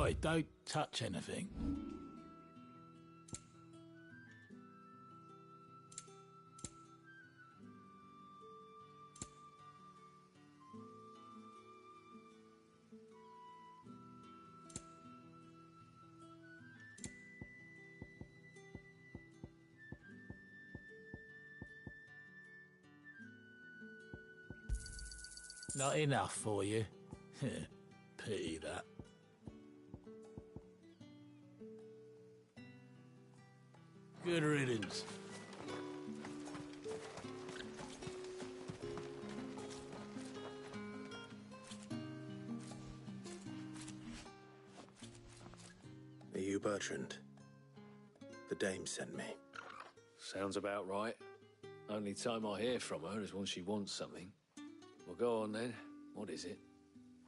Oi, don't touch anything. Not enough for you? Pity that. Good riddance. Are you Bertrand? The dame sent me. Sounds about right. Only time I hear from her is when she wants something. Well, go on then. What is it?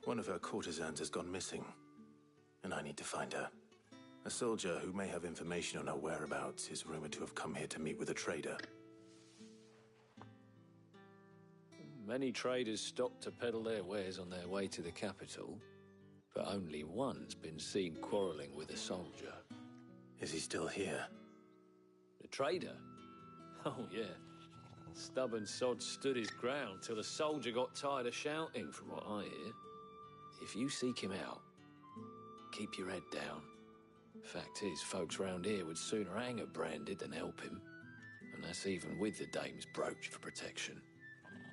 One of her courtesans has gone missing, and I need to find her. A soldier who may have information on her whereabouts is rumored to have come here to meet with a trader. Many traders stop to peddle their wares on their way to the capital, but only one's been seen quarreling with a soldier. Is he still here? The trader? Oh, yeah. Stubborn sod stood his ground till the soldier got tired of shouting, from what I hear. If you seek him out, keep your head down. Fact is, folks round here would sooner hang a branded than help him. And that's even with the dame's brooch for protection.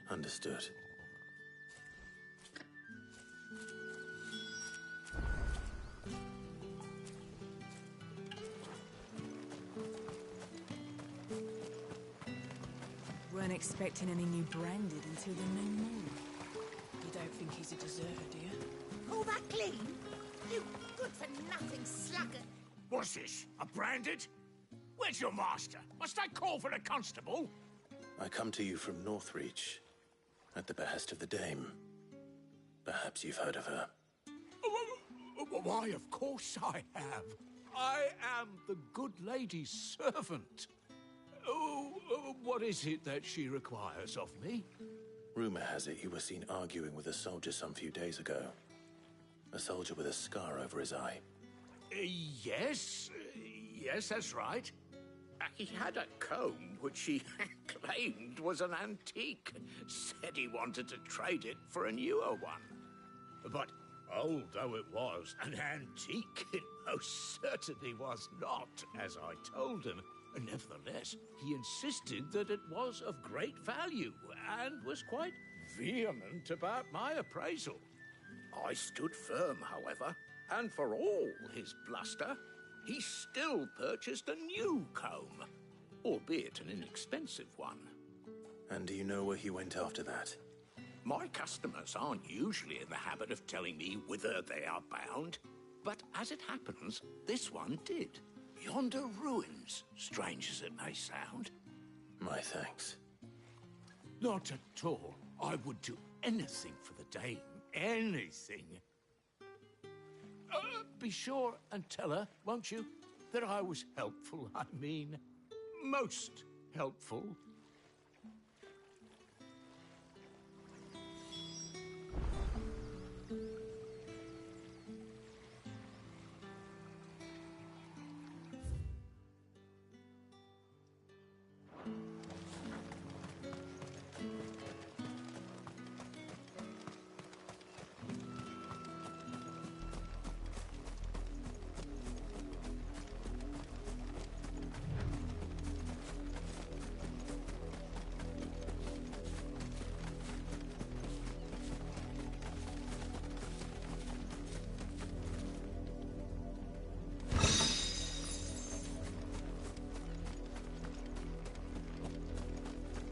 Understood. Weren't expecting any new branded until the new moon. You don't think he's a deserter, do you? All that clean? You good-for-nothing sluggard. What's this? A branded? Where's your master? Must I call for the constable? I come to you from Northreach, at the behest of the dame. Perhaps you've heard of her. Why, of course I have. I am the good lady's servant. What is it that she requires of me? Rumor has it you were seen arguing with a soldier some few days ago. A soldier with a scar over his eye. Yes, that's right. He had a comb which he claimed was an antique. Said he wanted to trade it for a newer one. But old though it was, an antique it most certainly was not, as I told him. Nevertheless, he insisted that it was of great value and was quite vehement about my appraisal. I stood firm, however, and for all his bluster, he still purchased a new comb, albeit an inexpensive one. And do you know where he went after that? My customers aren't usually in the habit of telling me whither they are bound, but as it happens, this one did. Yonder ruins, strange as it may sound. My thanks. Not at all. I would do anything for the dame. Anything. Be sure and tell her, won't you, that I was helpful. I mean, most helpful.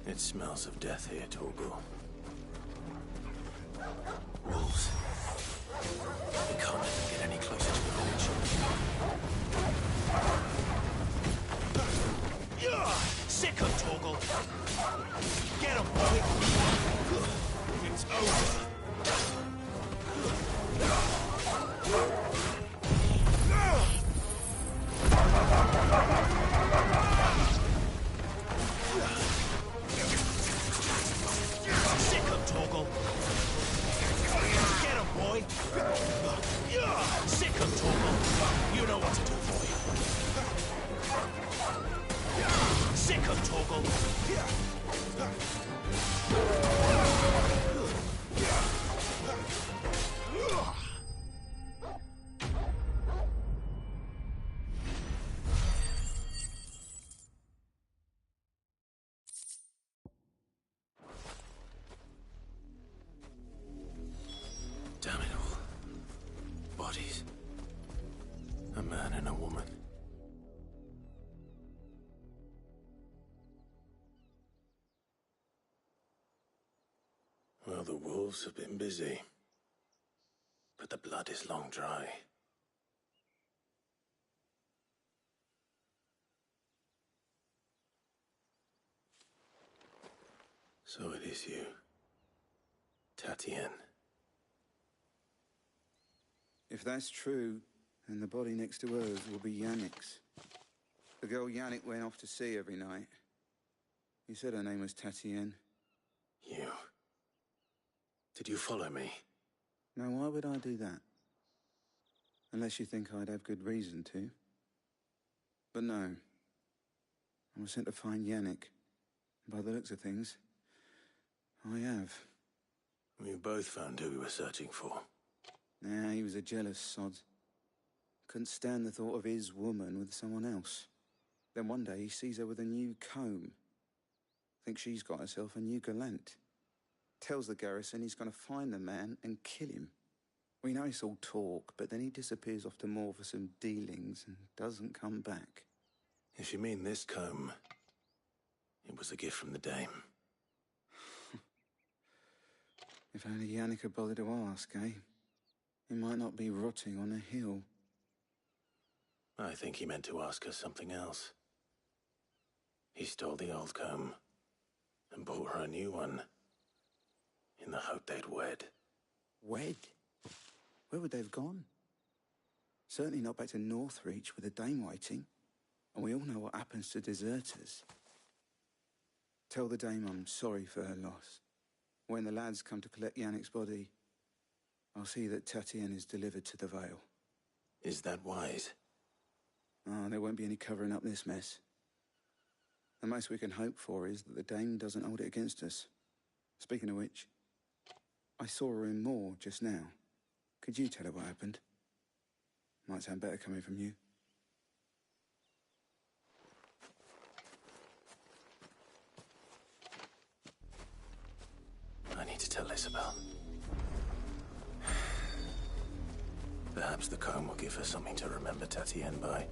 It smells of death here, Torgal. Wolves. We can't let them get any closer to the village. Sick of Torgal! Get him, boy! It's over! Torgal. Get him, boy! Sick of Torgal! Toggle. Damn it all. Bodies. A man and a woman. Well, the wolves have been busy. But the blood is long dry. So it is you. Tatienne. If that's true, then the body next to hers will be Yannick's. The girl Yannick went off to see every night. He said her name was Tatienne. You. Did you follow me? Now, why would I do that? Unless you think I'd have good reason to. But no. I was sent to find Yannick. By the looks of things, I have. We both found who we were searching for. Nah, he was a jealous sod. Couldn't stand the thought of his woman with someone else. Then one day he sees her with a new comb. Thinks she's got herself a new gallant. Tells the garrison he's going to find the man and kill him. We know it's all talk, but then he disappears off to Moor for some dealings and doesn't come back. If you mean this comb, it was a gift from the dame. If only Yannick had bothered to ask, eh? He might not be rotting on a hill. I think he meant to ask her something else. He stole the old comb and bought her a new one in the hope they'd wed. Wed? Where would they have gone? Certainly not back to Northreach with a dame waiting. And we all know what happens to deserters. Tell the dame I'm sorry for her loss. When the lads come to collect Yannick's body, I'll see that Tatienne is delivered to the Vale. Is that wise? Ah, there won't be any covering up this mess. The most we can hope for is that the dame doesn't hold it against us. Speaking of which, I saw her in Moor just now. Could you tell her what happened? Might sound better coming from you. I need to tell Isabel. Perhaps the comb will give her something to remember Tatienne by.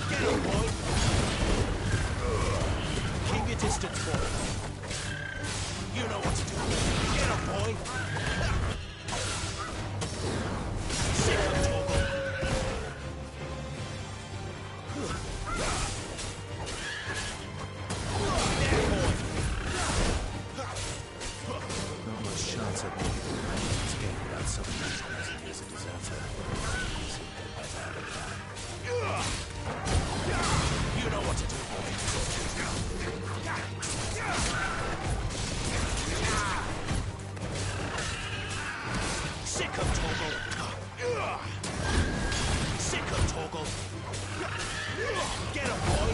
Get him, boy! Keep your distance, boy. You know what to do. Get him, boy! Sick of Toggle! There, boy! Not much chance of making the escape without someone recognizing me as a deserter. So head better out of that. You know what to do, boy. Sick of Toggle. Sick of Toggle. Get him, boy.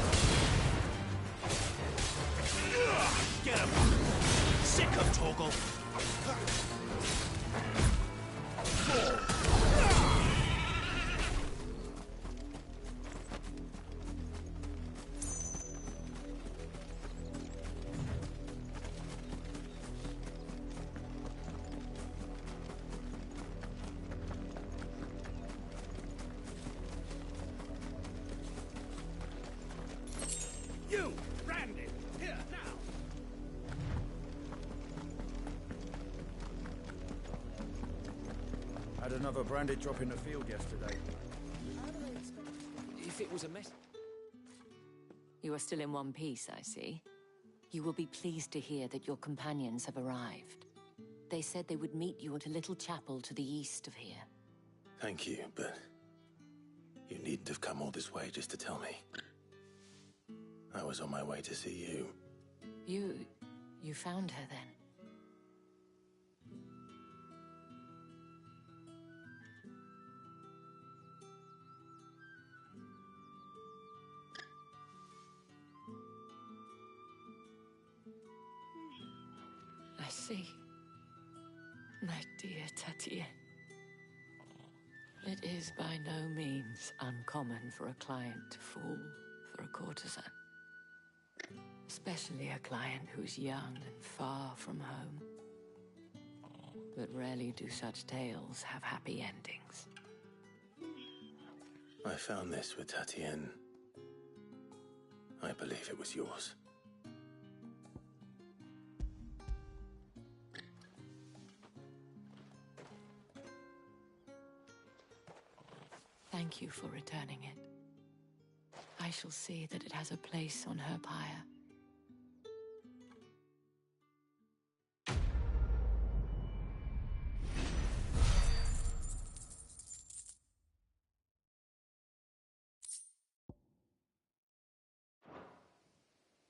Get him. Sick of Toggle. You, Randy, here now. Had another branded drop in the field yesterday. If it was a mess... You are still in one piece, I see. You will be pleased to hear that your companions have arrived. They said they would meet you at a little chapel to the east of here. Thank you, but you needn't have come all this way just to tell me. I was on my way to see you. You found her then? I see. My dear Tatienne. It is by no means uncommon for a client to fall for a courtesan. Especially a client who's young and far from home. But rarely do such tales have happy endings. I found this with Tatienne. I believe it was yours. Thank you for returning it. I shall see that it has a place on her pyre.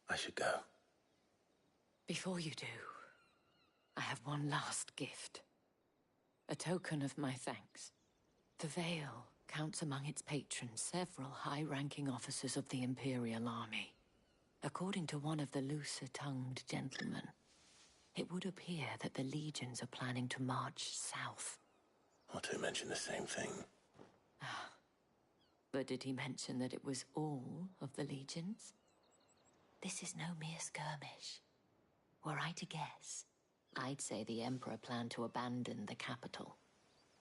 I should go. Before you do, I have one last gift. A token of my thanks. The Vale counts among its patrons several high-ranking officers of the Imperial Army. According to one of the looser-tongued gentlemen, it would appear that the legions are planning to march south. Or to mention the same thing. But did he mention that it was all of the legions? This is no mere skirmish. Were I to guess, I'd say the Emperor planned to abandon the capital.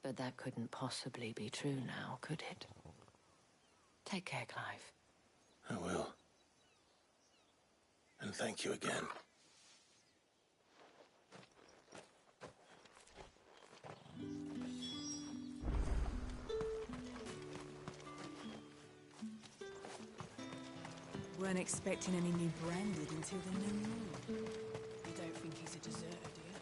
But that couldn't possibly be true now, could it? Take care, Clive. I will. And thank you again. Weren't expecting any new branded until the new moon. You don't think he's a deserter, do you?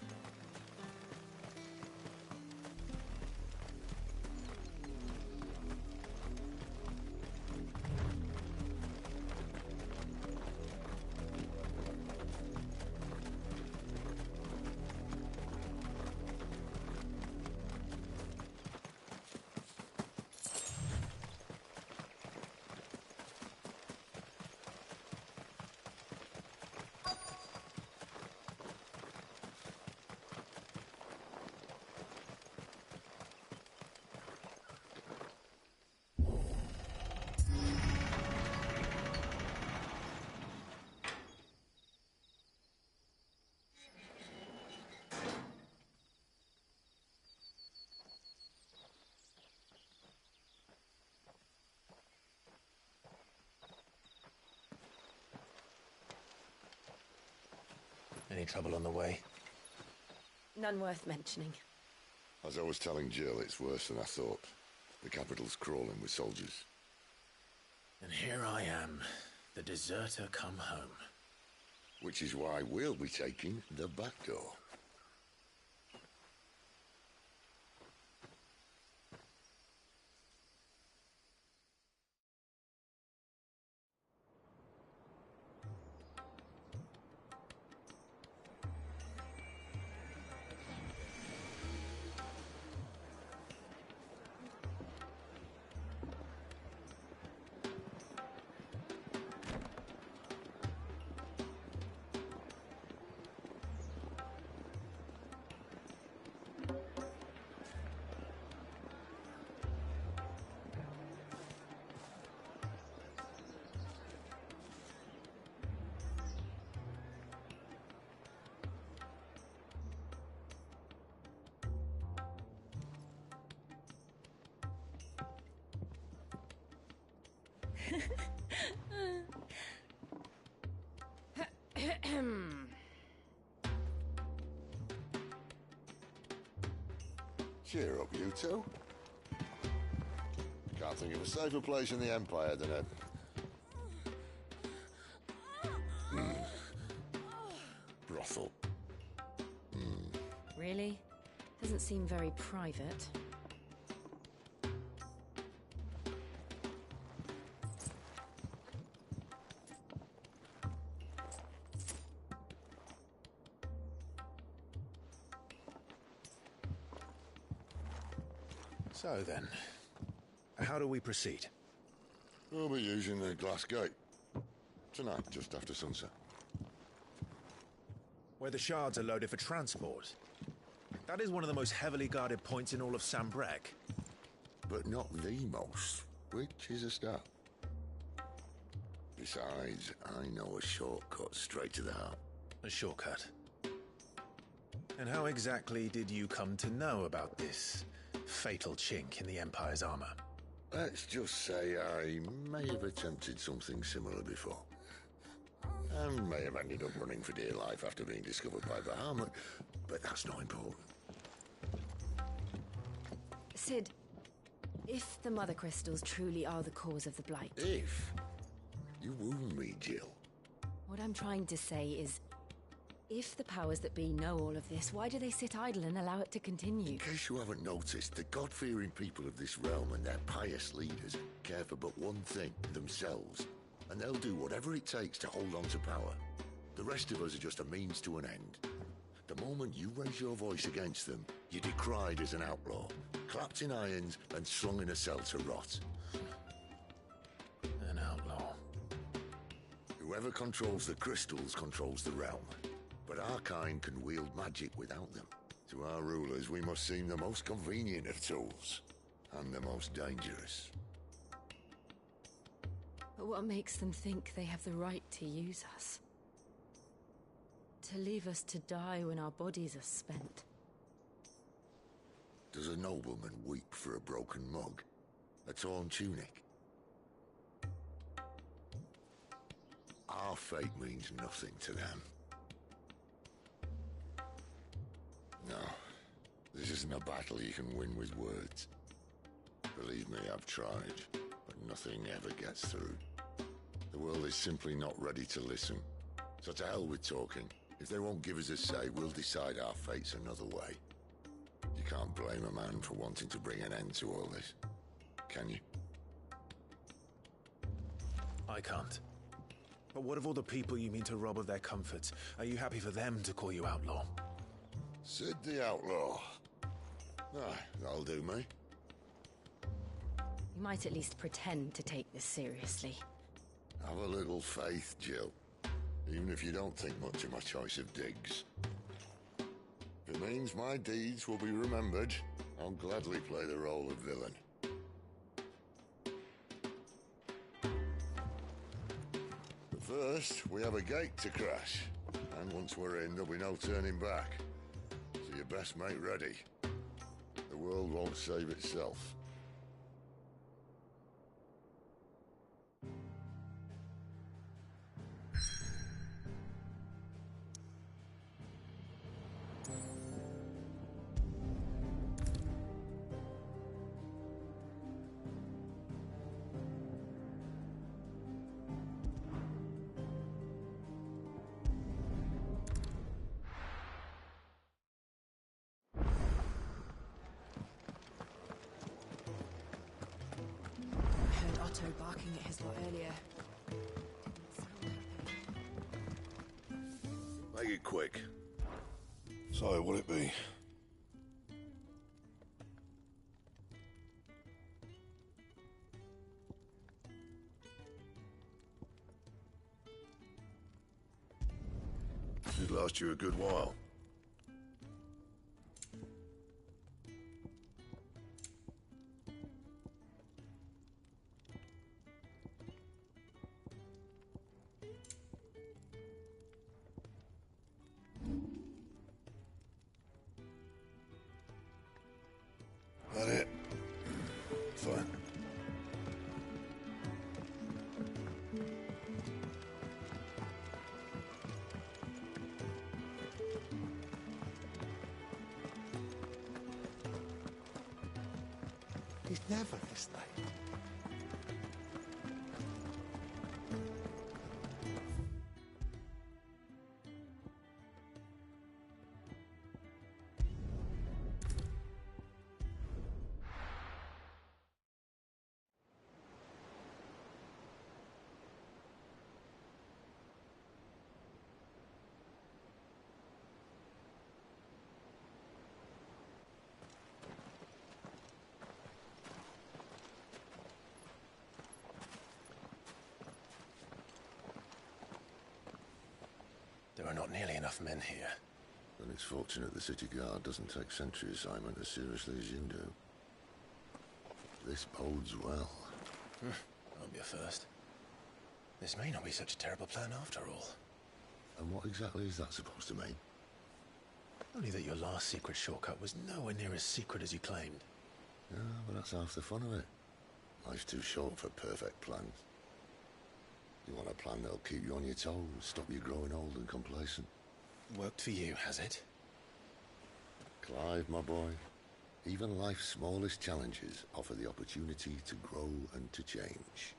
Any trouble on the way? None worth mentioning. As I was telling Jill, it's worse than I thought. The capital's crawling with soldiers. And here I am, the deserter come home. Which is why we'll be taking the back door. Cheer up, you two. Can't think of a safer place in the Empire than a... brothel. Really? Doesn't seem very private. So then, how do we proceed? We'll be using the glass gate. Tonight, just after sunset. Where the shards are loaded for transport. That is one of the most heavily guarded points in all of Sambrek. But not the most, which is a start. Besides, I know a shortcut straight to the heart. A shortcut? And how exactly did you come to know about this fatal chink in the Empire's armor? Let's just say I may have attempted something similar before. And may have ended up running for dear life after being discovered by Bahamut, but that's not important. Sid, if the Mother Crystals truly are the cause of the Blight... If? You wound me, Jill. What I'm trying to say is, if the powers that be know all of this, why do they sit idle and allow it to continue? In case you haven't noticed, the God-fearing people of this realm and their pious leaders care for but one thing, themselves. And they'll do whatever it takes to hold on to power. The rest of us are just a means to an end. The moment you raise your voice against them, you're decried as an outlaw, clapped in irons and slung in a cell to rot. An outlaw. Whoever controls the crystals controls the realm. But our kind can wield magic without them. To our rulers, we must seem the most convenient of tools. And the most dangerous. But what makes them think they have the right to use us? To leave us to die when our bodies are spent? Does a nobleman weep for a broken mug? A torn tunic? Our fate means nothing to them. No, this isn't a battle you can win with words. Believe me, I've tried, but nothing ever gets through. The world is simply not ready to listen. So to hell with talking. If they won't give us a say, we'll decide our fates another way. You can't blame a man for wanting to bring an end to all this, can you? I can't. But what of all the people you mean to rob of their comforts? Are you happy for them to call you outlaw? Sid the Outlaw. Ah, that'll do me. You might at least pretend to take this seriously. Have a little faith, Jill. Even if you don't think much of my choice of digs. If it means my deeds will be remembered, I'll gladly play the role of villain. But first, we have a gate to crash. And once we're in, there'll be no turning back. So you best make ready. The world won't save itself. Barking at his lot earlier. Make it quick. So, what'll it be? Should last you a good while. That it? Fine. He's never this late. are not nearly enough men here. Then it's fortunate the city guard doesn't take sentry assignment as seriously as you do. This bodes well. Won't be a first. This may not be such a terrible plan after all. And what exactly is that supposed to mean? Only that your last secret shortcut was nowhere near as secret as you claimed. Yeah, but that's half the fun of it. Life's too short for perfect plans. You want a plan that'll keep you on your toes, stop you growing old and complacent. Worked for you, has it? Clive, my boy, even life's smallest challenges offer the opportunity to grow and to change.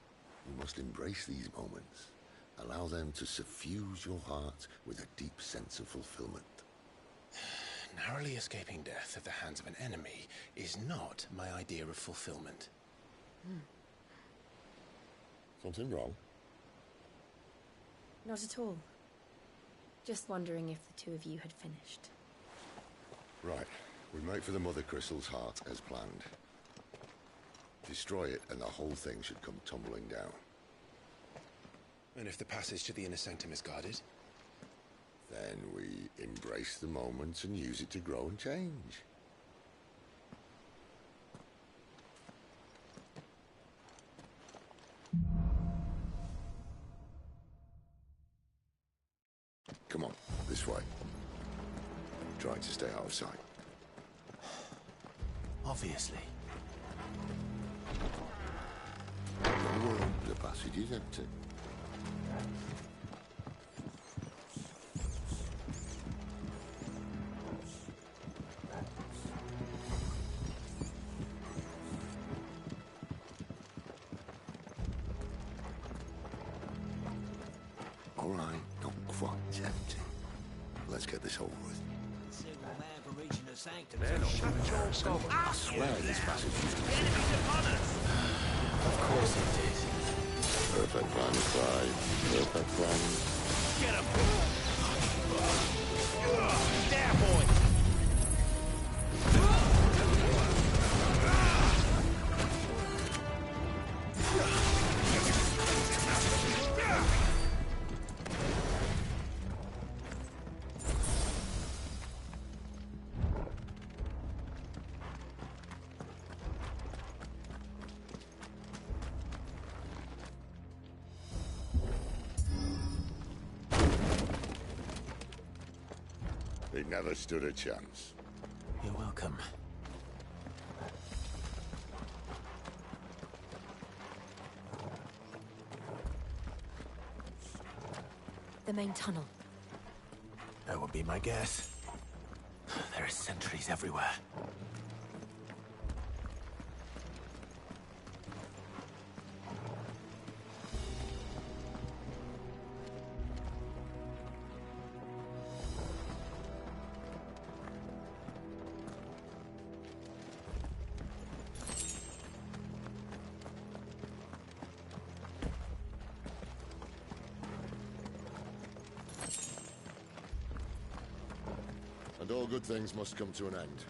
You must embrace these moments. Allow them to suffuse your heart with a deep sense of fulfillment. Narrowly escaping death at the hands of an enemy is not my idea of fulfillment. Something wrong? Not at all. Just wondering if the two of you had finished. Right. We make for the Mother Crystal's heart as planned. Destroy it and the whole thing should come tumbling down. And if the passage to the inner sanctum is guarded? Then we embrace the moment and use it to grow and change. Come on, this way. Trying to stay out of sight. Obviously. The passage is empty. All right, not quite empty. Let's get this over with. I swear this passage used to be... Of course it did. Perfect plan, Clive. Perfect plan. Get him! There, boy! He never stood a chance. You're welcome. The main tunnel. That would be my guess. There are sentries everywhere. And all good things must come to an end.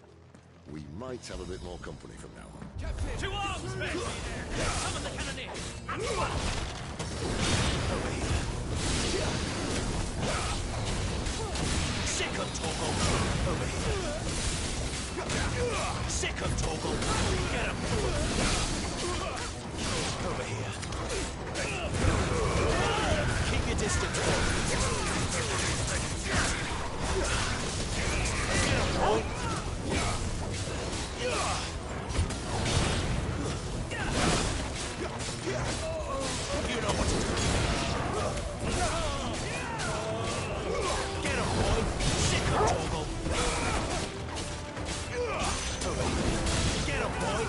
We might have a bit more company from now on. Captain! To arms, men! Summon the cannoneer! Second toggle! Over here! Second toggle! Get him! Over here! Keep your distance, boy! You know what to do. Get him, boy! Second toggle! Get him, boy!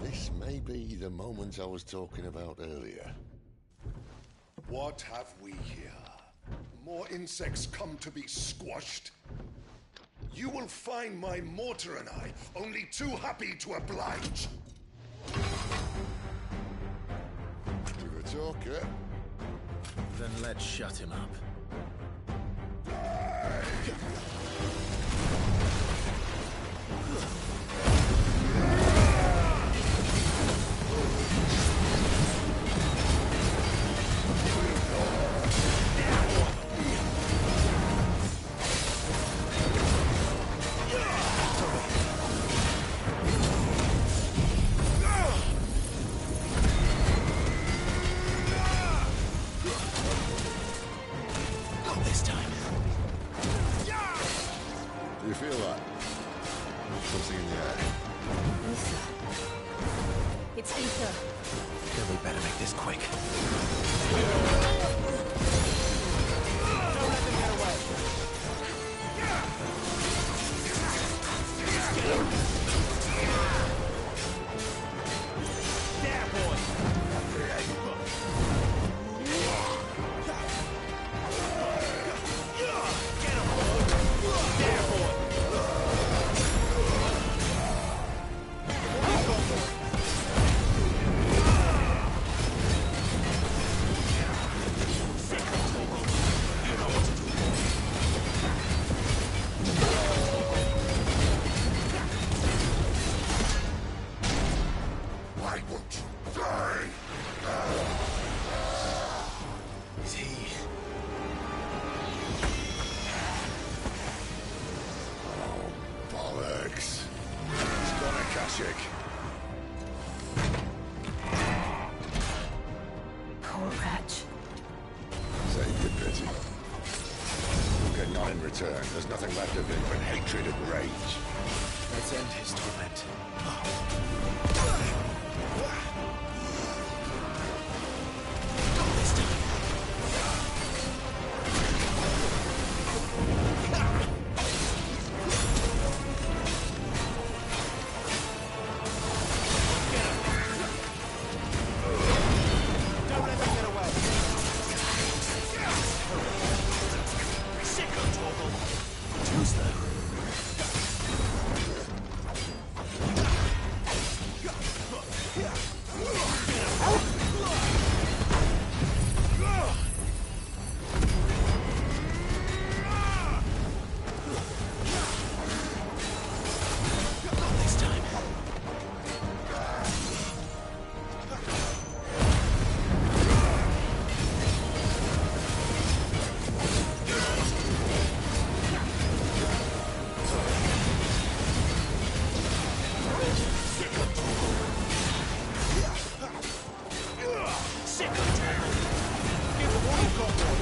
This may be the moment I was talking about earlier. What have we here? More insects come to be squashed? You will find my mortar and I only too happy to oblige. With a talker. Then let's shut him up. Die! You feel that? Something in the air. Ether. It's ether. Then we better make this quick. Don't let them get away. There, boy. Get him, boy. There, boy. Why won't you die? Is he? Oh, bollocks. He's gone, Akashic. Poor wretch. Save your pity. You'll get none in return. There's nothing left of him but hatred and rage. Let's end his torment. Don't let them get away. Sicko toggle. Too slow. Not this time. Sicko toggle. Give them all you've got, boy.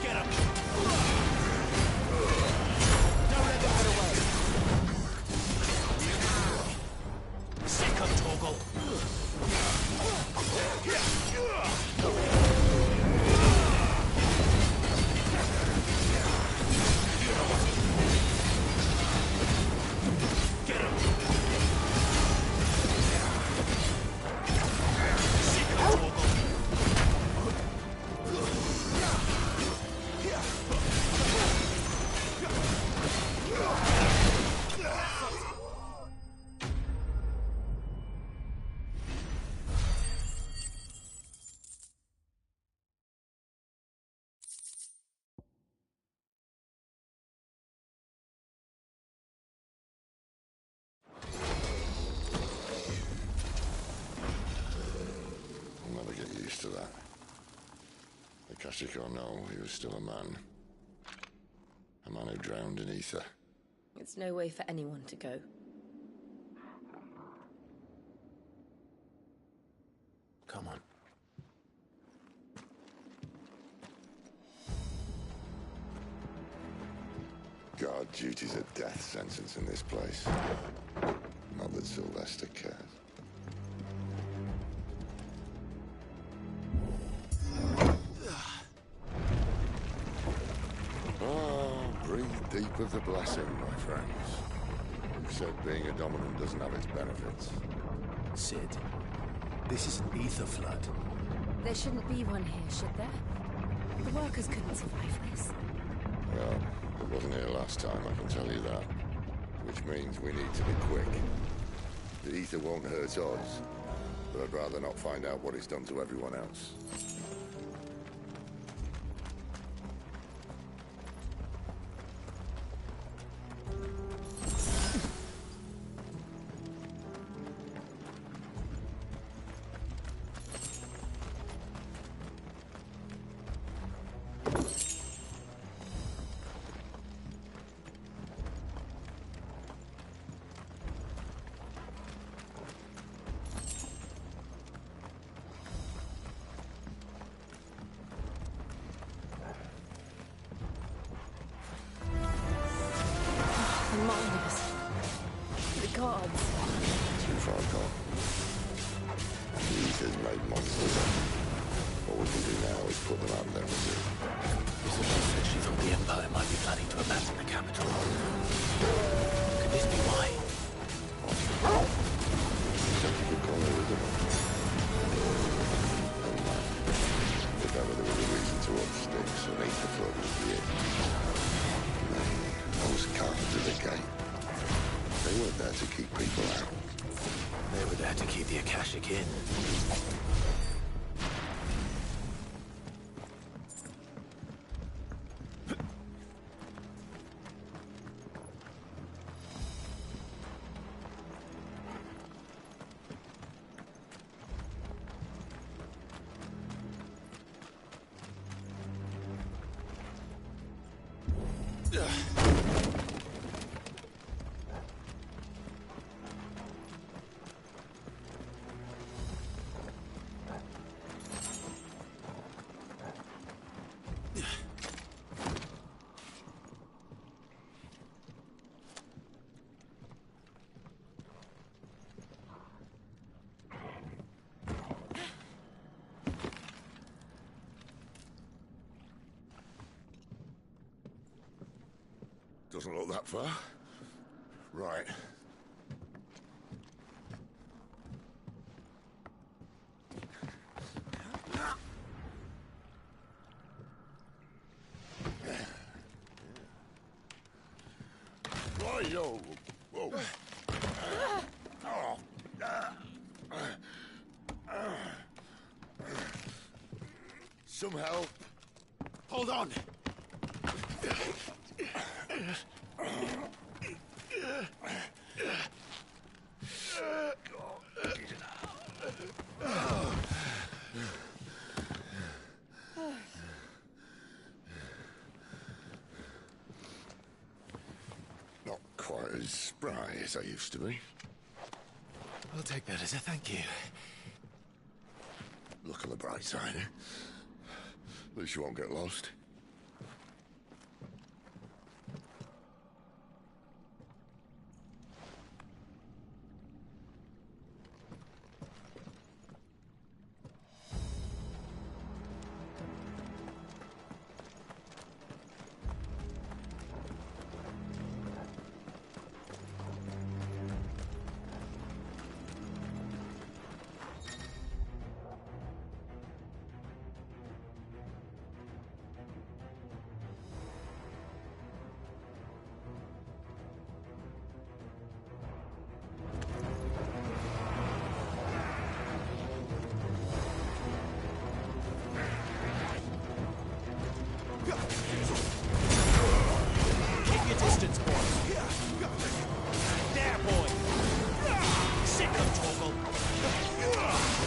Get him, boy. Get him. Don't let them get away. Sicko toggle. Get him. Sicko toggle. I'll never get used to that. Akashic or no, he was still a man. A man who drowned in ether. It's no way for anyone to go. Come on. Guard duty's a death sentence in this place. Not that Sylvester cares. deep of the blessing, my friends. Who said being a dominant doesn't have its benefits? Sid, this is an ether flood. There shouldn't be one here, should there? The workers couldn't survive this. Well, it wasn't here last time, I can tell you that. Which means we need to be quick. The ether won't hurt us, but I'd rather not find out what it's done to everyone else. Too far gone. The ether's made monsters. What we can do now is put them out there and do. Isabel said she thought the Empire might be planning to abandon the capital. Could this be why? Such a good call, isn't it? If ever there was a reason to up sticks, an ether flood would be it. Those cards at the gate. They weren't there to keep people out. They were there to keep the Akashic in. Doesn't look that far. Right. Right-o. Whoa. Some help. Hold on! Not quite as spry as I used to be. I'll take that as a thank you. Look on the bright side, eh? At least you won't get lost. Keep your distance, boy. There, boy. Sick of Torgal.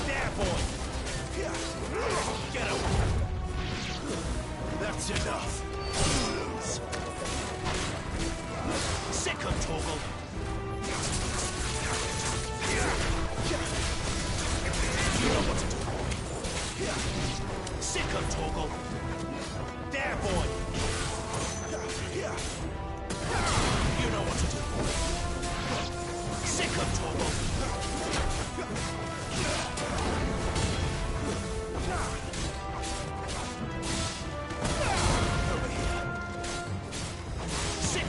There, boy. Get him. That's enough. Sick of Torgal. You know what to do, boy. Sick of Torgal. There, boy. You know what to do. Sick of Torgal. Over here. Sick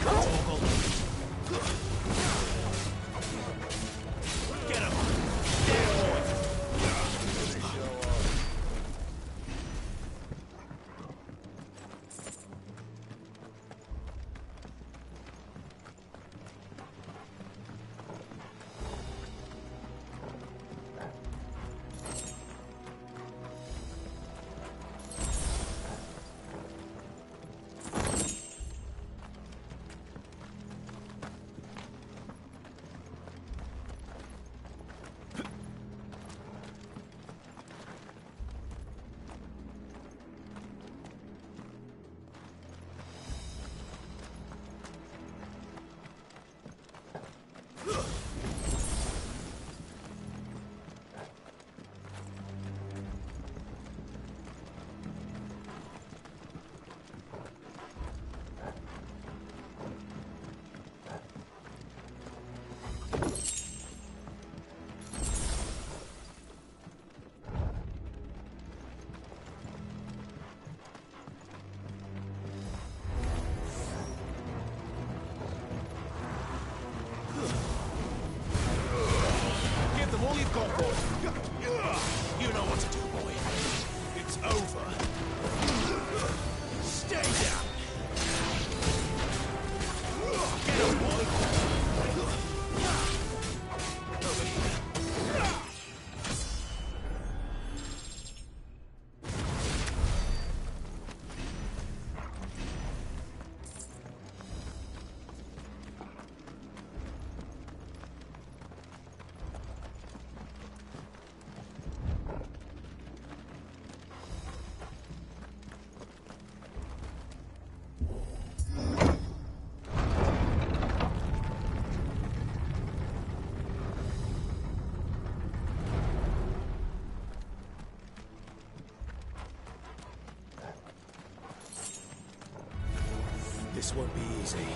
This won't be easy.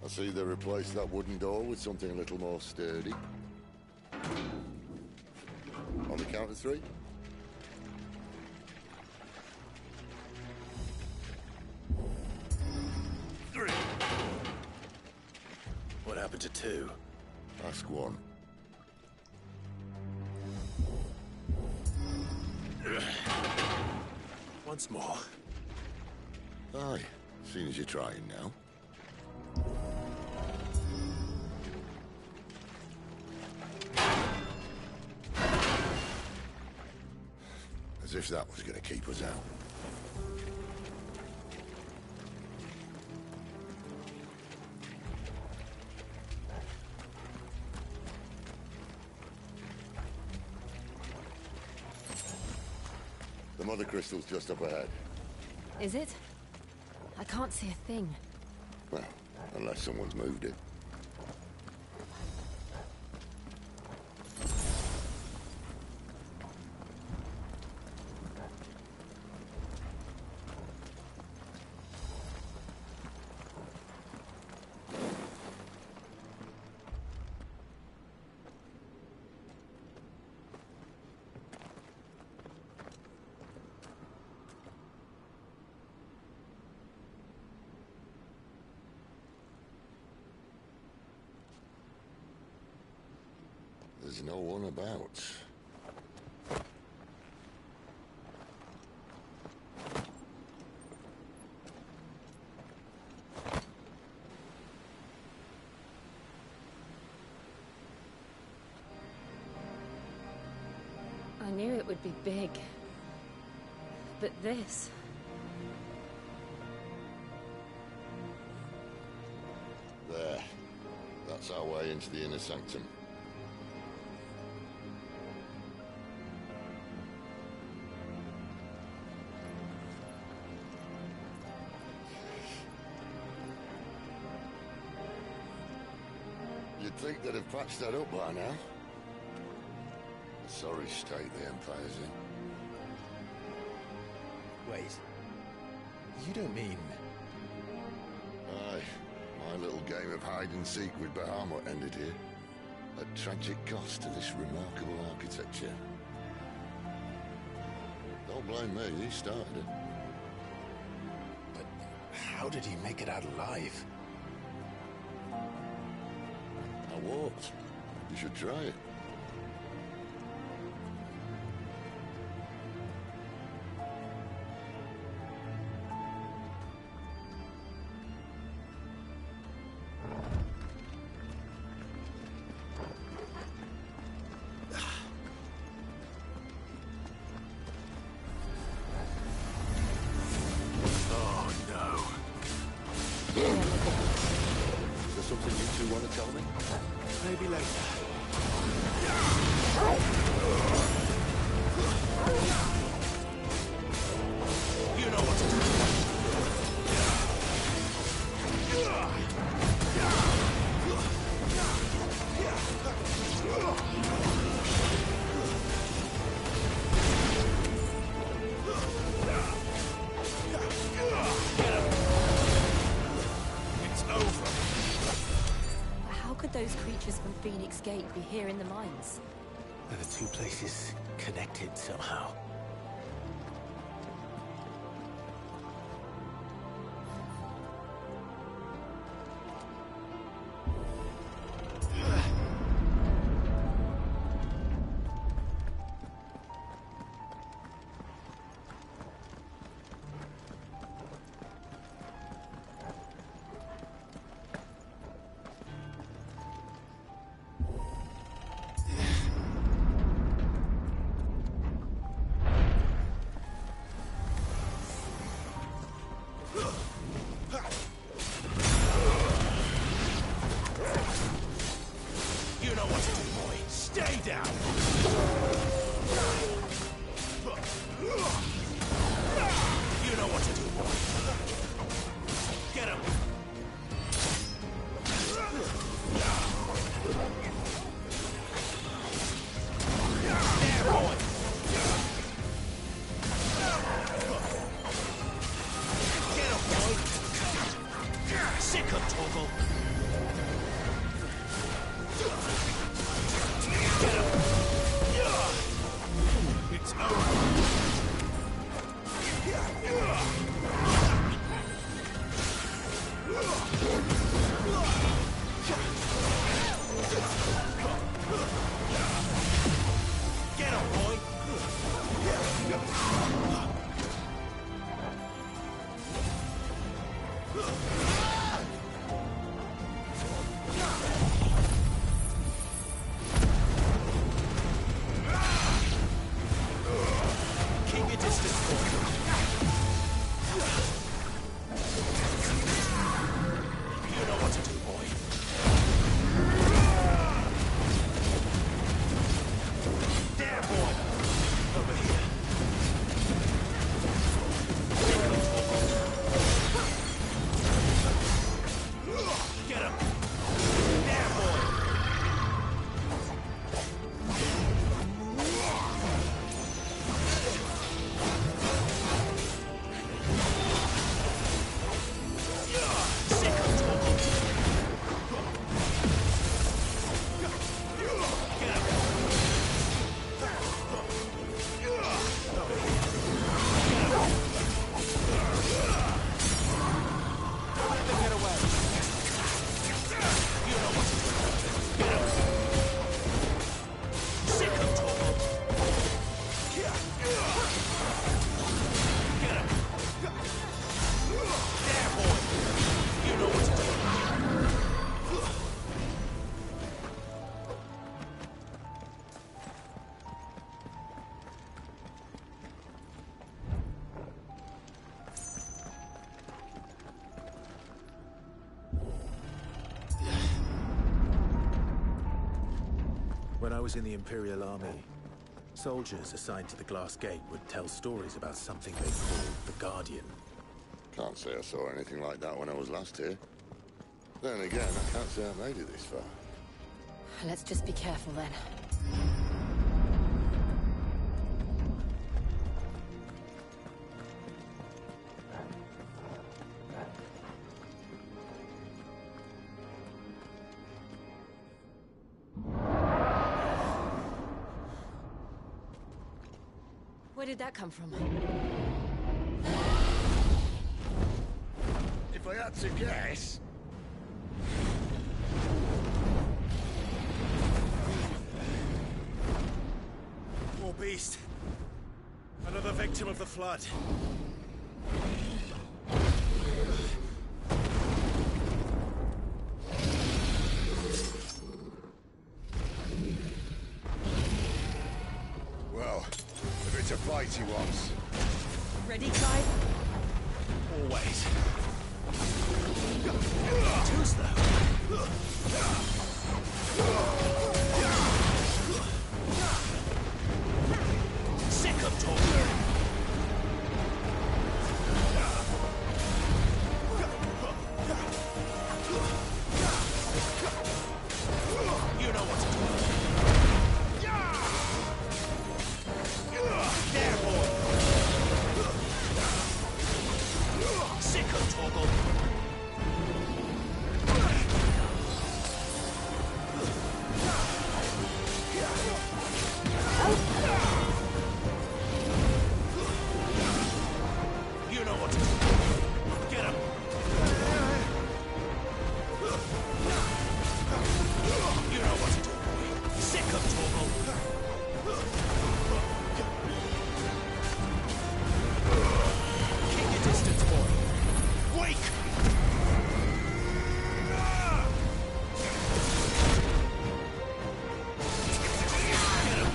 I see they replaced that wooden door with something a little more sturdy. On the count of 3? What happened to 2? Ask 1. Once more. Aye, seeing as you're trying now. As if that was going to keep us out. The mother crystal's just up ahead. Is it? I can't see a thing. Well, unless someone's moved it. There's no one about. I knew it would be big. But this... There. That's our way into the inner sanctum. You'd think they'd have patched that up by now. A sorry state the Empire's in. Wait. You don't mean... Aye. My little game of hide-and-seek with Bahamut ended here. At tragic cost to this remarkable architecture. Don't blame me, he started it. But how did he make it out alive? I walked. You should try it. Maybe later. You know what to do. It's over. How could those creatures from Phoenix Gate be here in the mines? Are the two places connected somehow? You know what to do, boy. Stay down. You know what to do, boy. Get him. There, boy. Get him, boy. Sick of Torgal. It's over. Get him, boy. Keep your distance, boy. You know what to do, boy. There, boy. Over here. Get him. There, boy. When I was in the Imperial Army, soldiers assigned to the Glass Gate would tell stories about something they called the Guardian. Can't say I saw anything like that when I was last here. Then again, I can't say I made it this far. Let's just be careful then. Where did that come from? If I had to guess... Poor beast. Another victim of the flood. Well, if it's a fight he wants. Ready, Clive? Always. Too slow. Sick of talking! You know what to do. There, boy! Sick of Torgal! You know what to do. Get him! You know what to do, boy. Sick of Torgal! Keep your distance, boy. Wake! Get him!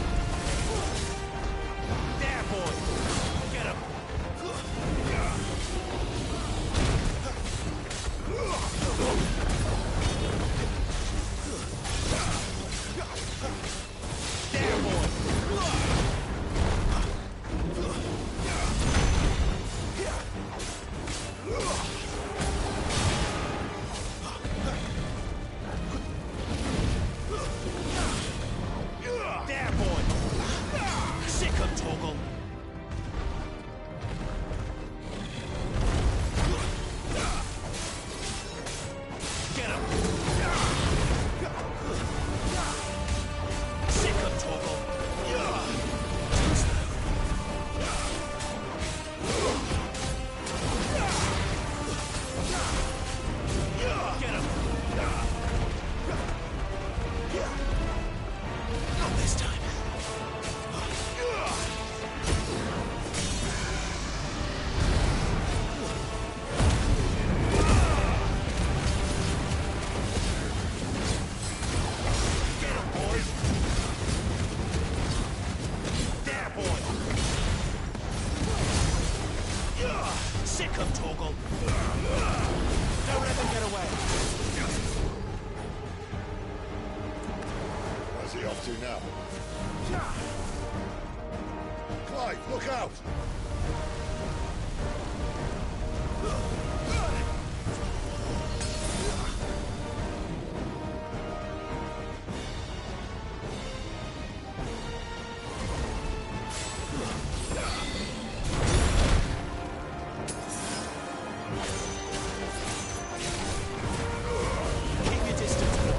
There, boy! Get him! There, boy! There, boy! Sick of Torgal! Get him! Sick of Torgal! Get him! Not this time. Get him, boy! There, boy! Sick of Torgal! Don't let them get away! Where's he off to now? Clive, look out! Keep your distance, boy.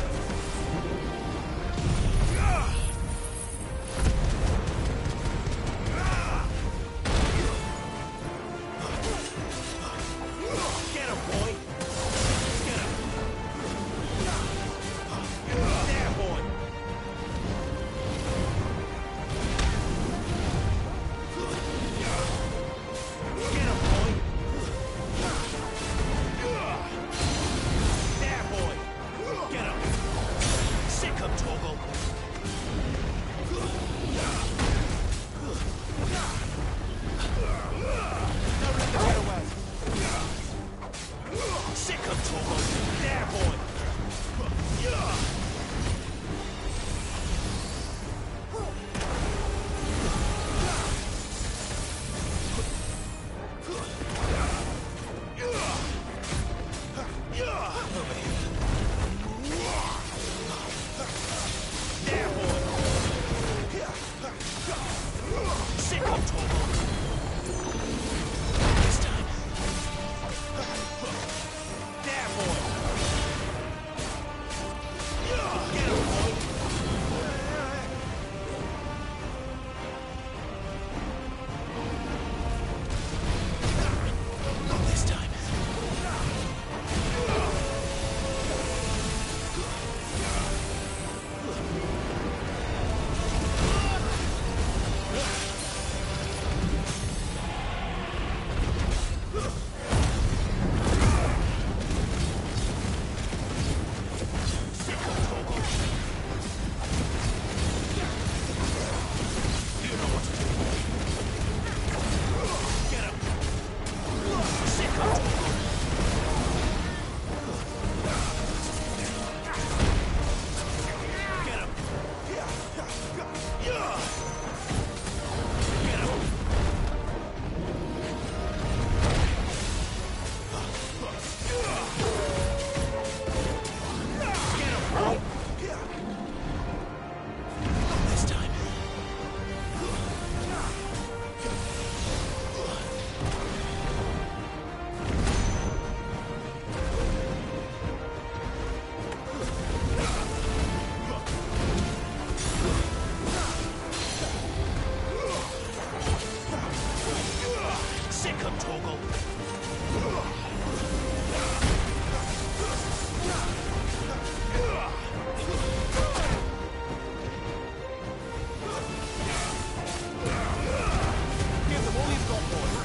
Torgal. Give them all you've got, boy.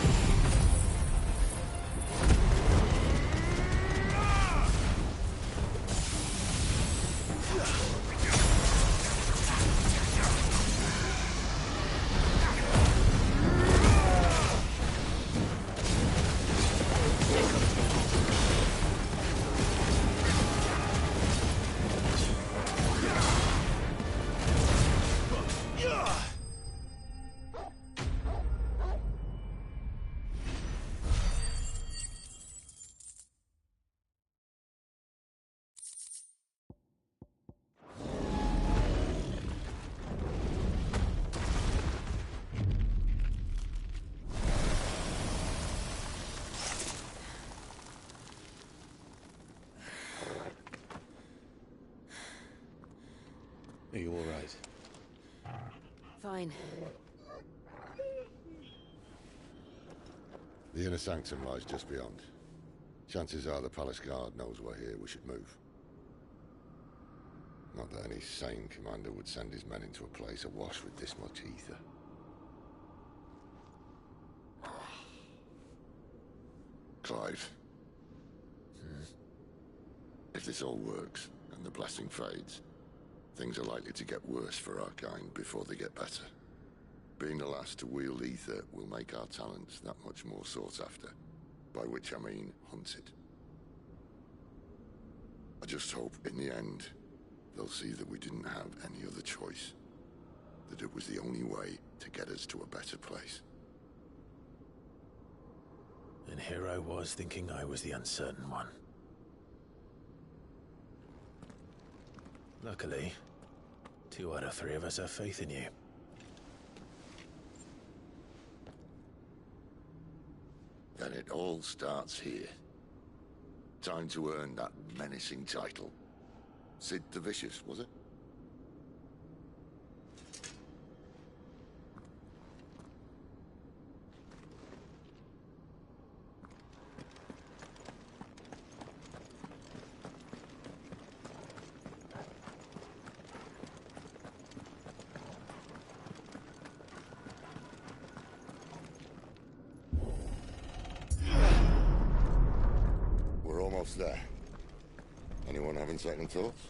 Are you all right? Fine. The inner sanctum lies just beyond. Chances are the palace guard knows we're here. We should move. Not that any sane commander would send his men into a place awash with this much ether. Clive. If this all works, and the blessing fades, things are likely to get worse for our kind before they get better. Being the last to wield ether will make our talents that much more sought after, by which I mean hunted. I just hope, in the end, they'll see that we didn't have any other choice, that it was the only way to get us to a better place. And here I was thinking I was the uncertain one. Luckily, 2 out of 3 of us have faith in you. Then it all starts here. Time to earn that menacing title. Sid the Vicious, was it? We're almost there. Anyone having second thoughts?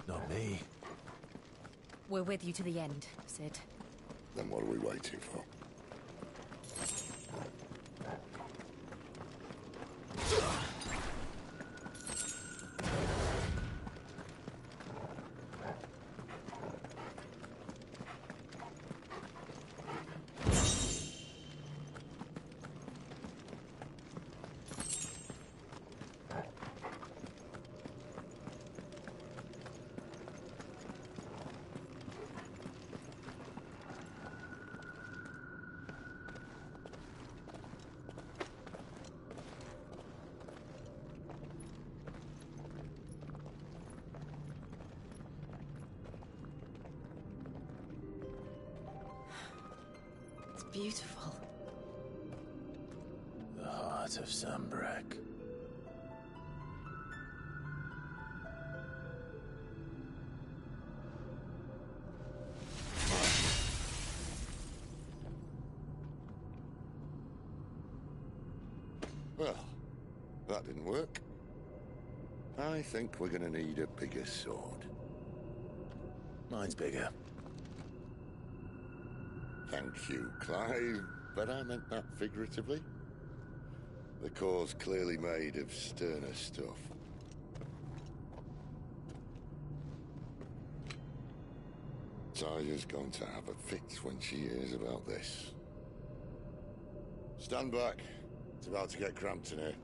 Not me. We're with you to the end, Sid. Then what are we waiting for? Beautiful. The heart of Sambrek. Well, that didn't work. I think we're gonna need a bigger sword. Mine's bigger. Thank you, Clive, but I meant that figuratively. The core's clearly made of sterner stuff. Taya's going to have a fit when she hears about this. Stand back. It's about to get cramped in here.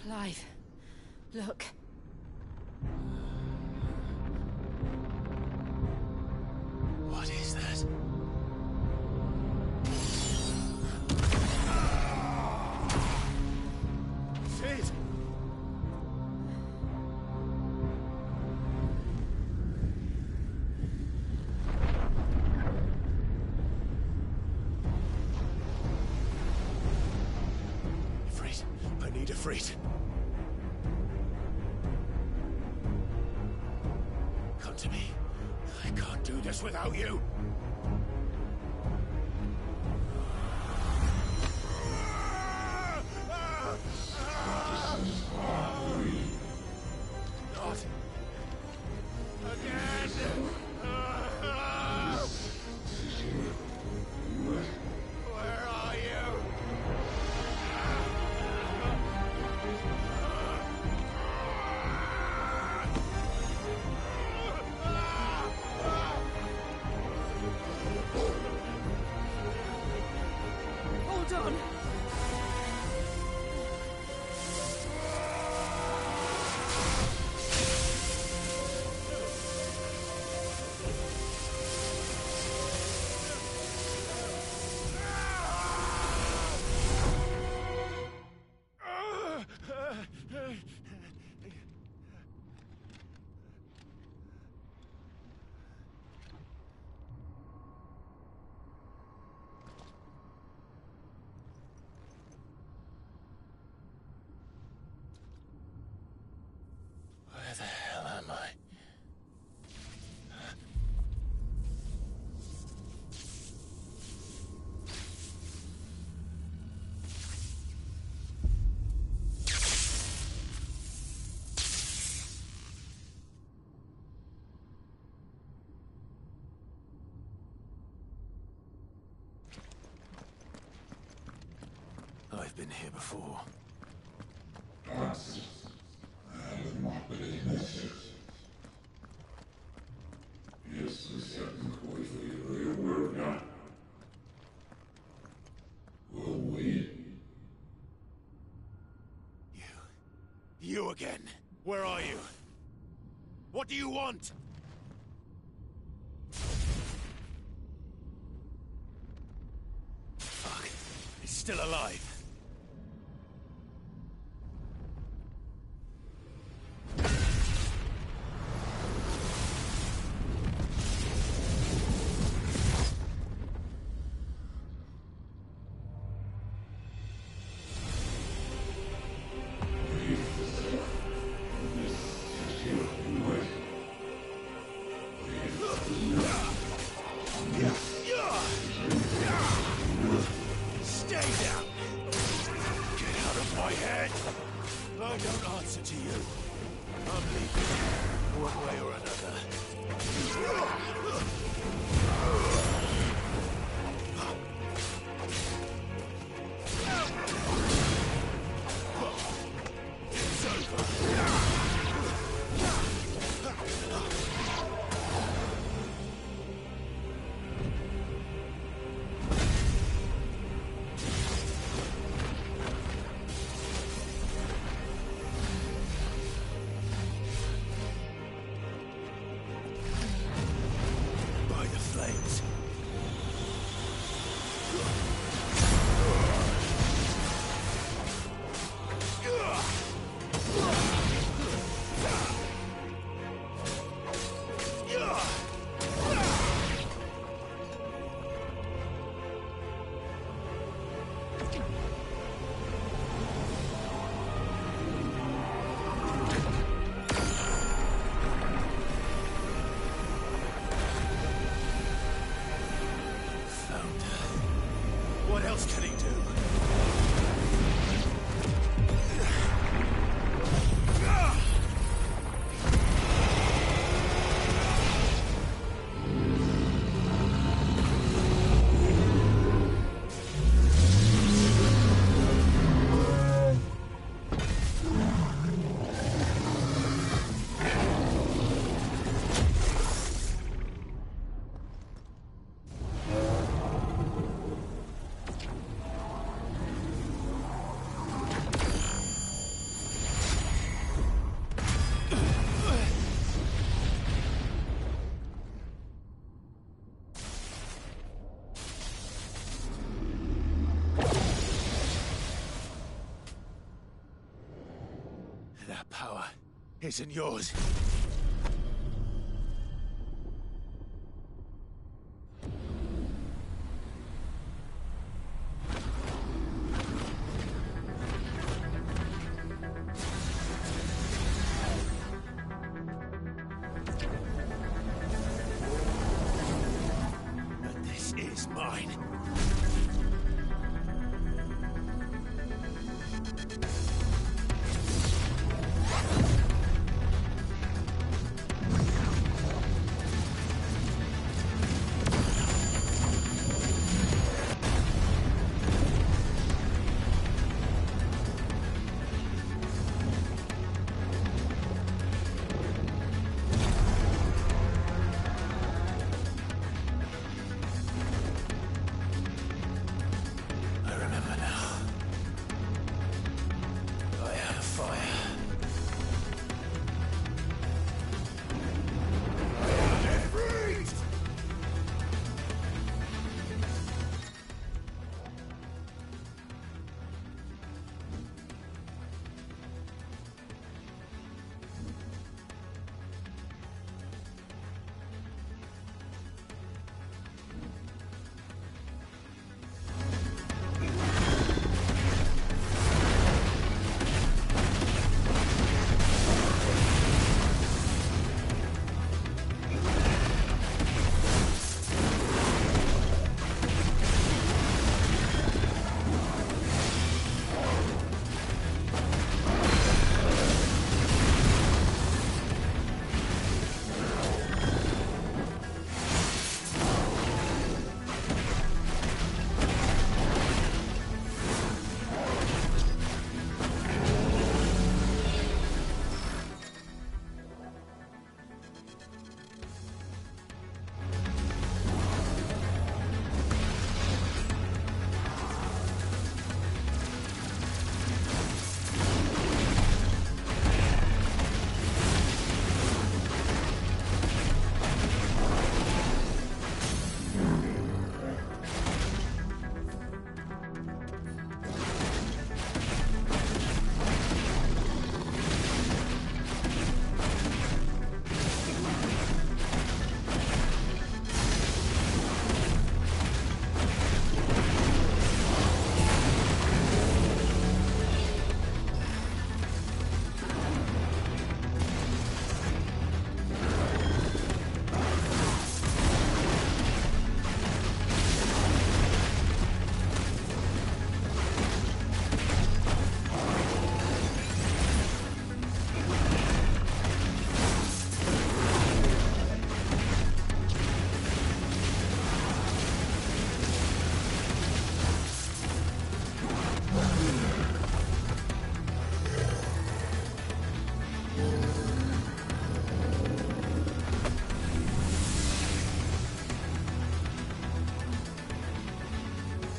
Clive, look. What is that? Sid! Ifrit, I need Ifrit. Come to me. I can't do this without you. Not again. Where are you? Hold on! Where the hell am I? I've been here before. You again. Where are you? What do you want? Fuck. He's still alive. Stay down! Get out of my head! I don't answer to you. I'm leaving, one way or It's over. By the flames. That power isn't yours. But this is mine. I remember now. I have fire.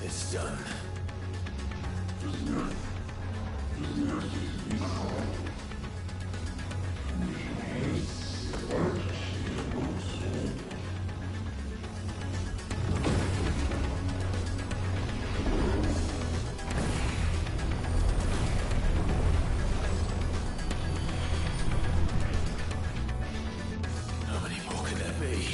It's done. How many more can there be?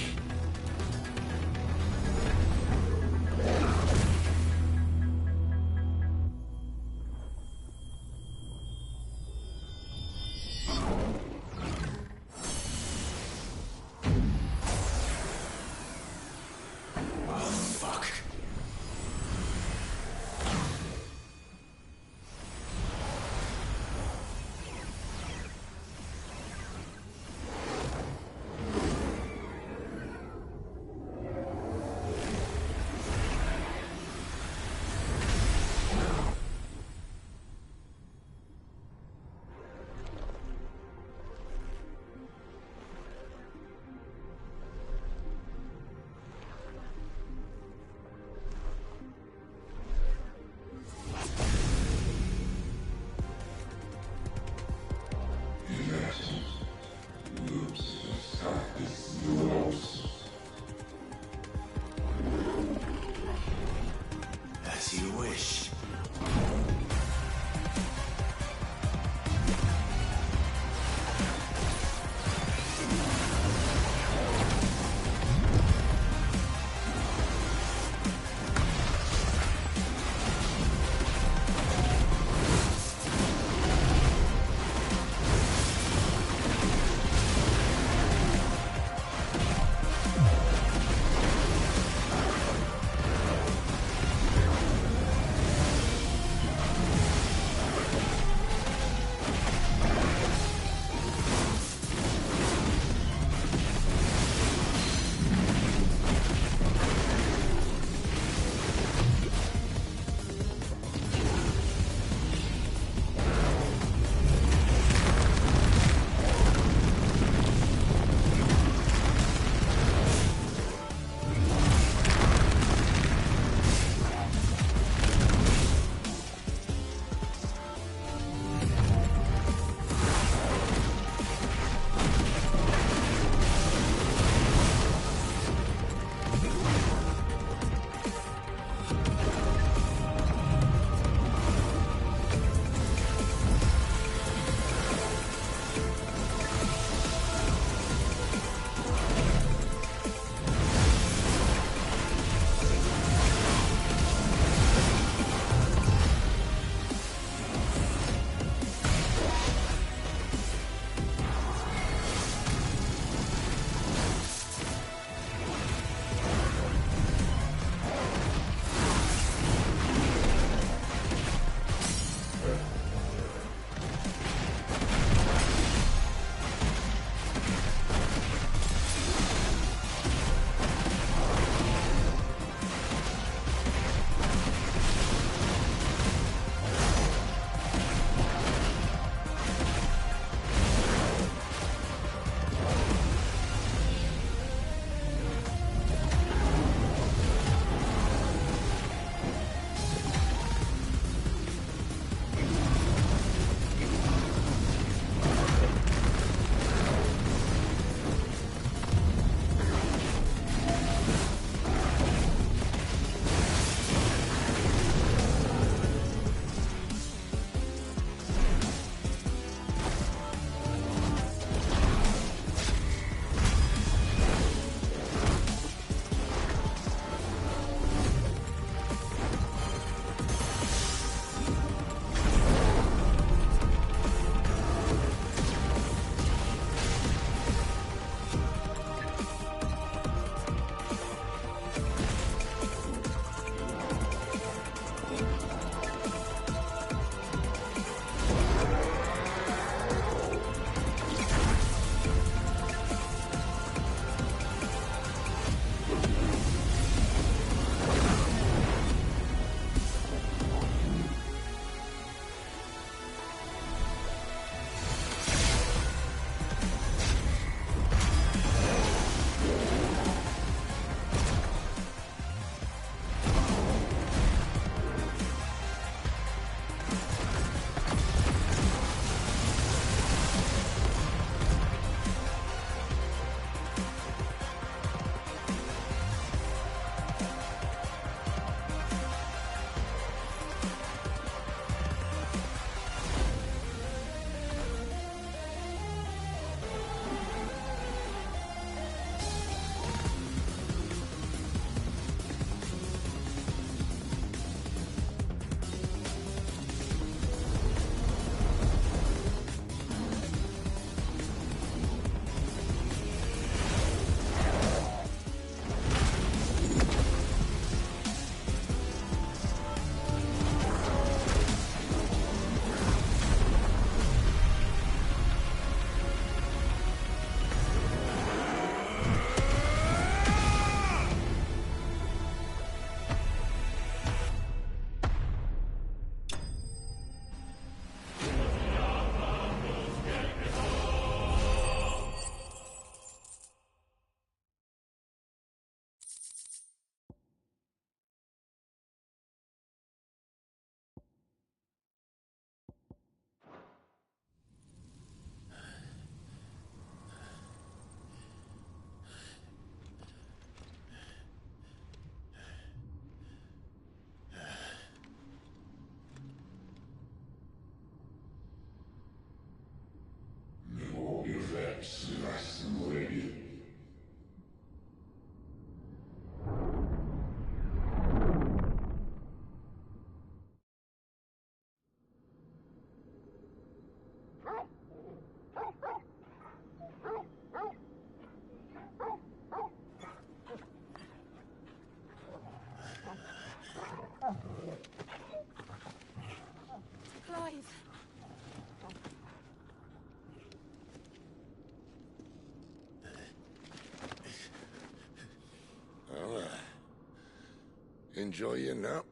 enjoy your nap?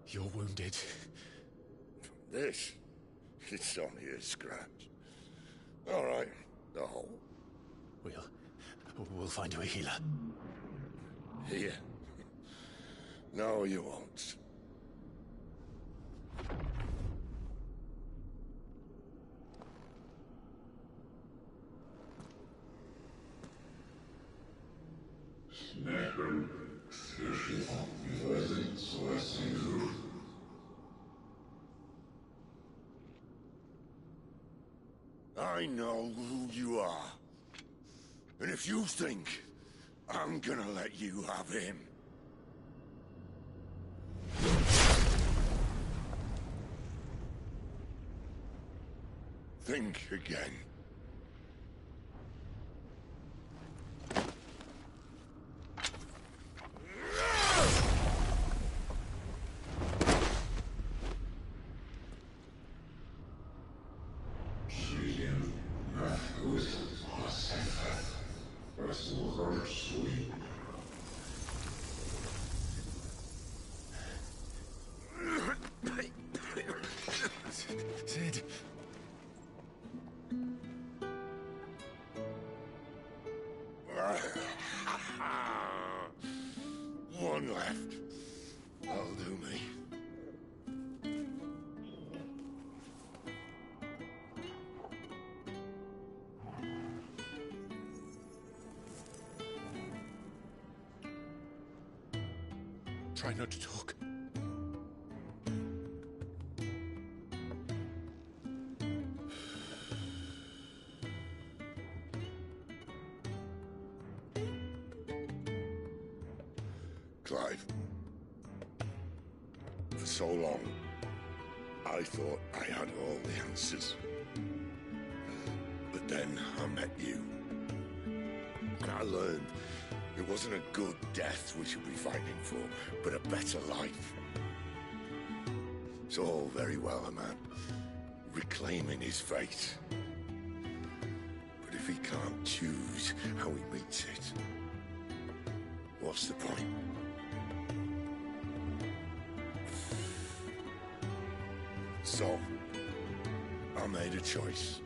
You're wounded. This? It's only a scratch. All right, the hole. We'll find you a healer. Here? No, you won't. I know who you are. And if you think I'm gonna let you have him... think again. Sid. One left. That'll do me. Try not to talk. Clive. For so long, I thought I had all the answers. But then I met you. And I learned it wasn't a good death we should be fighting for, but a better life. It's all very well, a man reclaiming his fate. But if he can't choose how he meets it, what's the point? So, I made a choice.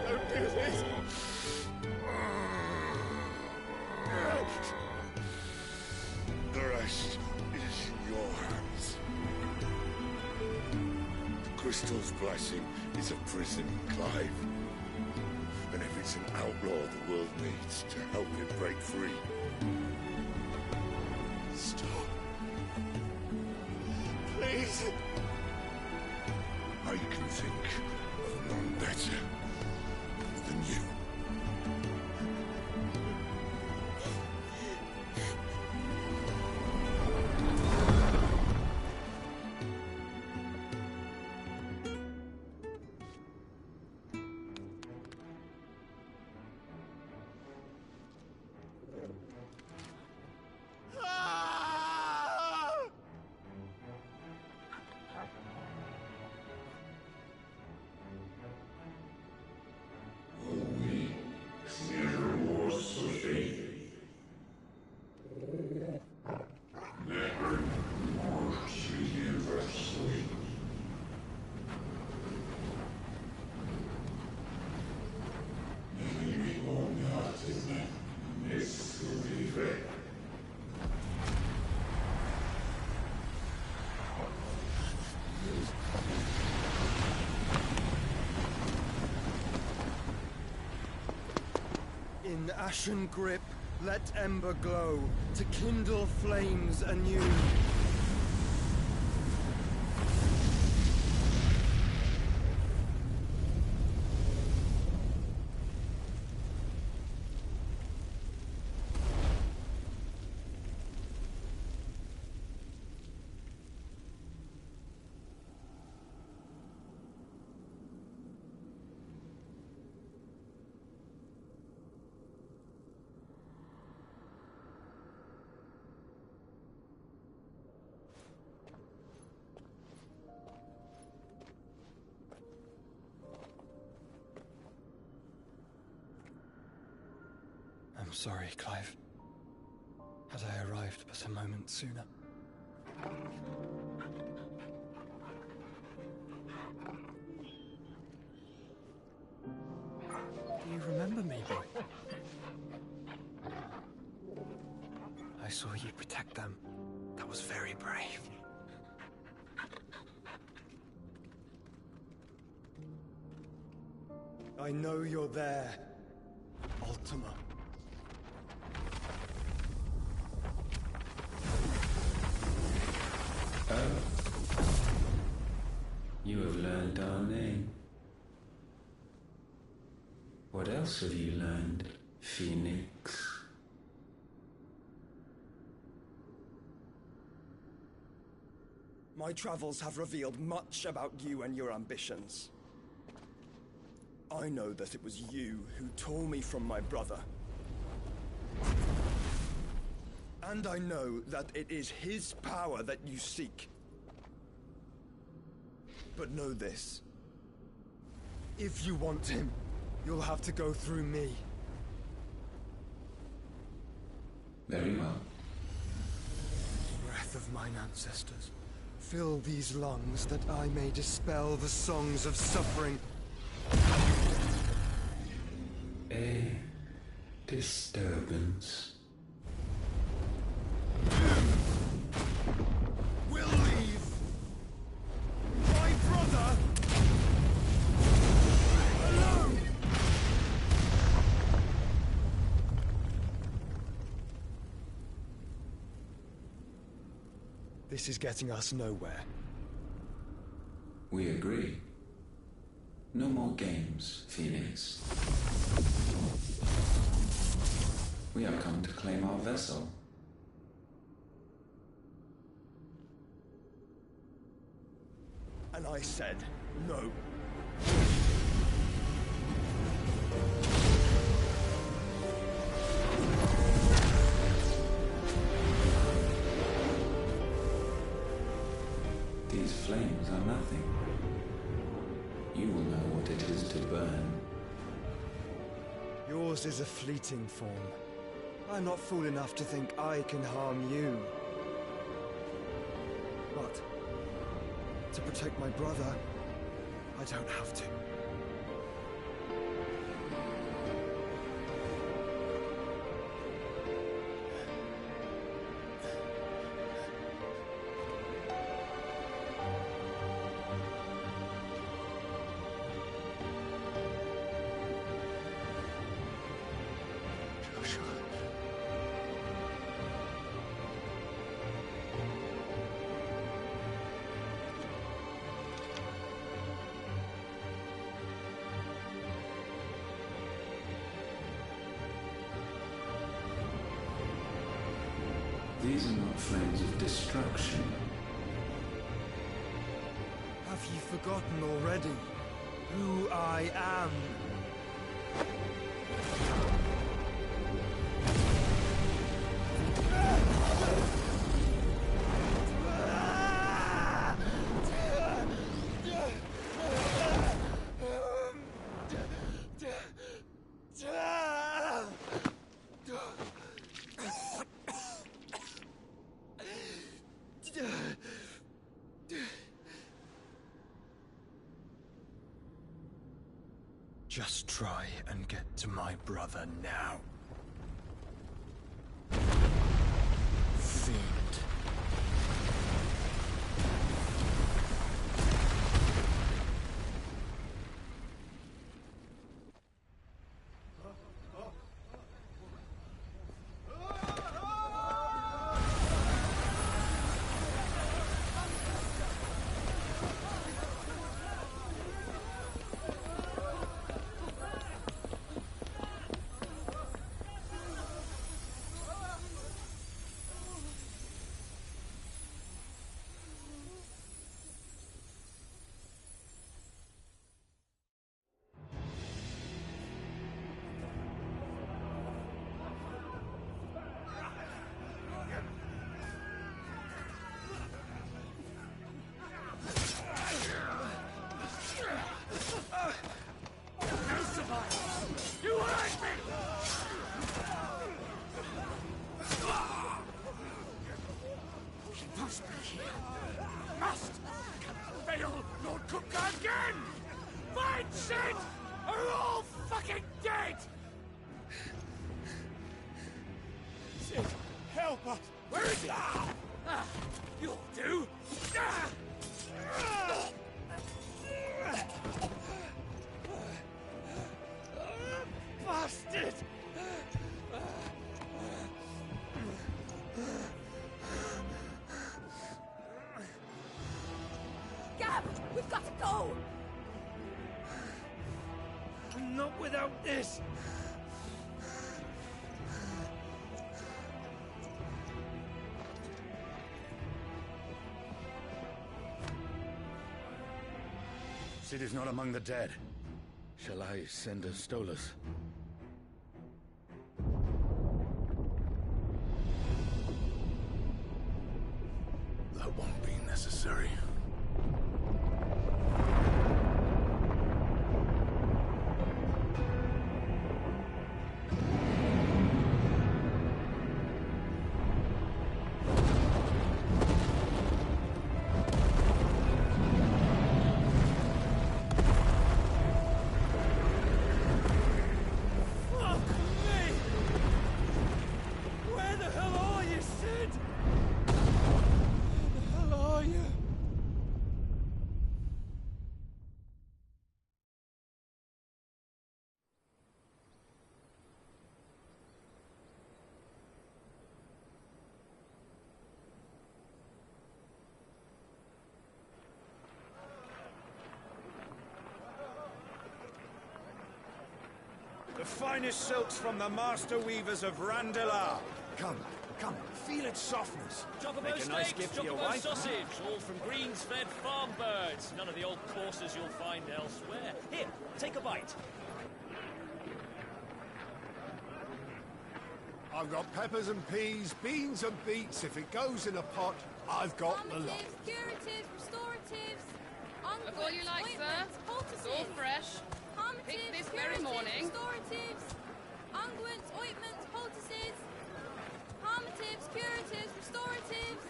Don't do this! The rest is in your hands. The Crystal's blessing is a prison, Clive. And if it's an outlaw the world needs to help it break free... Stop. Please. I can think of none better than you. In ashen grip, let ember glow, to kindle flames anew. sorry, Clive. Had I arrived but a moment sooner. Do you remember me, boy? I saw you protect them. That was very brave. I know you're there, Ultima. Oh. You have learned our name. What else have you learned, Phoenix? My travels have revealed much about you and your ambitions. I know that it was you who tore me from my brother. And I know that it is his power that you seek. But know this. If you want him, you'll have to go through me. Very well. Breath of mine ancestors, fill these lungs that I may dispel the songs of suffering. A disturbance. We'll leave. My brother alone. This is getting us nowhere. We agree. No more games, Phoenix. We have come to claim our vessel. And I said no. These flames are nothing. You will know what it is to burn. Yours is a fleeting form. I'm not fool enough to think I can harm you. But to protect my brother, I don't have to. These are not flames of destruction. Have you forgotten already who I am? Just try and get to my brother now. Fiend. Sid are all fucking dead! Sid, help us! Where is he? You'll do! Bastard! Gab, we've got to go! Not without this! Sid is not among the dead. Shall I send a Stolas? That won't be necessary. The finest silks from the master weavers of Randelar. Come, come, feel its softness. Chocobo Make a nice steaks, gift for your chocobo wife. sausage, all from greens-fed farm birds. None of the old courses you'll find elsewhere. Here, take a bite. I've got peppers and peas, beans and beets. If it goes in a pot, I've got the lot. Curatives, restoratives, Look all you like, sir. It's all fresh. Picked this very morning. Restoratives, unguents, ointments, poultices, palmatives, curatives, restoratives.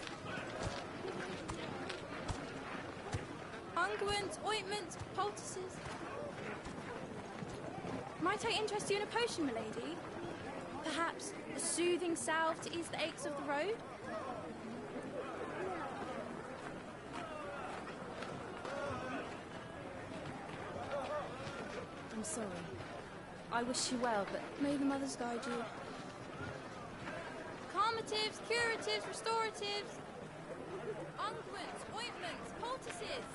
Unguents, ointments, poultices. Might I interest you in a potion, milady? Perhaps a soothing salve to ease the aches of the road? I'm sorry. I wish you well, but may the mothers guide you. Calmatives, curatives, restoratives, unguents, ointments, poultices.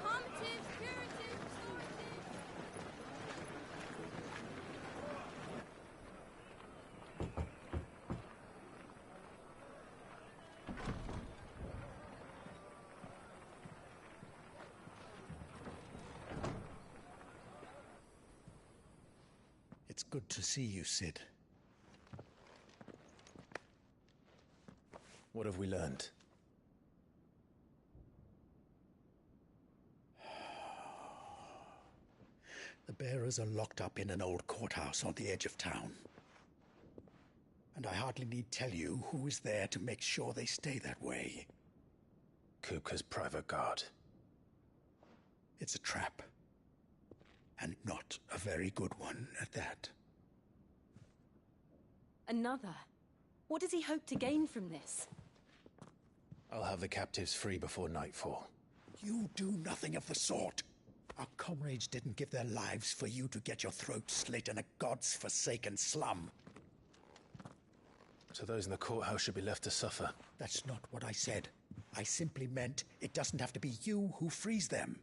Calmatives, curatives, restoratives. It's good to see you, Sid. What have we learned? The bearers are locked up in an old courthouse on the edge of town. And I hardly need tell you who is there to make sure they stay that way. Kupka's private guard. It's a trap. And not a very good one at that. Another? What does he hope to gain from this? I'll have the captives free before nightfall. You do nothing of the sort. Our comrades didn't give their lives for you to get your throat slit in a god's-forsaken slum. So those in the courthouse should be left to suffer. That's not what I said. I simply meant it doesn't have to be you who frees them.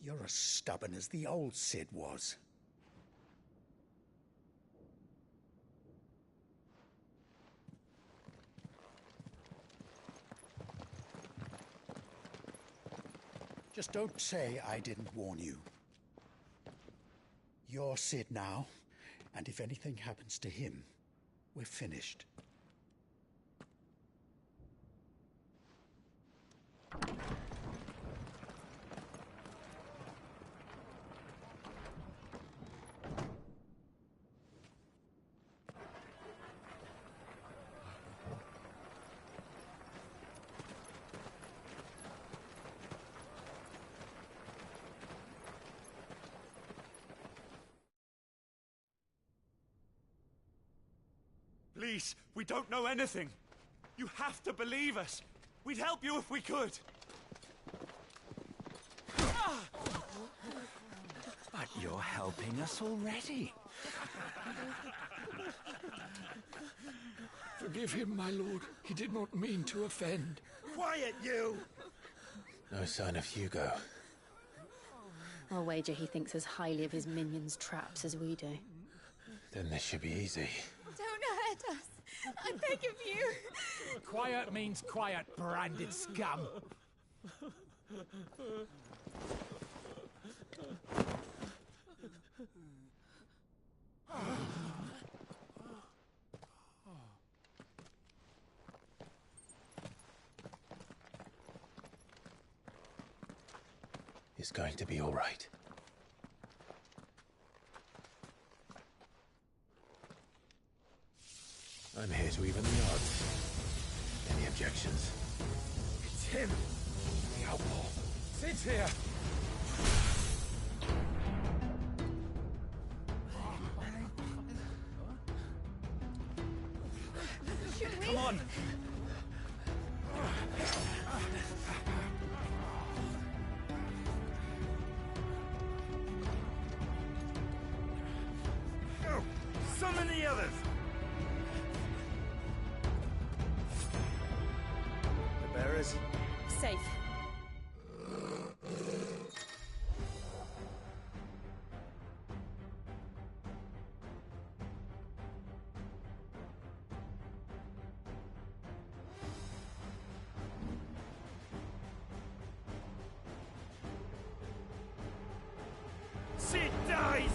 You're as stubborn as the old Sid was. Just don't say I didn't warn you. You're Sid now, and if anything happens to him, we're finished. Please, we don't know anything. You have to believe us. We'd help you if we could. But you're helping us already. Forgive him, my lord. He did not mean to offend. Quiet, you! No sign of Hugo. I'll wager he thinks as highly of his minions' traps as we do. Then this should be easy. Don't hurt us. I beg of you. Quiet means quiet, branded scum. It's going to be all right. I'm here to even the odds. Any objections? It's him! The outlaw. Sit here! Come on! Go! Summon the others! The bearers? Safe. Sid dies!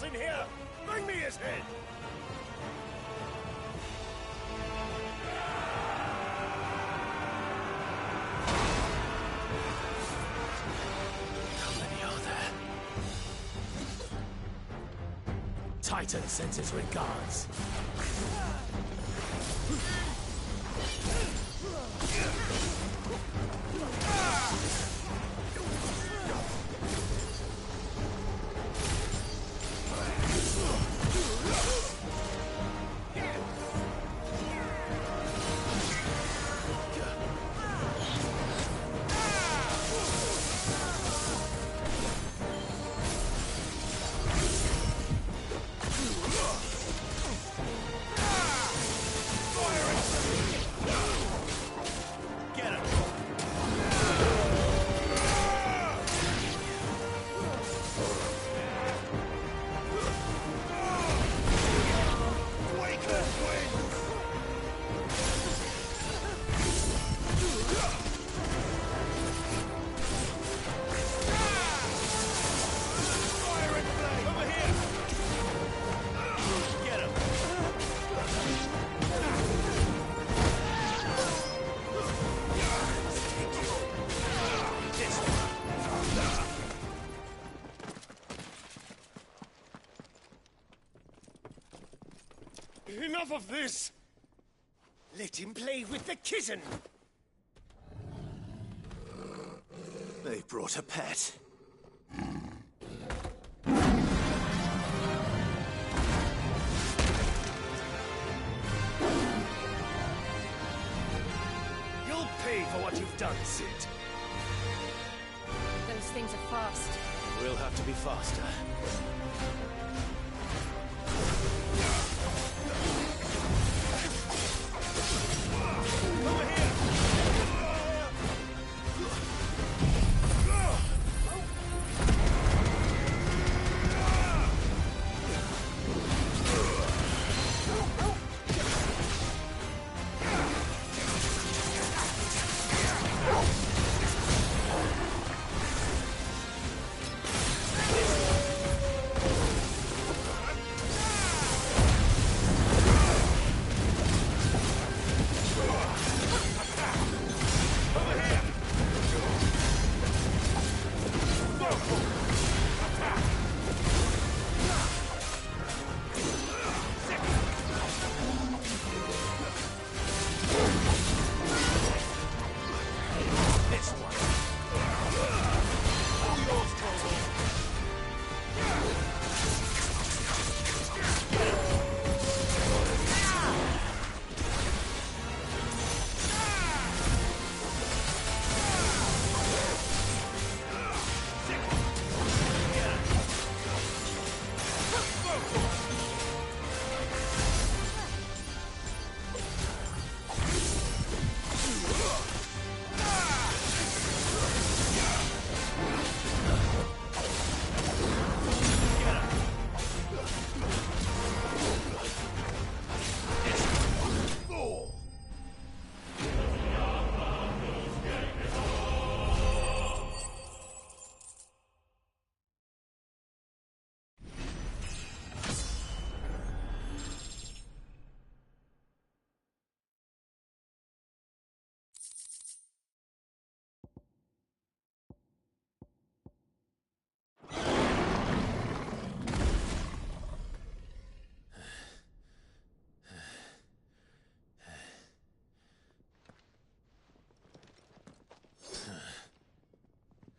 In here! Bring me his head! How many are there? Titan sends his regards. of this! Let him play with the kitten! They brought a pet. You'll pay for what you've done, Sid. Those things are fast. We'll have to be faster.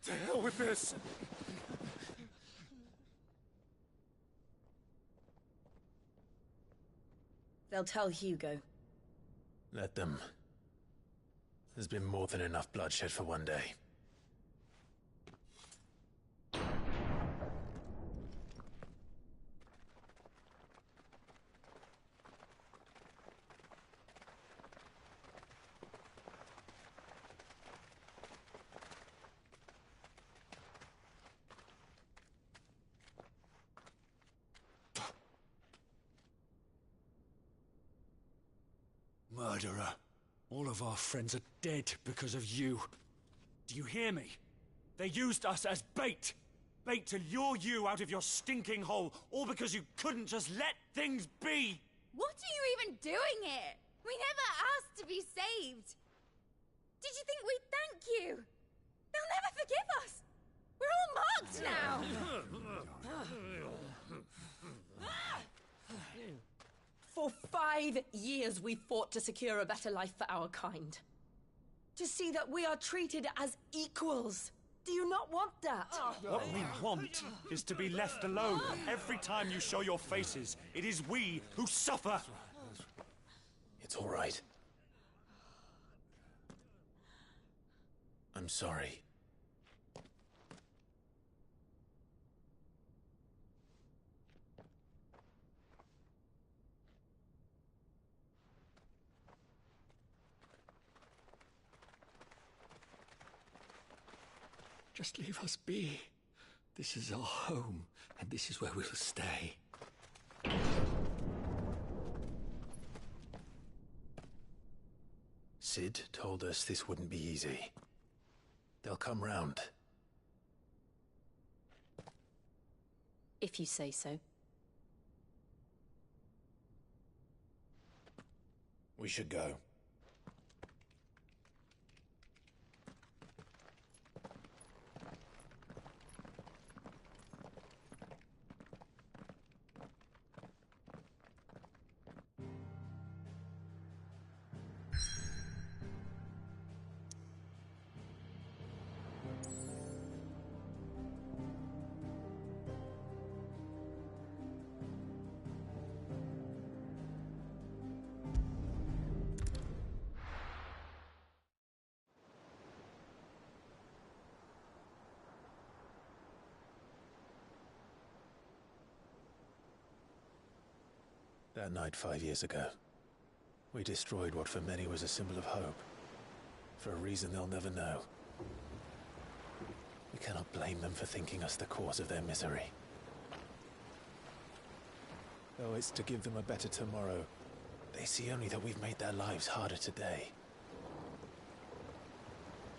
To hell with this! They'll tell Hugo. Let them. There's been more than enough bloodshed for one day. Murderer. All of our friends are dead because of you. Do you hear me? They used us as bait. Bait to lure you out of your stinking hole, all because you couldn't just let things be. What are you even doing here? We never asked to be saved. Did you think we'd thank you? They'll never forgive us. We're all marked now. For 5 years we fought to secure a better life for our kind. To see that we are treated as equals. Do you not want that? What we want is to be left alone. Every time you show your faces, it is we who suffer. It's all right. I'm sorry. Just leave us be. This is our home, and this is where we'll stay. Sid told us this wouldn't be easy. They'll come round. If you say so. We should go. That night 5 years ago, we destroyed what for many was a symbol of hope. For a reason they'll never know. We cannot blame them for thinking us the cause of their misery. Though it's to give them a better tomorrow, they see only that we've made their lives harder today.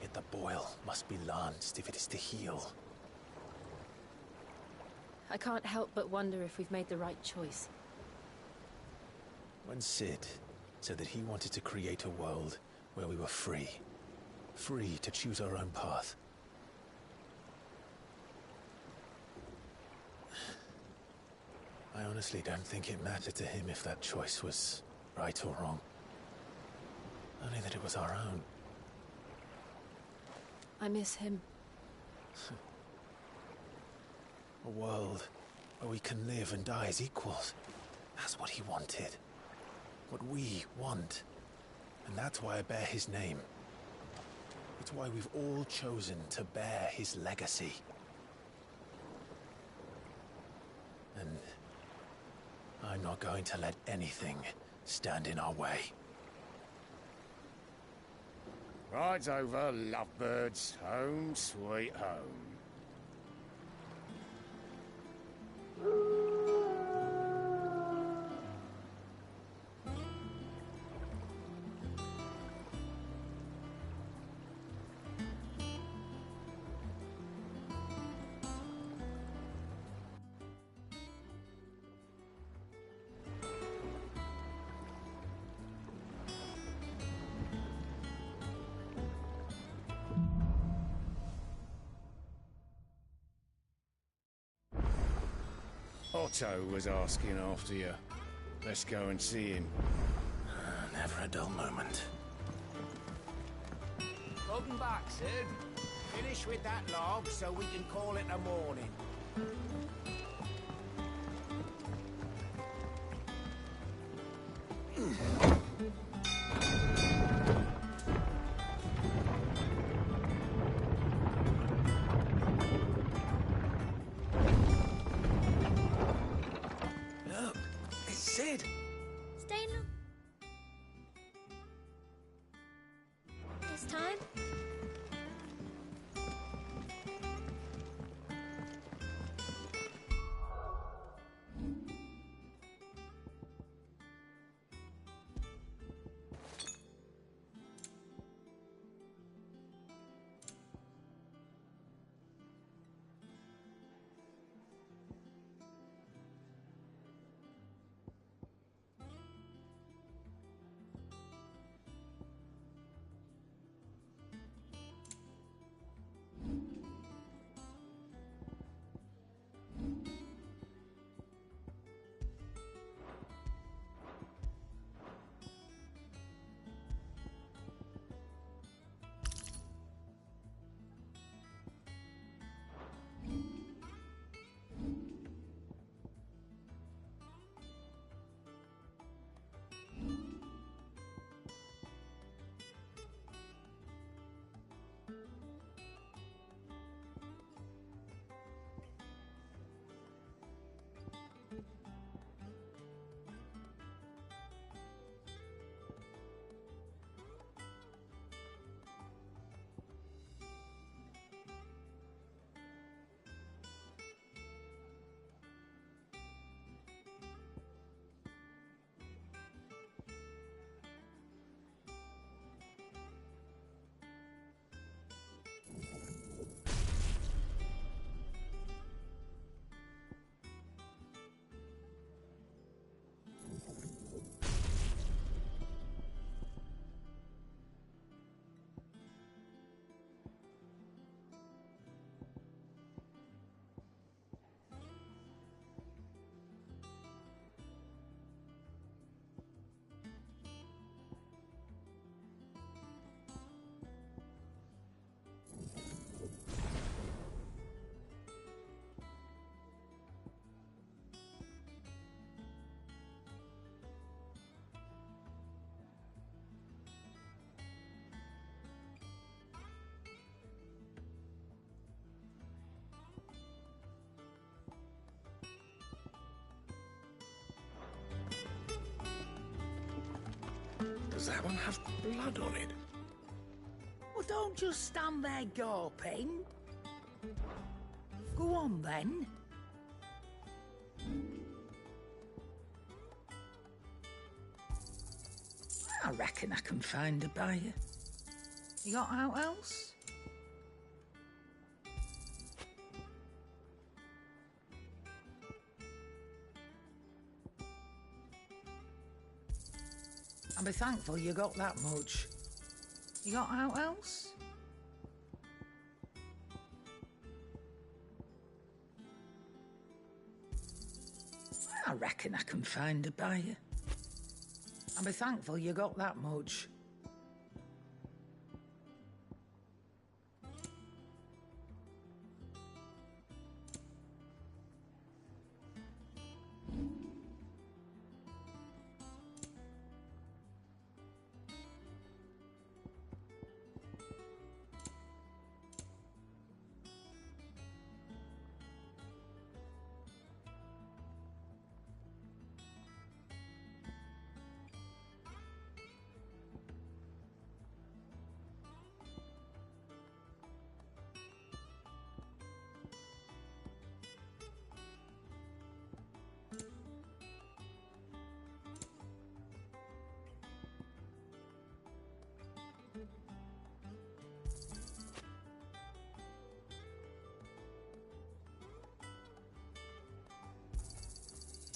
Yet the boil must be lanced if it is to heal. I can't help but wonder if we've made the right choice. When Sid said that he wanted to create a world where we were free. Free to choose our own path. I honestly don't think it mattered to him if that choice was right or wrong. Only that it was our own. I miss him. A world where we can live and die as equals. That's what he wanted. What we want. And that's why I bear his name. It's why we've all chosen to bear his legacy. And I'm not going to let anything stand in our way. Rides over, lovebirds. Home, sweet home. Otto was asking after you. Let's go and see him. Never a dull moment. Welcome back, Sid. Finish with that log so we can call it a morning. Look, it's Sid. Staying long? This time? Does that one have blood on it? Well, don't just stand there gawping. Go on, then. I reckon I can find a buyer. You got out else? I'll be thankful you got that much. You got out else? I reckon I can find a buyer. I'll be thankful you got that much.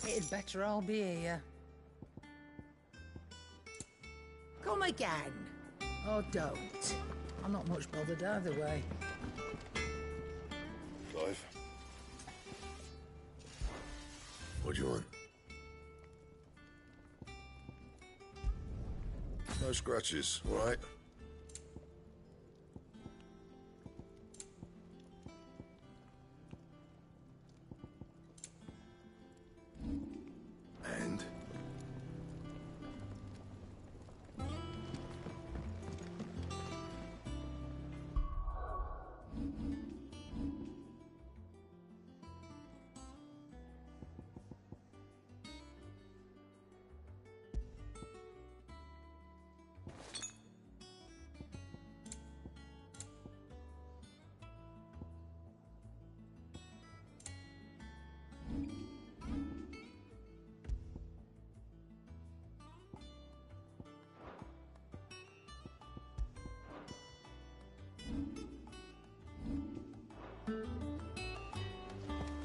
It'd better all be here. Come again. Or don't. I'm not much bothered either way. Clive? What do you want? No scratches, all right? And?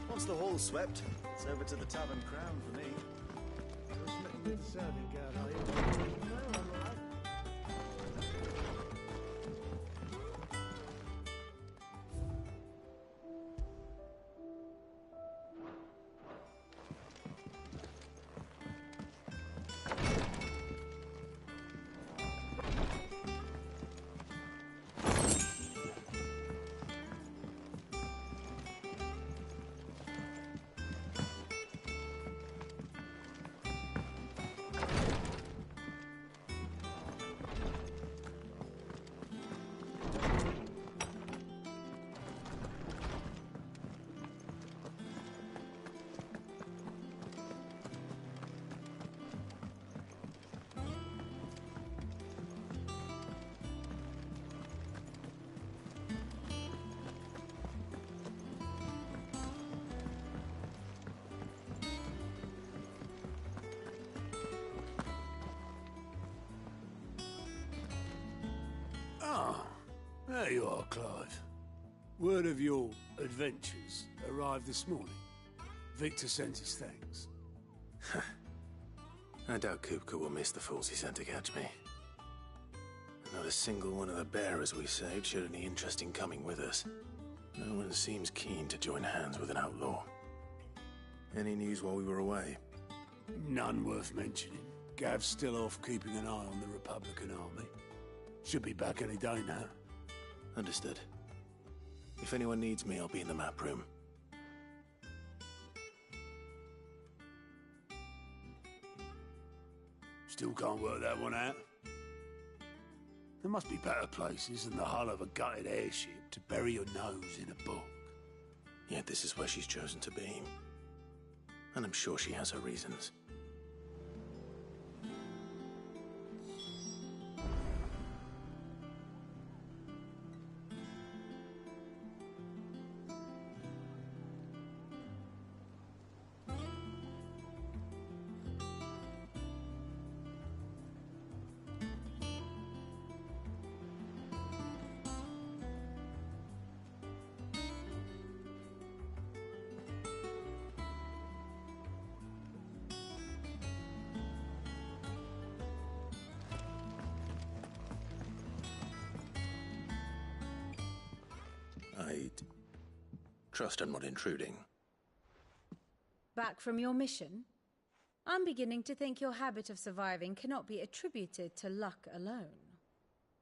Once the hall's swept, it's over to the Tavern Crown for me. You're smitten with the serving girl, are you? No, I'm all right. Ah, there you are, Clive. Word of your adventures arrived this morning. Victor sent his thanks. I doubt Kupka will miss the fools he sent to catch me. Not a single one of the bearers we saved showed any interest in coming with us. No one seems keen to join hands with an outlaw. Any news while we were away? None worth mentioning. Gav's still off keeping an eye on the Republican army. Should be back any day now. Understood. If anyone needs me, I'll be in the map room. Still can't work that one out. There must be better places than the hull of a gutted airship to bury your nose in a book. Yet this is where she's chosen to be. And I'm sure she has her reasons. Trust I'm not intruding. Back from your mission? I'm beginning to think your habit of surviving cannot be attributed to luck alone.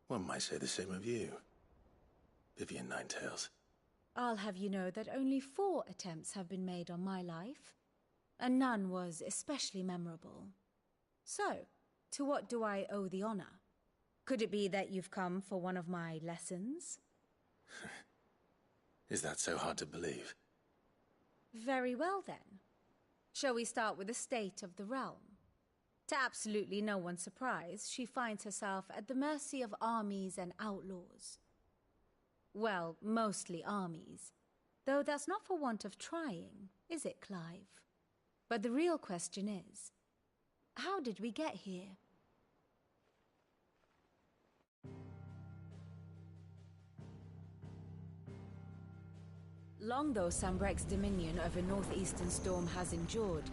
One might say the same of you, Vivian Ninetails. I'll have you know that only 4 attempts have been made on my life, and none was especially memorable. So, to what do I owe the honor? Could it be that you've come for one of my lessons? Is that so hard to believe? Very well, then. Shall we start with the state of the realm? To absolutely no one's surprise, she finds herself at the mercy of armies and outlaws. Well, mostly armies. Though that's not for want of trying, is it, Clive? But the real question is, how did we get here? Long though Sambrek's dominion over northeastern Storm has endured,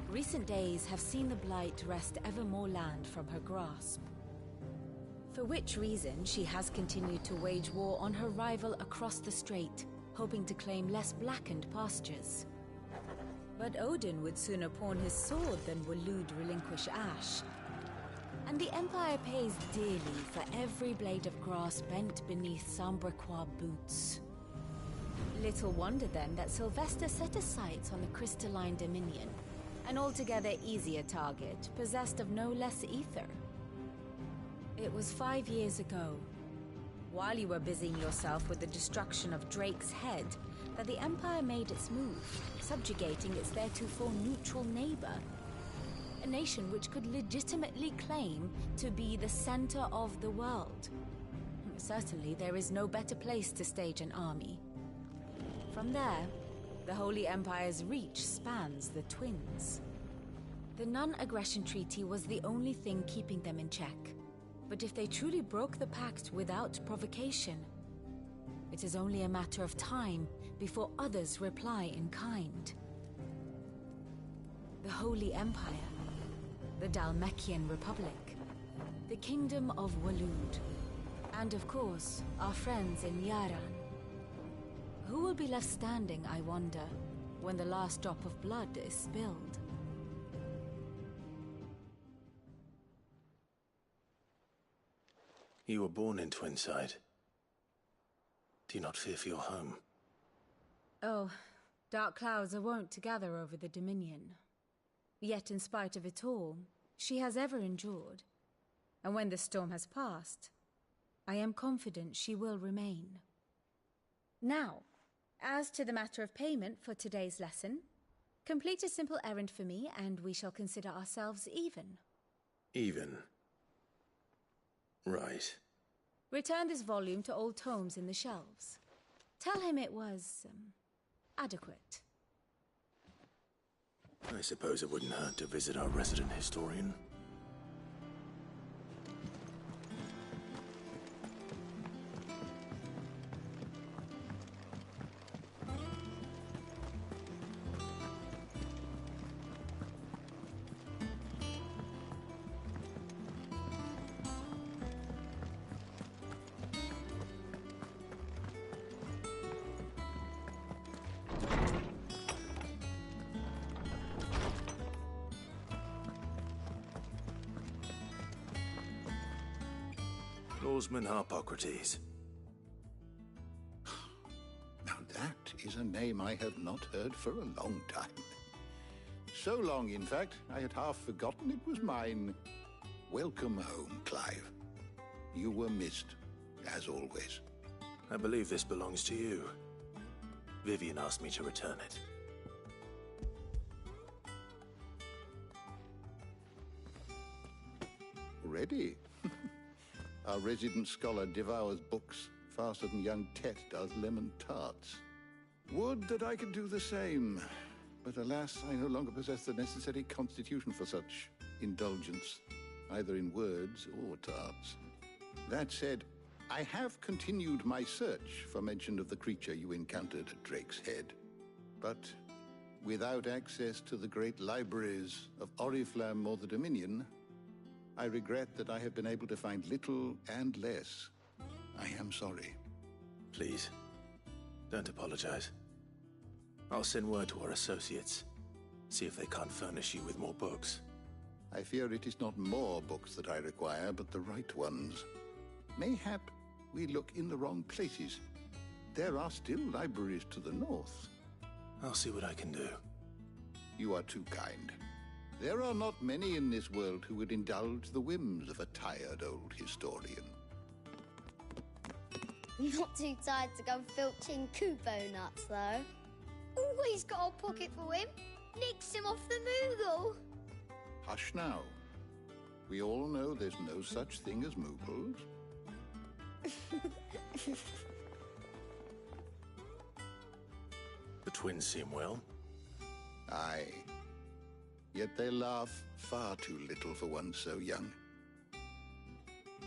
recent days have seen the Blight wrest ever more land from her grasp. For which reason, she has continued to wage war on her rival across the strait, hoping to claim less blackened pastures. But Odin would sooner pawn his sword than Waloed relinquish Ash. And the Empire pays dearly for every blade of grass bent beneath Sambrequois boots. Little wonder then that Sylvester set his sights on the crystalline Dominion, an altogether easier target, possessed of no less ether. It was 5 years ago, while you were busying yourself with the destruction of Drake's head, that the Empire made its move, subjugating its theretofore neutral neighbor. A nation which could legitimately claim to be the center of the world. Certainly, there is no better place to stage an army. From there, the Holy Empire's reach spans the Twins. The non-aggression treaty was the only thing keeping them in check. But if they truly broke the pact without provocation, it is only a matter of time before others reply in kind. The Holy Empire, the Dhalmekian Republic, the Kingdom of Waloed, and of course, our friends in Yaran. Who will be left standing, I wonder, when the last drop of blood is spilled? You were born in Twinside. Do you not fear for your home? Oh, dark clouds are wont to gather over the Dominion. Yet in spite of it all, she has ever endured. And when the storm has passed, I am confident she will remain. Now, as to the matter of payment for today's lesson, complete a simple errand for me and we shall consider ourselves even. Even? Right. Return this volume to old tomes in the shelves. Tell him it was, adequate. I suppose it wouldn't hurt to visit our resident historian. Orsman Harpocrates. Now that is a name I have not heard for a long time. So long, in fact, I had half forgotten it was mine. Welcome home, Clive. You were missed, as always. I believe this belongs to you. Vivian asked me to return it. Ready? Our resident scholar devours books faster than young Tet does lemon tarts. Would that I could do the same. But alas, I no longer possess the necessary constitution for such indulgence, either in words or tarts. That said, I have continued my search for mention of the creature you encountered at Drake's Head. But without access to the great libraries of Oriflamme or the Dominion, I regret that I have been able to find little and less. I am sorry. Please, don't apologize. I'll send word to our associates. See if they can't furnish you with more books. I fear it is not more books that I require, but the right ones. Mayhap we look in the wrong places. There are still libraries to the north. I'll see what I can do. You are too kind. There are not many in this world who would indulge the whims of a tired old historian. Not too tired to go filching Kubo nuts, though. Always got a pocket for him. Nicks him off the Moogle. Hush now. We all know there's no such thing as Moogles. The twins seem well. Aye. Yet they laugh far too little for one so young.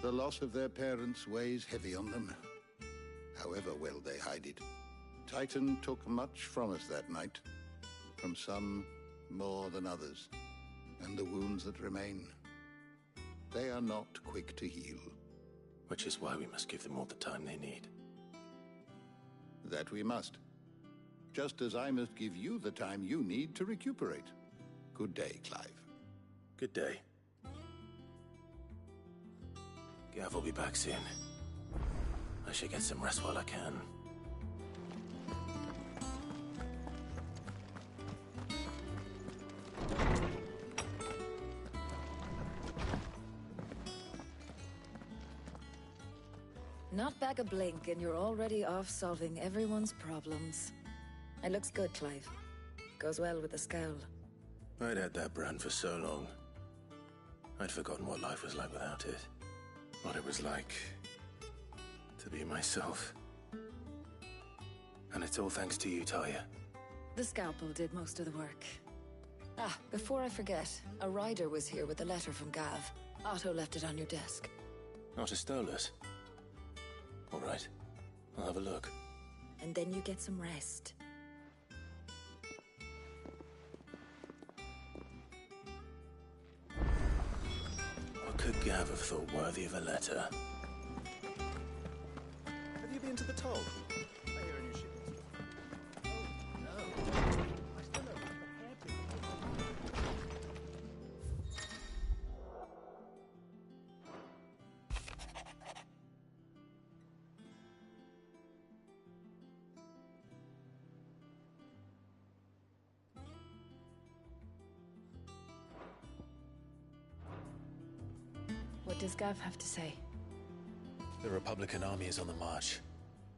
The loss of their parents weighs heavy on them, however well they hide it. Titan took much from us that night, from some more than others, and the wounds that remain, they are not quick to heal. Which is why we must give them all the time they need. That we must. Just as I must give you the time you need to recuperate. Good day, Clive. Good day. Gav will be back soon. I should get some rest while I can. Not back a blink and you're already off solving everyone's problems. It looks good, Clive. Goes well with the scowl. I'd had that brand for so long. I'd forgotten what life was like without it. What it was like to be myself. And it's all thanks to you, Talia. The scalpel did most of the work. Ah, before I forget, a rider was here with a letter from Gav. Otto left it on your desk. Not a Stolas. All right, I'll have a look. And then you get some rest. What could Gav have thought worthy of a letter? Have you been to the toll? I hear a new ship is just... Oh, no. I still don't have the hairpin. What does Gav have to say? The Republican army is on the march,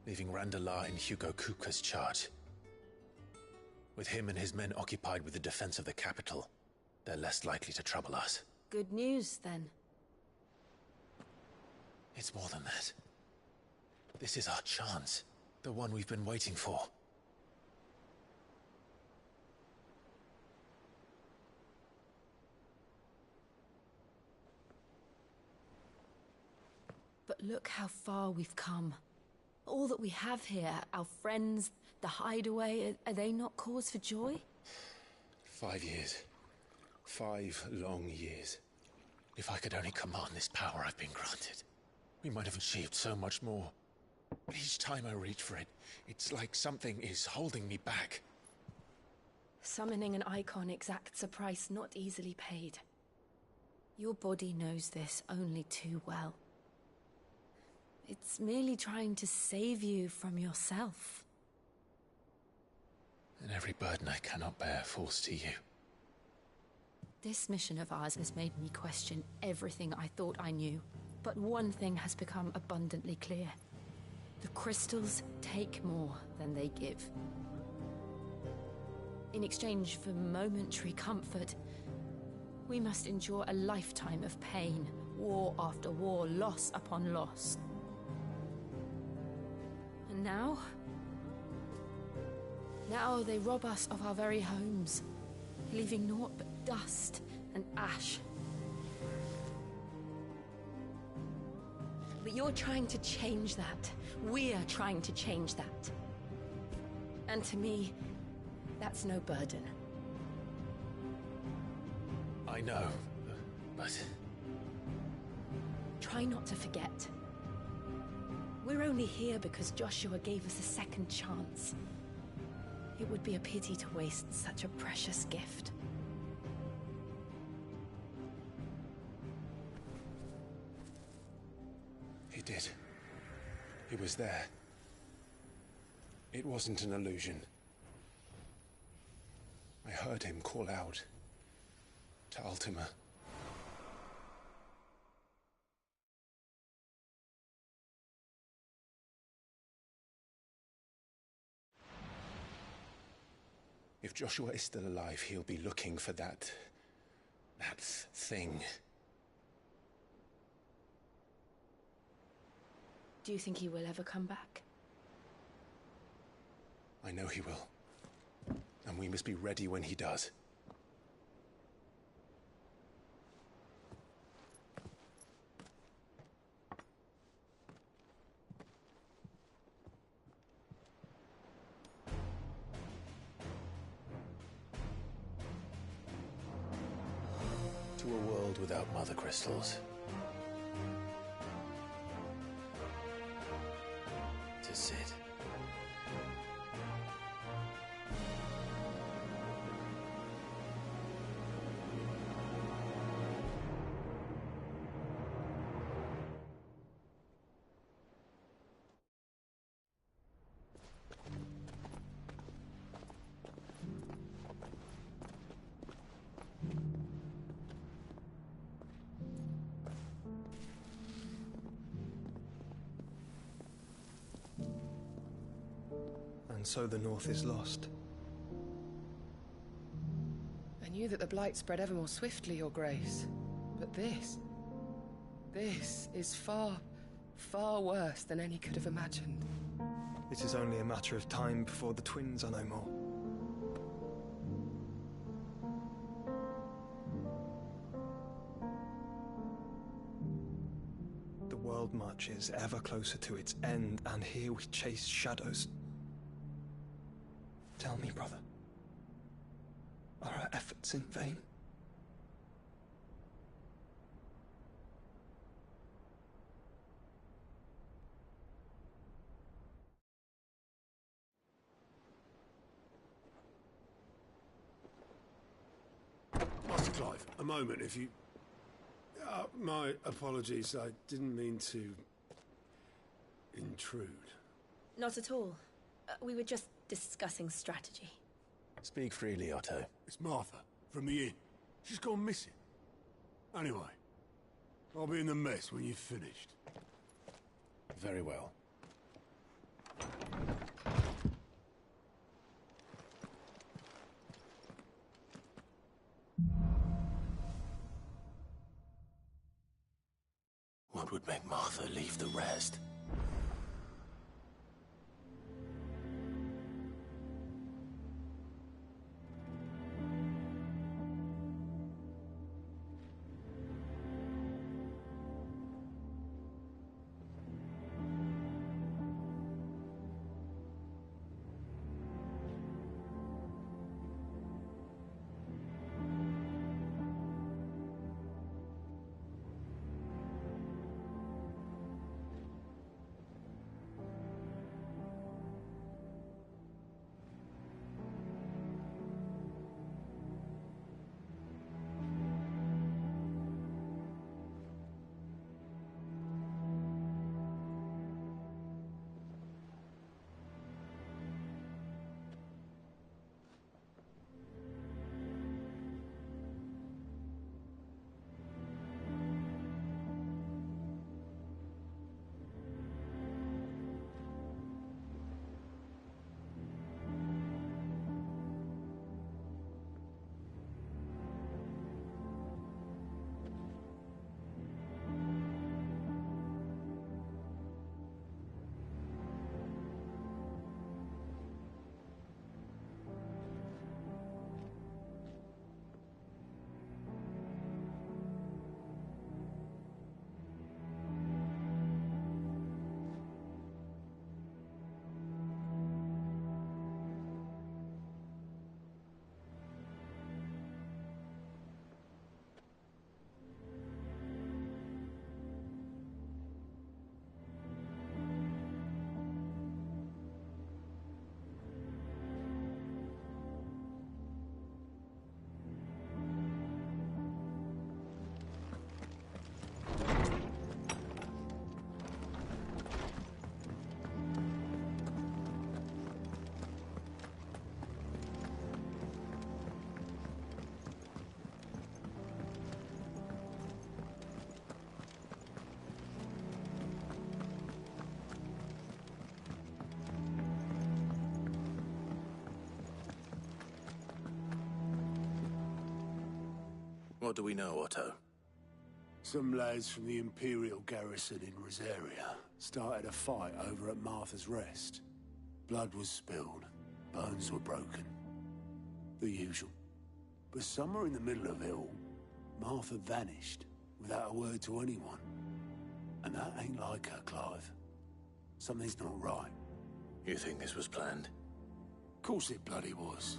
leaving Randalar in Hugo Kuka's charge. With him and his men occupied with the defense of the capital, they're less likely to trouble us. Good news, then. It's more than that. This is our chance. The one we've been waiting for. But look how far we've come. All that we have here, our friends, the hideaway, are they not cause for joy? 5 years. 5 long years. If I could only command this power I've been granted, we might have achieved so much more. But each time I reach for it, it's like something is holding me back. Summoning an icon exacts a price not easily paid. Your body knows this only too well. It's merely trying to save you from yourself. And every burden I cannot bear falls to you. This mission of ours has made me question everything I thought I knew. But one thing has become abundantly clear. The crystals take more than they give. In exchange for momentary comfort, we must endure a lifetime of pain, war after war, loss upon loss. And now? Now they rob us of our very homes, leaving naught but dust and ash. But you're trying to change that. We're trying to change that. And to me, that's no burden. I know, but... Try not to forget. We're only here because Joshua gave us a second chance. It would be a pity to waste such a precious gift. He did. He was there. It wasn't an illusion. I heard him call out to Ultima. If Joshua is still alive, he'll be looking for that thing. Do you think he will ever come back? I know he will. And we must be ready when he does. To a world without mother crystals. To Sid. And so the North is lost. I knew that the Blight spread ever more swiftly, Your Grace. But this is far, far worse than any could have imagined. It is only a matter of time before the twins are no more. The world marches ever closer to its end, and here we chase shadows. Tell me, brother, are our efforts in vain? Master Clive, a moment, if you... my apologies, I didn't mean to... intrude. Not at all. We were just discussing strategy. Speak freely, Otto. It's Martha, from the inn. She's gone missing. Anyway, I'll be in the mess when you've finished. Very well. What would make Martha leave the rest? What do we know, Otto? Some lads from the Imperial garrison in Rosaria started a fight over at Martha's Rest. Blood was spilled, bones were broken. The usual. But somewhere in the middle of it all, Martha vanished without a word to anyone. And that ain't like her, Clive. Something's not right. You think this was planned? Of course it bloody was.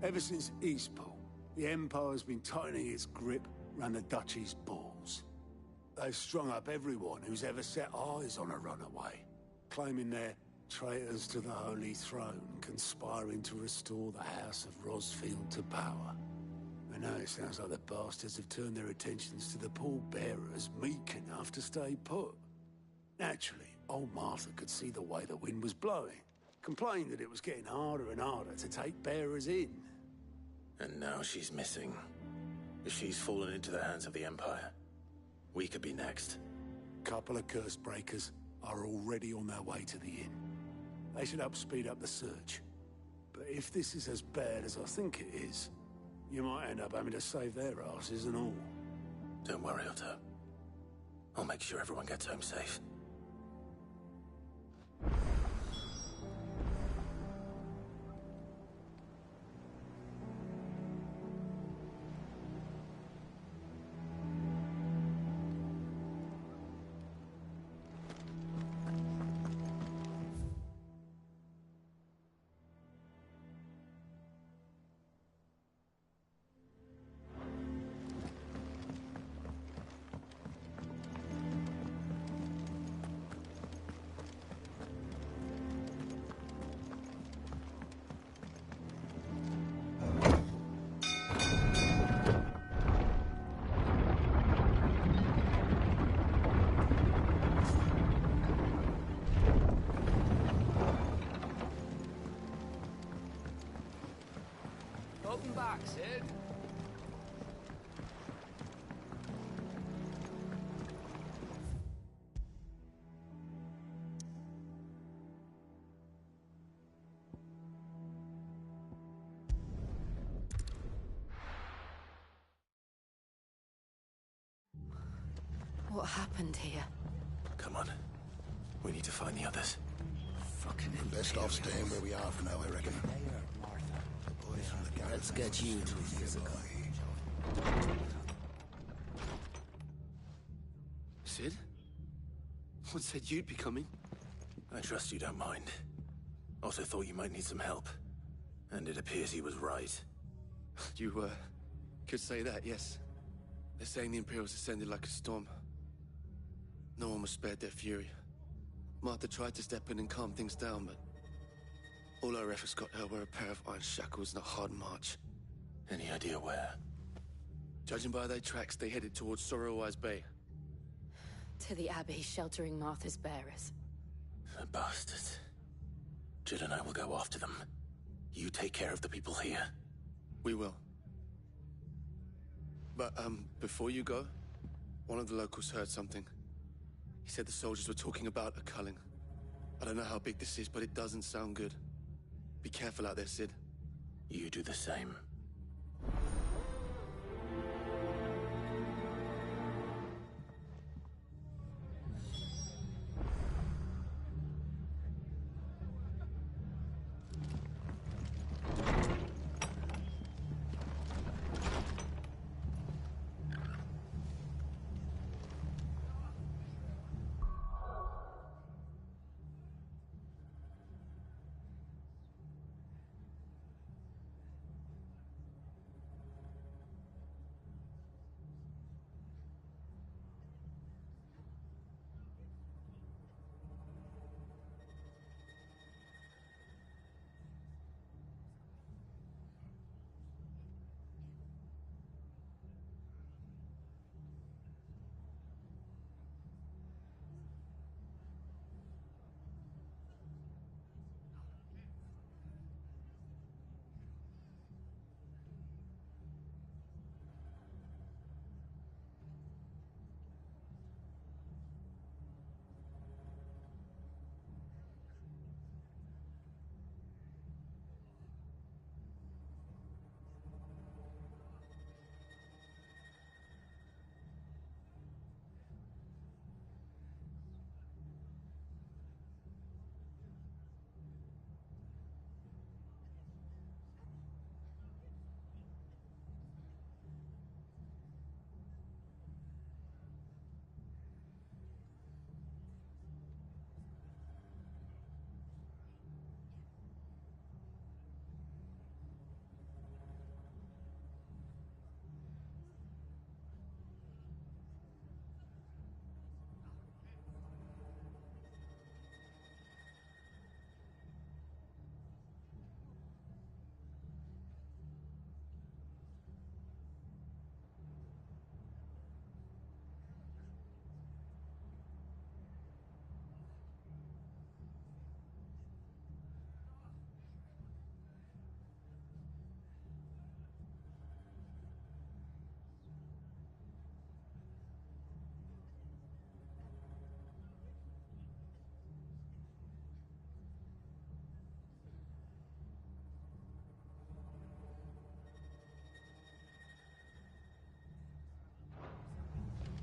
Ever since Eastpool, the Empire's been tightening its grip round the Duchy's balls. They've strung up everyone who's ever set eyes on a runaway, claiming they're traitors to the Holy Throne, conspiring to restore the House of Rosfield to power. And now it sounds like the bastards have turned their attentions to the pallbearers meek enough to stay put. Naturally, old Martha could see the way the wind was blowing, complained that it was getting harder and harder to take bearers in. And now she's missing. If she's fallen into the hands of the Empire, we could be next. Couple of curse breakers are already on their way to the inn. They should help speed up the search. But if this is as bad as I think it is, you might end up having to save their asses and all. Don't worry, Otto. I'll make sure everyone gets home safe. Welcome back, Sid. What happened here? Come on. We need to find the others. Fucking best off staying where we are for now, I reckon. Let's get you to physical. Sid? What said you'd be coming? I trust you don't mind. Also thought you might need some help. And it appears he was right. You, could say that, yes. They're saying the Imperials ascended like a storm. No one was spared their fury. Martha tried to step in and calm things down, but all our efforts got her were a pair of iron shackles and a hard march. Any idea where? Judging by their tracks, they headed towards Sorrowwise Bay. To the Abbey sheltering Martha's bearers. The bastards. Jill and I will go after them. You take care of the people here. We will. But, before you go, one of the locals heard something. He said the soldiers were talking about a culling. I don't know how big this is, but it doesn't sound good. Be careful out there, Sid. You do the same.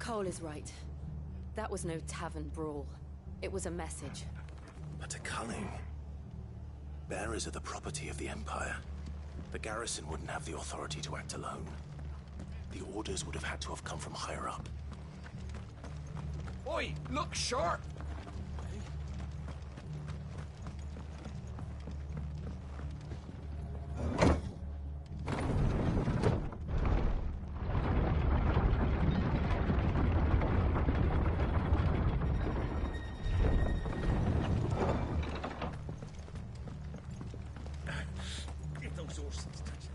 Cole is right. That was no tavern brawl. It was a message. But a culling. Bearers are the property of the Empire. The garrison wouldn't have the authority to act alone. The orders would have had to have come from higher up. Oi, look sharp! Get those horses touching.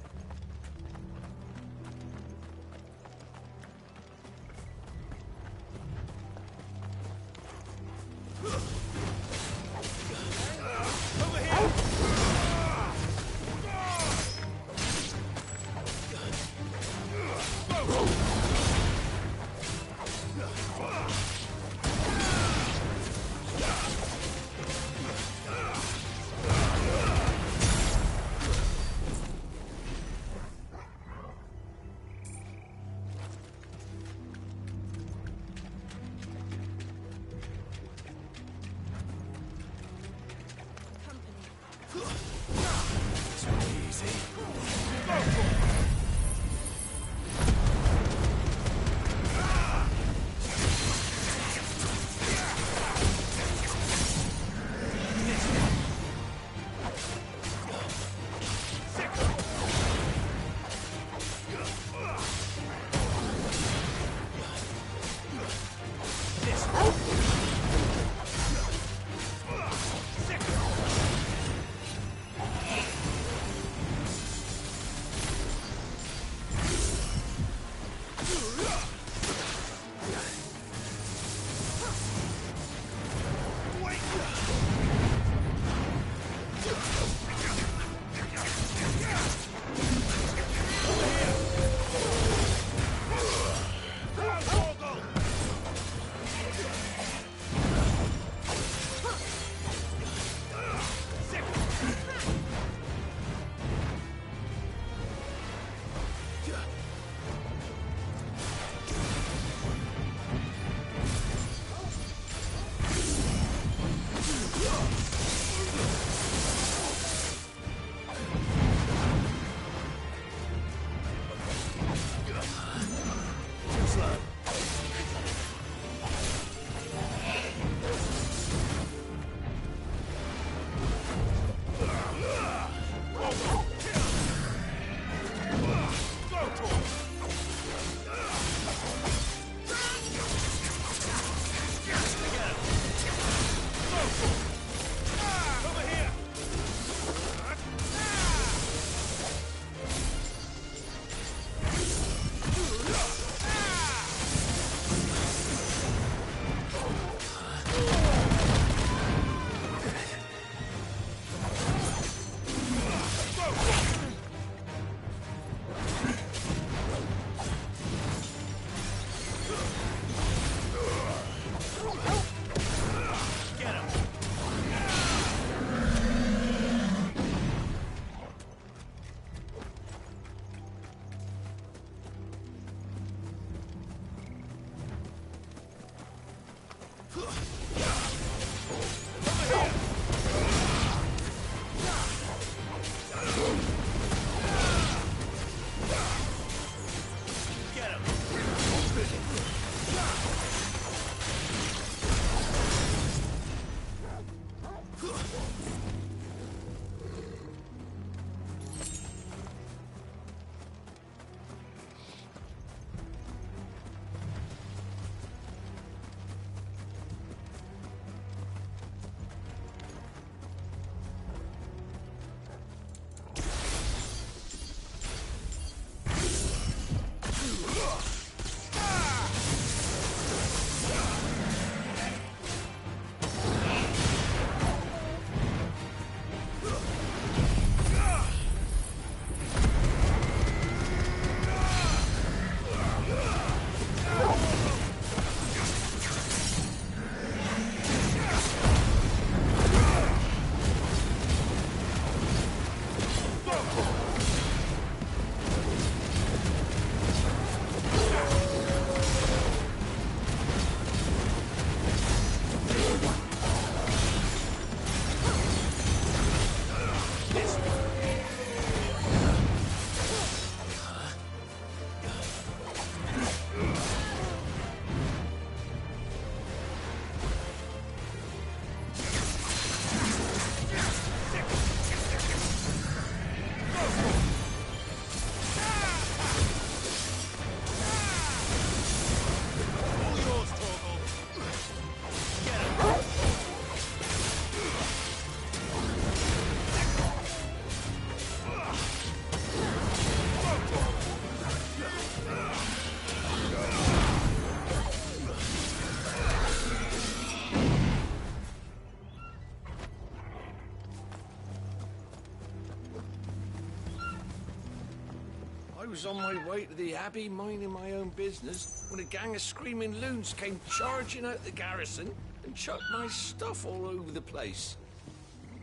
was on my way to the Abbey, minding my own business, when a gang of screaming loons came charging out the garrison and chucked my stuff all over the place.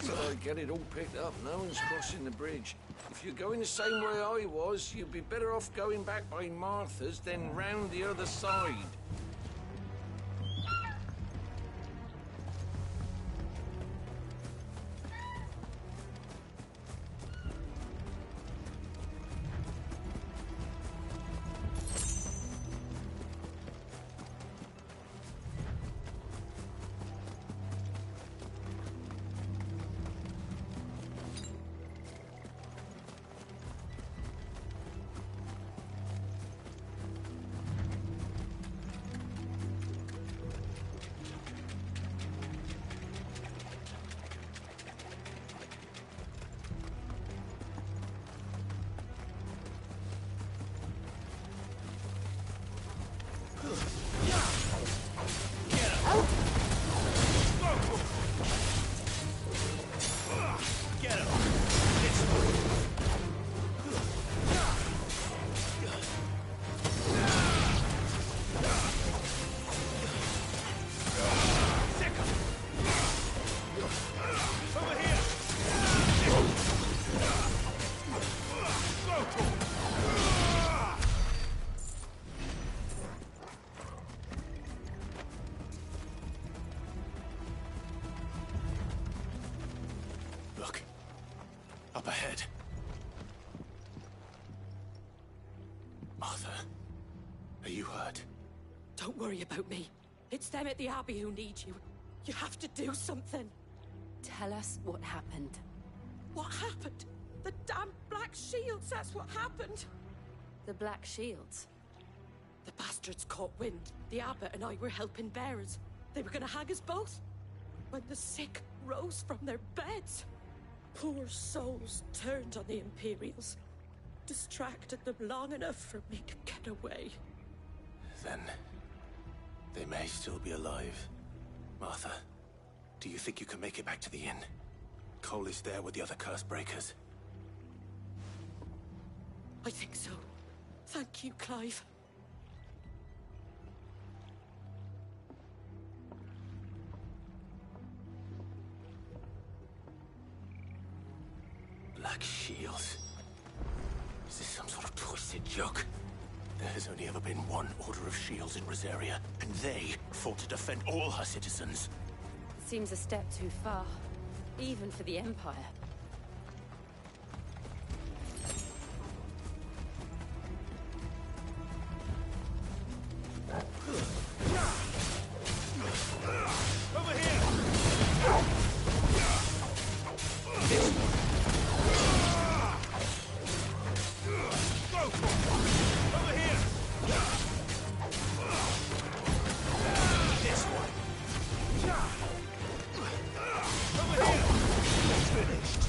So I get it all picked up. No one's crossing the bridge. If you're going the same way I was, you'd be better off going back by Martha's than round the other side. Look. Up ahead. Martha, are you hurt? Don't worry about me. It's them at the Abbey who need you. You have to do something. Tell us what happened. What happened? The damn Black Shields, that's what happened. The Black Shields? The bastards caught wind. The abbot and I were helping bearers. They were gonna hang us both. When the sick rose from their beds, poor souls turned on the Imperials. Distracted them long enough for me to get away. Then they may still be alive. Martha, do you think you can make it back to the inn? Cole is there with the other curse breakers. I think so. Thank you, Clive. Black Shields? Is this some sort of twisted joke? There has only ever been one Order of Shields in Rosaria, and they fought to defend all her citizens. It seems a step too far, even for the Empire. Over here! Over here! This one! Over here! Finished!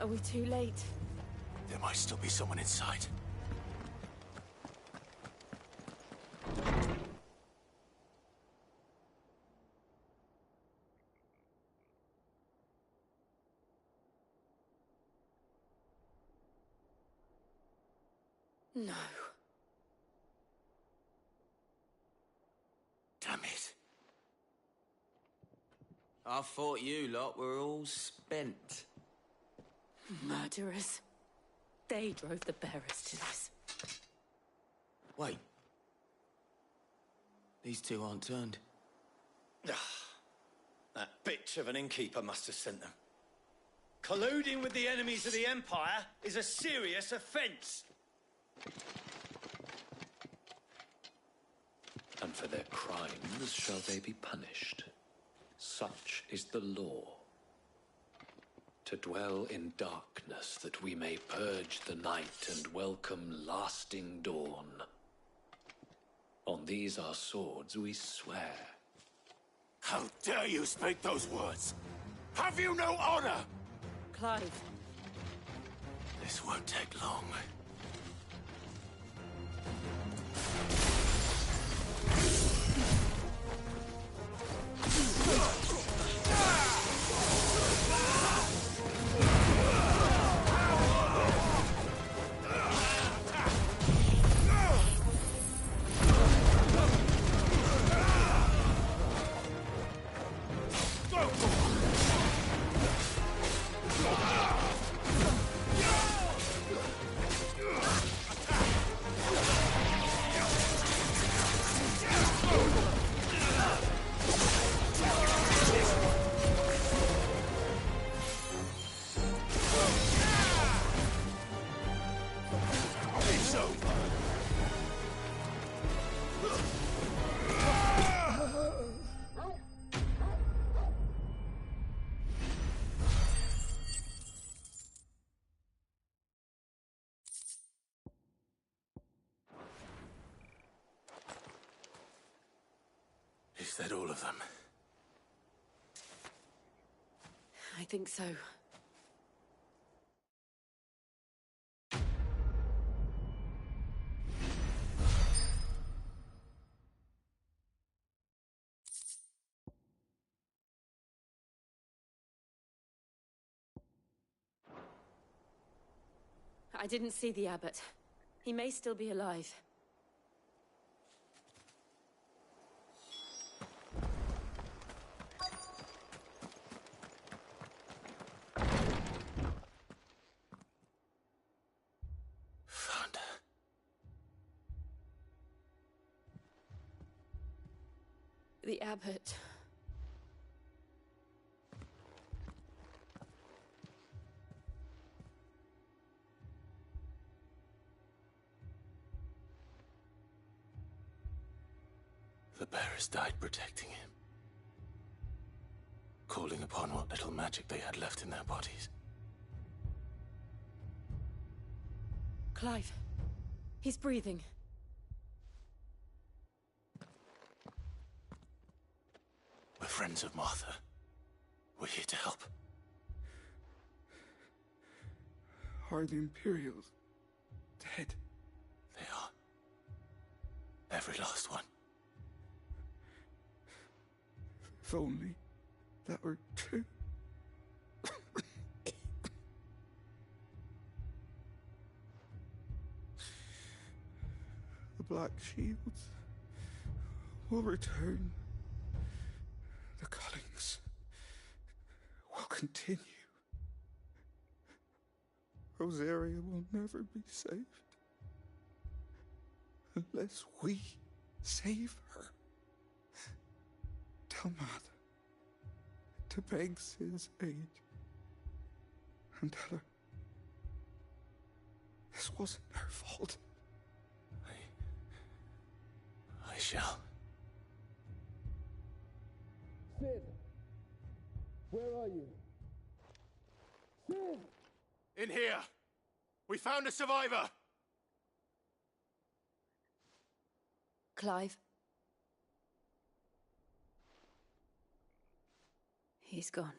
Are we too late? There might still be someone inside. No. Damn it. I thought you lot were all spent. Murderers. They drove the bearers to this. Wait. These two aren't turned. That bitch of an innkeeper must have sent them. Colluding with the enemies of the Empire is a serious offence. And for their crimes shall they be punished. Such is the law. To dwell in darkness that we may purge the night and welcome lasting dawn. On these our swords we swear. How dare you speak those words? Have you no honor? Clive. This won't take long. Is that all of them? I think so. I didn't see the abbot. He may still be alive. The abbot. The bearers died protecting him. Calling upon what little magic they had left in their bodies. Clive. He's breathing. We're friends of Martha. We're here to help. Are the Imperials dead? They are. Every last one. If only that were true. The Black Shields will return. The cullings will continue. Rosaria will never be saved unless we save her. Tell Mother to beg Sid's aid and tell her this wasn't her fault. I shall. Sid! Where are you? Sid! In here! We found a survivor! Clive. He's gone.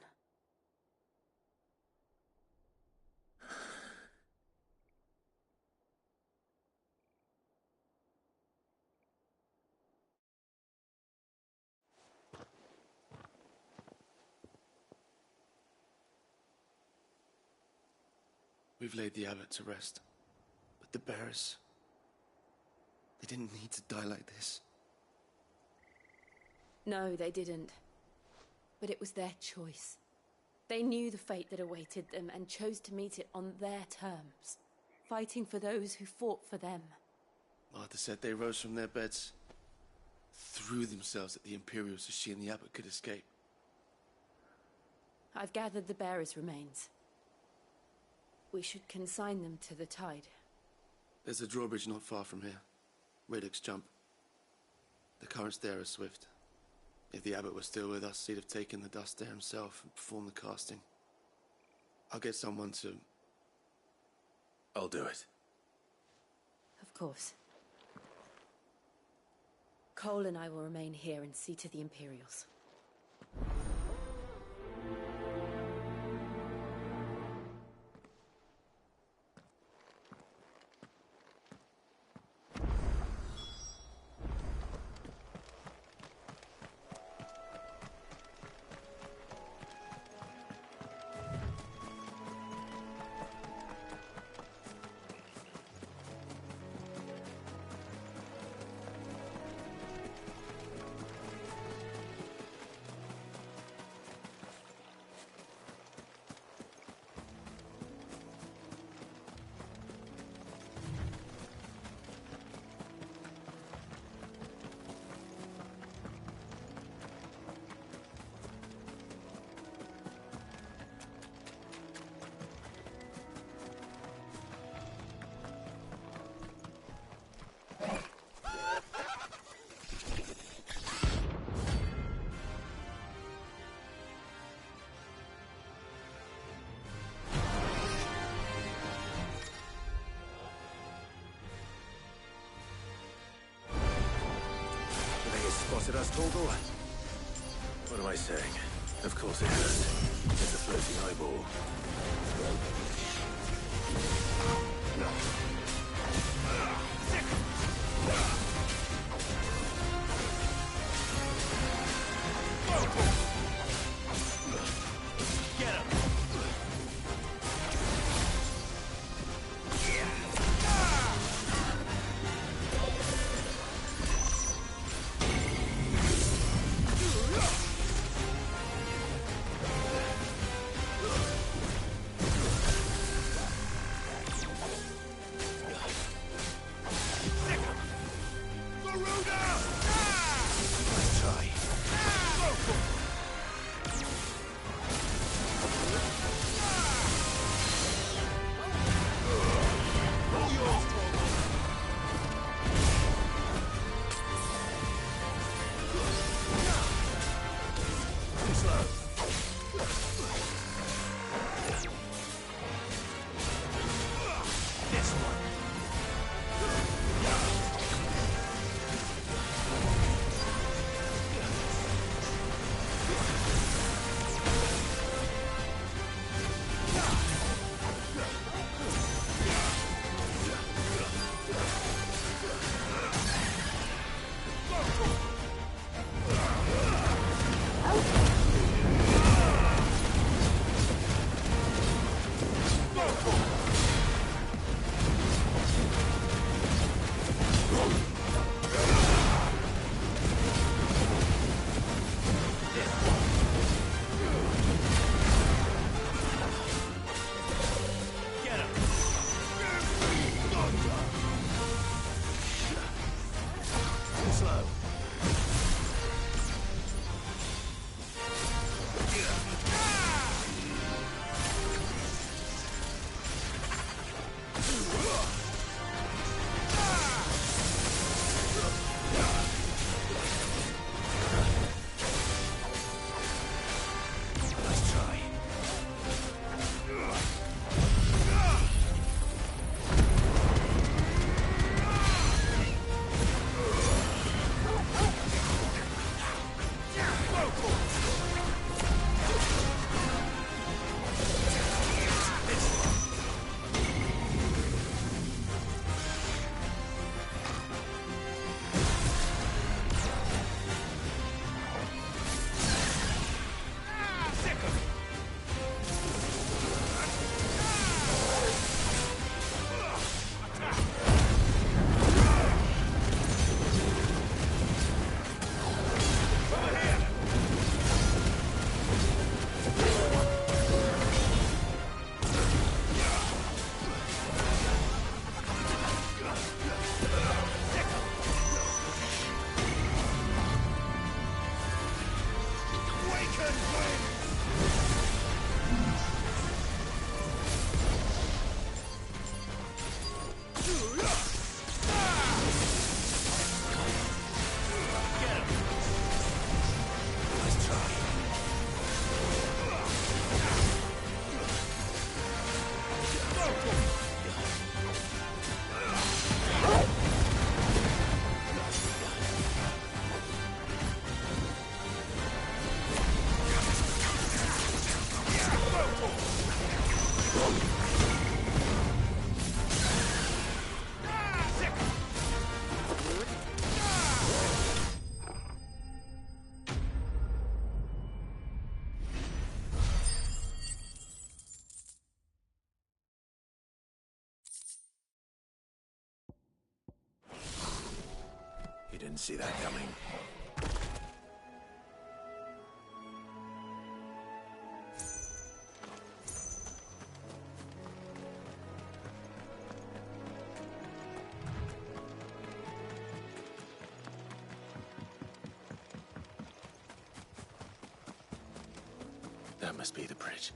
We've laid the abbot to rest. But the bearers... they didn't need to die like this. No, they didn't. But it was their choice. They knew the fate that awaited them and chose to meet it on their terms, fighting for those who fought for them. Martha said they rose from their beds, threw themselves at the Imperials so she and the abbot could escape. I've gathered the bearers' remains. We should consign them to the tide. There's a drawbridge not far from here. Radix Jump. The currents there are swift. If the abbot was still with us, he'd have taken the dust there himself and performed the casting. I'll get someone to... I'll do it. Of course. Cole and I will remain here and see to the Imperials. Spotted us, Torgal? What am I saying? Of course it has. It's a floating eyeball. Get him! didn't see that coming. That must be the bridge.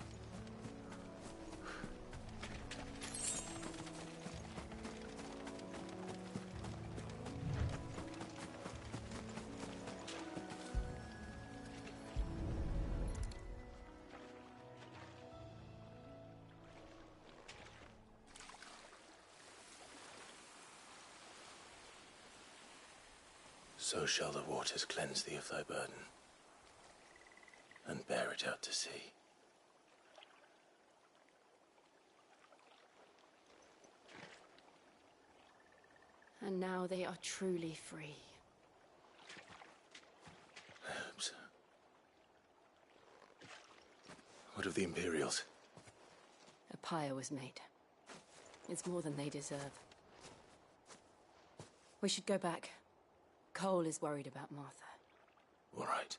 So shall the waters cleanse thee of thy burden, and bear it out to sea. And now they are truly free. I hope so. What of the Imperials? A pyre was made. It's more than they deserve. We should go back. Cole is worried about Martha. All right.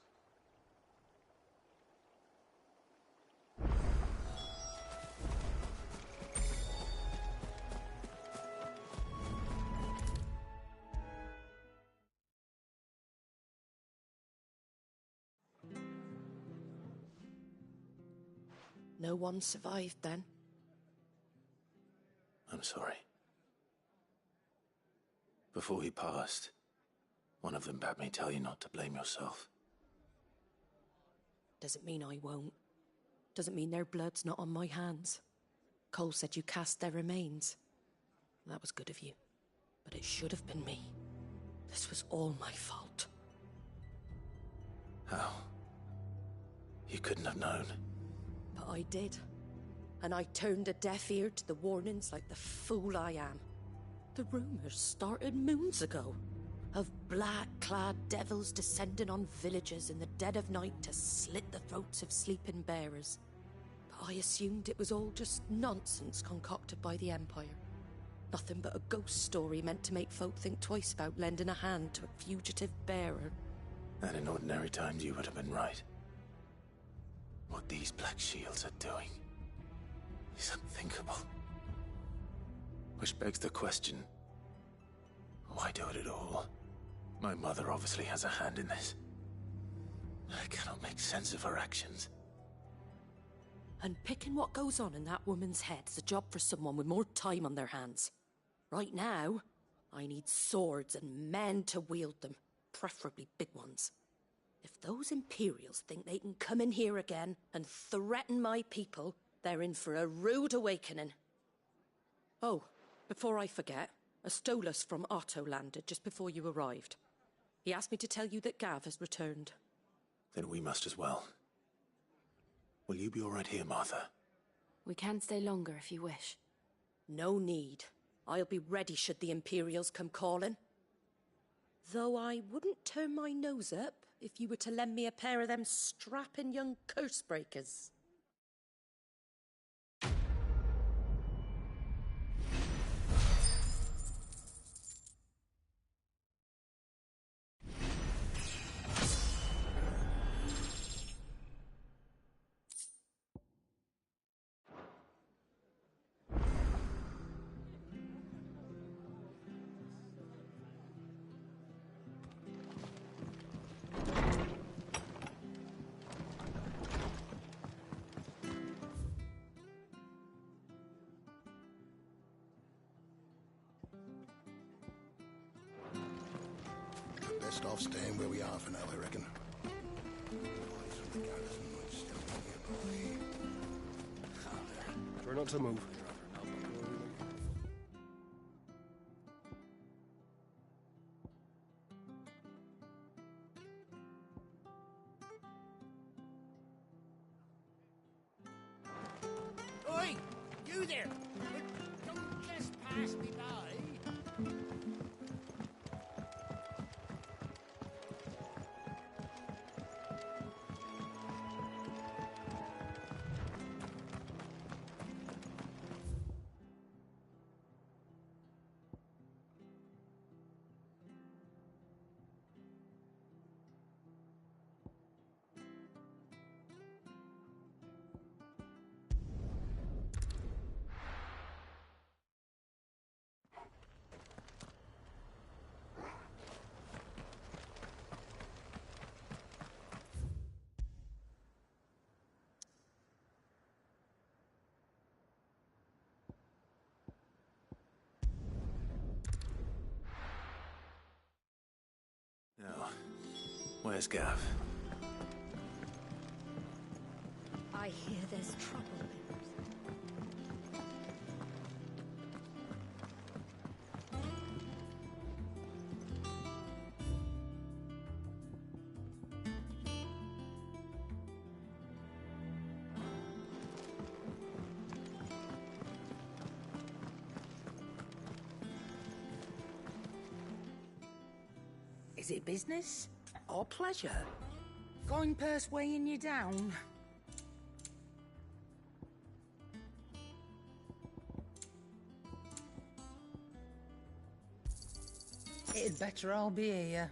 No one survived then? I'm sorry. Before he passed, one of them bade me tell you not to blame yourself. Doesn't mean I won't. Doesn't mean their blood's not on my hands. Cole said you cast their remains. That was good of you. But it should have been me. This was all my fault. How? You couldn't have known. But I did. And I turned a deaf ear to the warnings like the fool I am. The rumors started moons ago. Of black-clad devils descending on villages in the dead of night to slit the throats of sleeping bearers. But I assumed it was all just nonsense concocted by the Empire. Nothing but a ghost story meant to make folk think twice about lending a hand to a fugitive bearer. And in ordinary times you would have been right. What these Black Shields are doing is unthinkable. Which begs the question, why do it at all? My mother obviously has a hand in this. I cannot make sense of her actions. And picking what goes on in that woman's head is a job for someone with more time on their hands. Right now, I need swords and men to wield them, preferably big ones. If those Imperials think they can come in here again and threaten my people, they're in for a rude awakening. Oh, before I forget, a Stolas from Otto landed just before you arrived. He asked me to tell you that Gav has returned. Then we must as well. Will you be all right here, Martha? We can stay longer if you wish. No need. I'll be ready should the Imperials come calling. Though I wouldn't turn my nose up if you were to lend me a pair of them strapping young curse breakers. Best off staying where we are for now, I reckon. Try not to move. Oi! You there! Don't just pass me by. Where's Gav? I hear there's trouble. Is it business or pleasure? Coin purse weighing you down? It'd better all be here.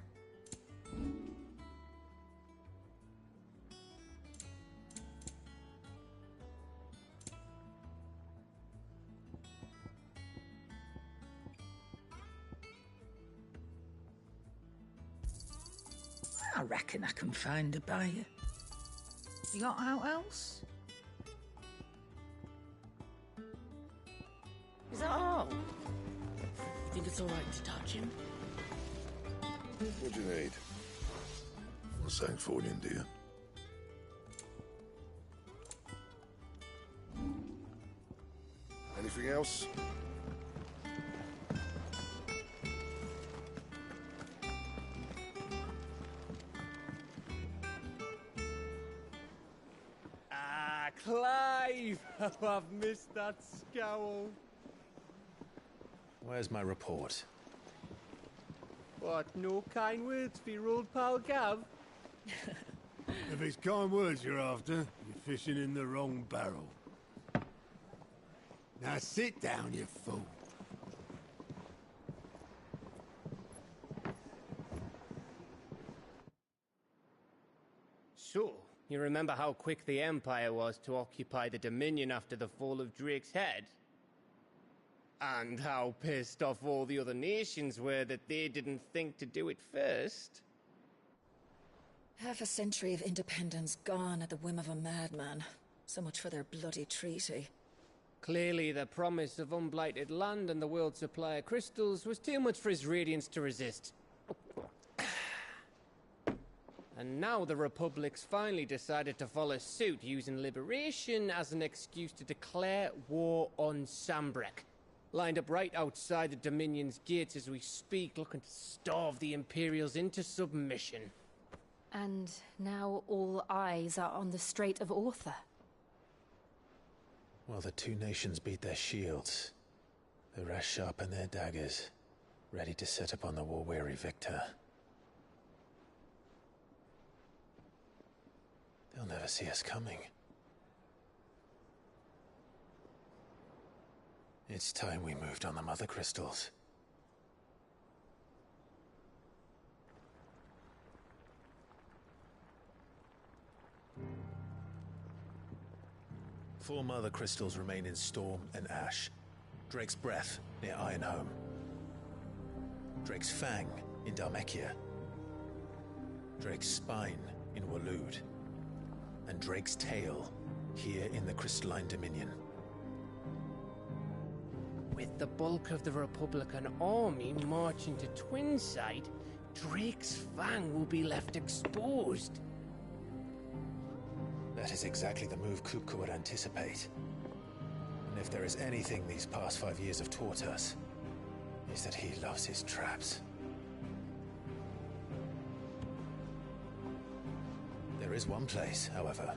I reckon I can find a buyer. You got out else? Is that all? Think it's all right to touch him? What do you need? Well, something for you, dear. Anything else? Clive! Oh, I've missed that scowl. Where's my report? What, no kind words for your old pal Gav? If it's kind words you're after, you're fishing in the wrong barrel. Now sit down, you fool. So, you remember how quick the Empire was to occupy the Dominion after the fall of Drake's head? And how pissed off all the other nations were that they didn't think to do it first? Half a century of independence gone at the whim of a madman. So much for their bloody treaty. Clearly, the promise of unblighted land and the world's supply of crystals was too much for his radiance to resist. And now the Republic's finally decided to follow suit, using liberation as an excuse to declare war on Sambrek. Lined up right outside the Dominion's gates as we speak, looking to starve the Imperials into submission. And now all eyes are on the Strait of Arthur. While the two nations beat their shields, the rest sharpen their daggers, ready to set upon the war-weary victor. They'll never see us coming. It's time we moved on the Mother Crystals. Four Mother Crystals remain in Storm and Ash. Drake's Breath near Ironhome. Drake's Fang in Dhalmekia. Drake's Spine in Waloed. And Drake's Tail here in the Crystalline Dominion. With the bulk of the Republican army marching to Twinside, Drake's Fang will be left exposed. That is exactly the move Kupka would anticipate. And if there is anything these past 5 years have taught us, is that he loves his traps. There is one place, however,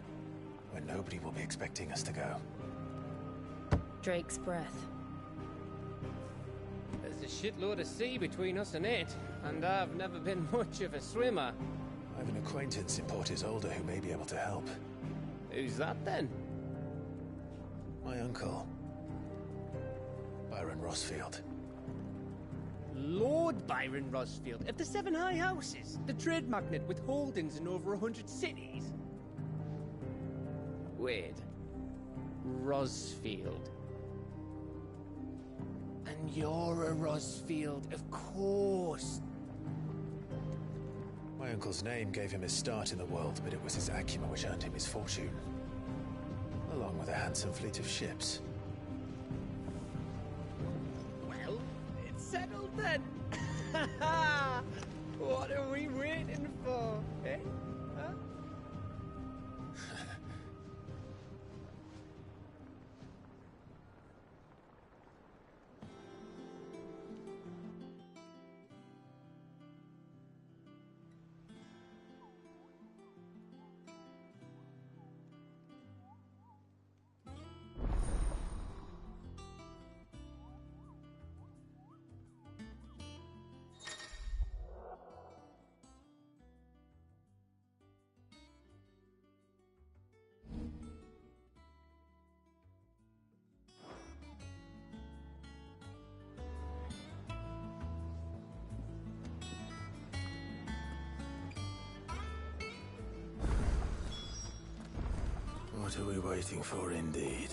where nobody will be expecting us to go. Drake's Breath. There's a shitload of sea between us and it, and I've never been much of a swimmer. I have an acquaintance in Port Isolde who may be able to help. Who's that then? My uncle, Byron Rosfield. Lord Byron Rosfield of the Seven High Houses, the trade magnate with holdings in over 100 cities. Wait, Rosfield. And you're a Rosfield, of course. My uncle's name gave him his start in the world, but it was his acumen which earned him his fortune. Along with a handsome fleet of ships. Well, it's settled then. What are we waiting for, eh? What are we waiting for, indeed?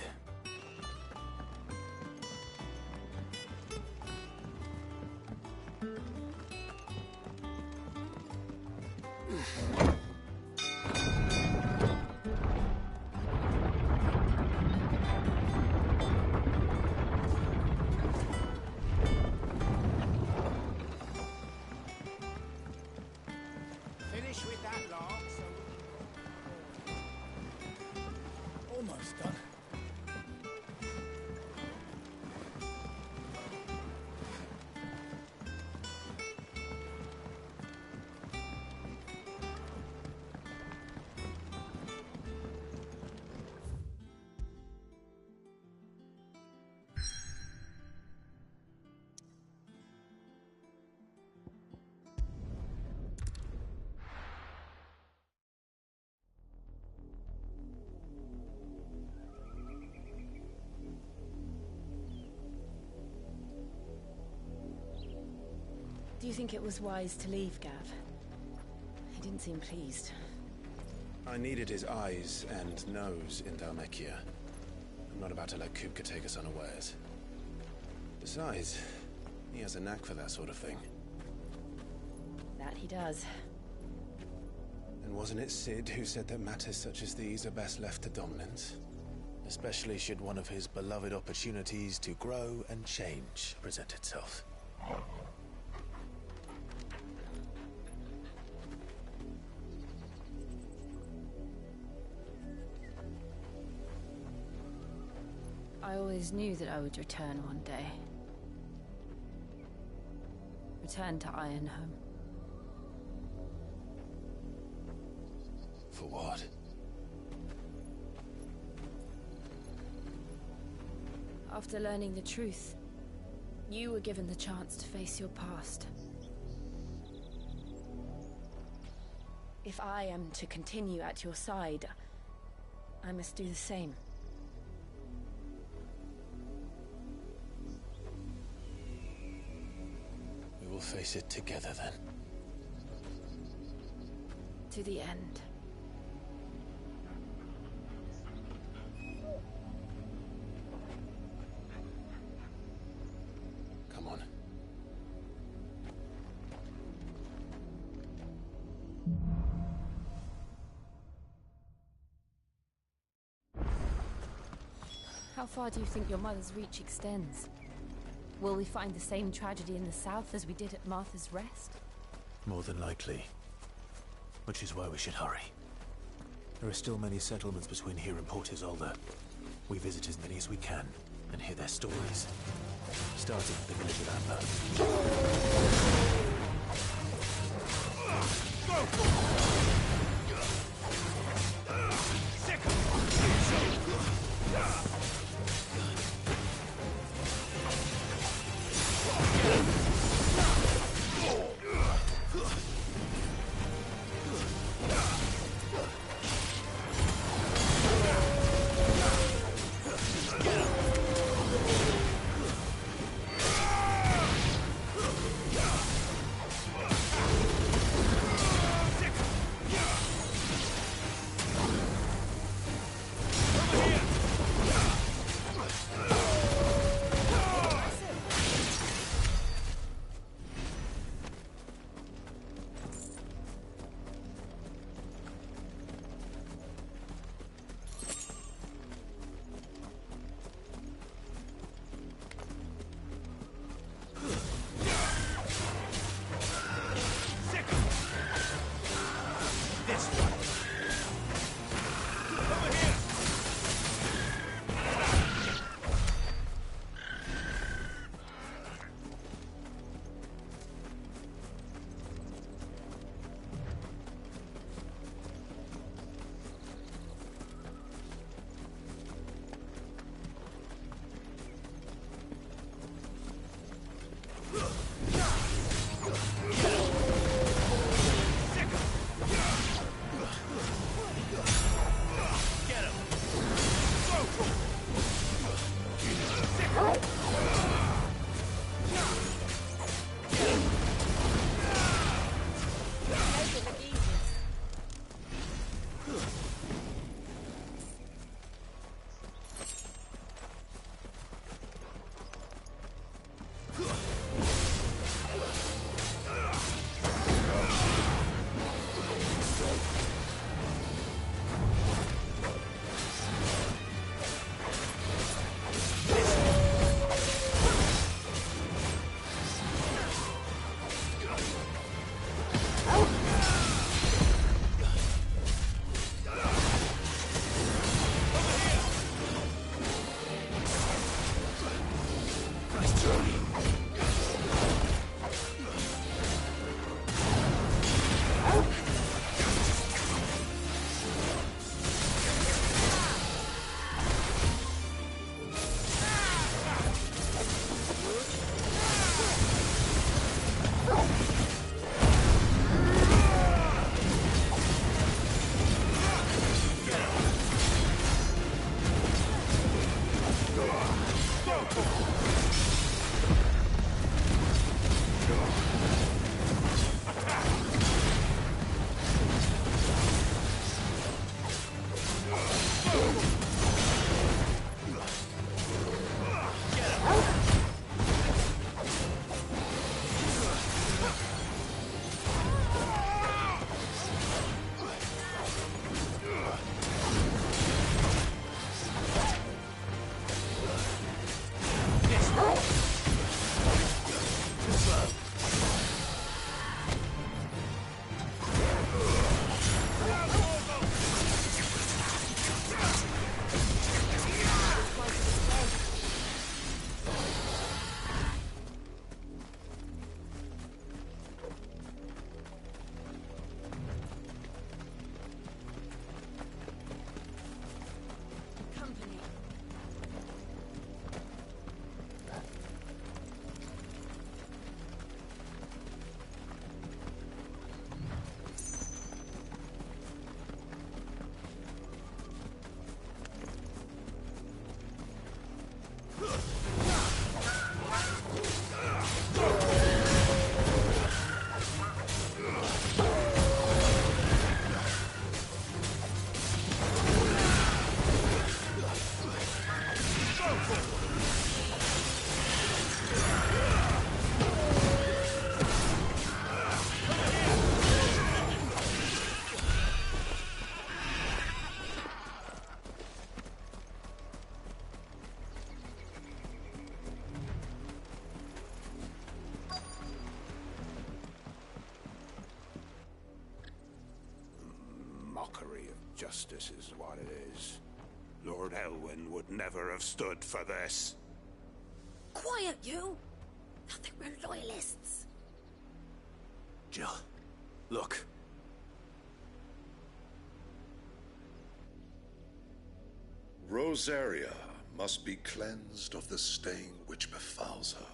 Finish with that log, so... Almost done. Do you think it was wise to leave, Gav? He didn't seem pleased. I needed his eyes and nose in Dhalmekia. I'm not about to let Kupka take us unawares. Besides, he has a knack for that sort of thing. That he does. And wasn't it Sid who said that matters such as these are best left to dominance? Especially should one of his beloved opportunities to grow and change present itself. I always knew that I would return one day. Return to Ironhome. For what? After learning the truth, you were given the chance to face your past. If I am to continue at your side, I must do the same. We will face it together then. To the end. Come on. How far do you think your mother's reach extends? Will we find the same tragedy in the south as we did at Martha's Rest? More than likely. Which is why we should hurry. There are still many settlements between here and Port Isolde. We visit as many as we can and hear their stories. Starting with the village of mockery of justice is what it is. Lord Elwyn would never have stood for this. Quiet, you! I think we're loyalists. Jill, look. Rosaria must be cleansed of the stain which befouls her,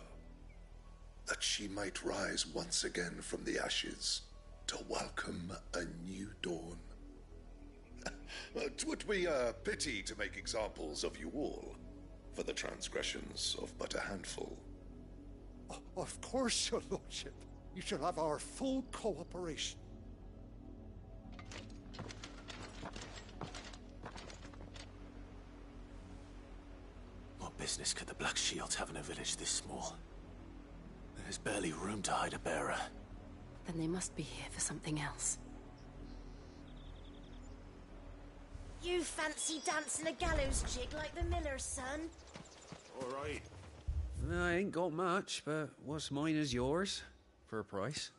that she might rise once again from the ashes to welcome a new dawn. 'Twould be a pity to make examples of you all, for the transgressions of but a handful. Of course, your lordship. You shall have our full cooperation. What business could the Black Shields have in a village this small? There's barely room to hide a bearer. Then they must be here for something else. You fancy dancing a gallows jig like the miller's son? All right. I ain't got much, but what's mine is yours, for a price.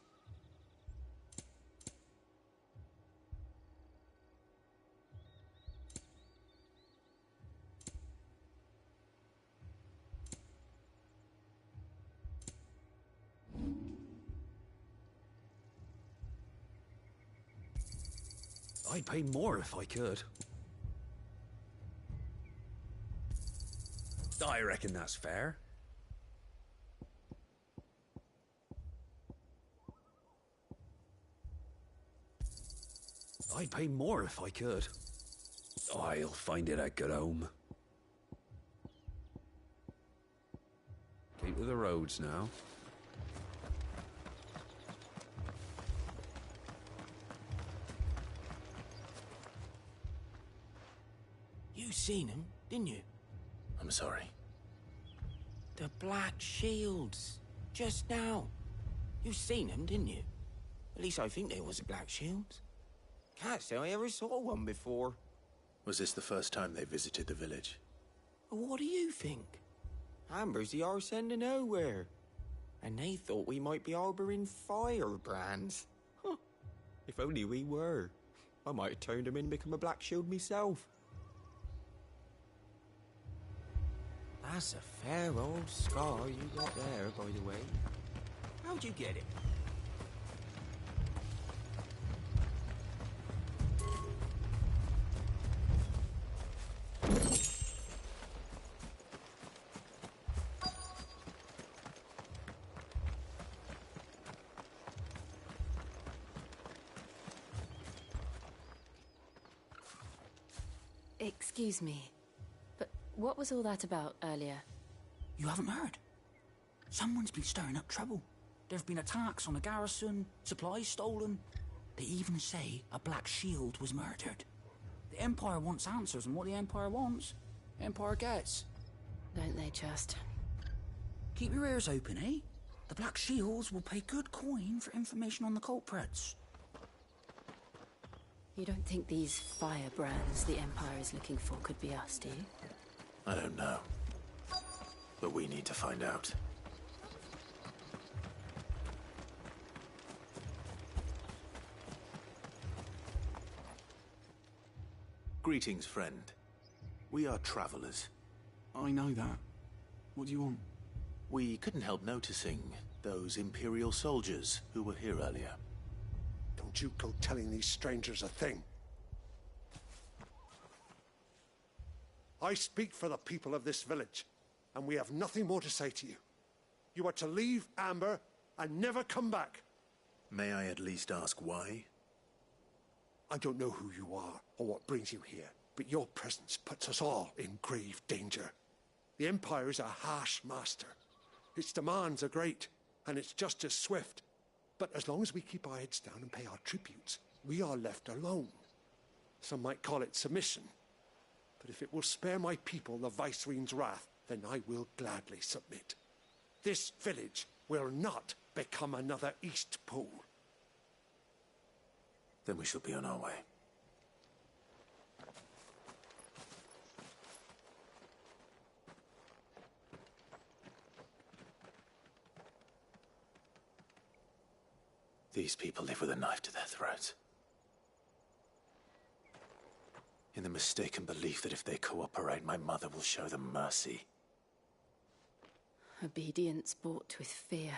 I'd pay more if I could. I reckon that's fair. I'd pay more if I could. I'll find it a good home. Keep to the roads now. You seen him, didn't you? I'm sorry. The Black Shields. Just now. You seen them, didn't you? At least I think there was a Black Shields. Can't say I ever saw one before. Was this the first time they visited the village? What do you think? Amber's the arse end of nowhere. And they thought we might be harbouring firebrands. Huh. If only we were. I might have turned them in and become a Black Shield myself. That's a fair old scar you got there, by the way. How'd you get it? Excuse me, but what was all that about earlier? You haven't heard? Someone's been stirring up trouble. There have been attacks on the garrison, supplies stolen. They even say a Black Shield was murdered. The Empire wants answers, and what the Empire wants, Empire gets. Don't they just? Keep your ears open, eh? The Black Shields will pay good coin for information on the culprits. You don't think these firebrands the Empire is looking for could be us, do you? I don't know. But we need to find out. Greetings, friend. We are travelers. I know that. What do you want? We couldn't help noticing those Imperial soldiers who were here earlier. Don't you go telling these strangers a thing. I speak for the people of this village, and we have nothing more to say to you. You are to leave Amber and never come back. May I at least ask why? I don't know who you are or what brings you here, but your presence puts us all in grave danger. The Empire is a harsh master. Its demands are great, and its justice swift. But as long as we keep our heads down and pay our tributes, we are left alone. Some might call it submission. But if it will spare my people the Viceroy's wrath, then I will gladly submit. This village will not become another Eastpool. Then we shall be on our way. These people live with a knife to their throats. in the mistaken belief that if they cooperate, my mother will show them mercy. Obedience bought with fear.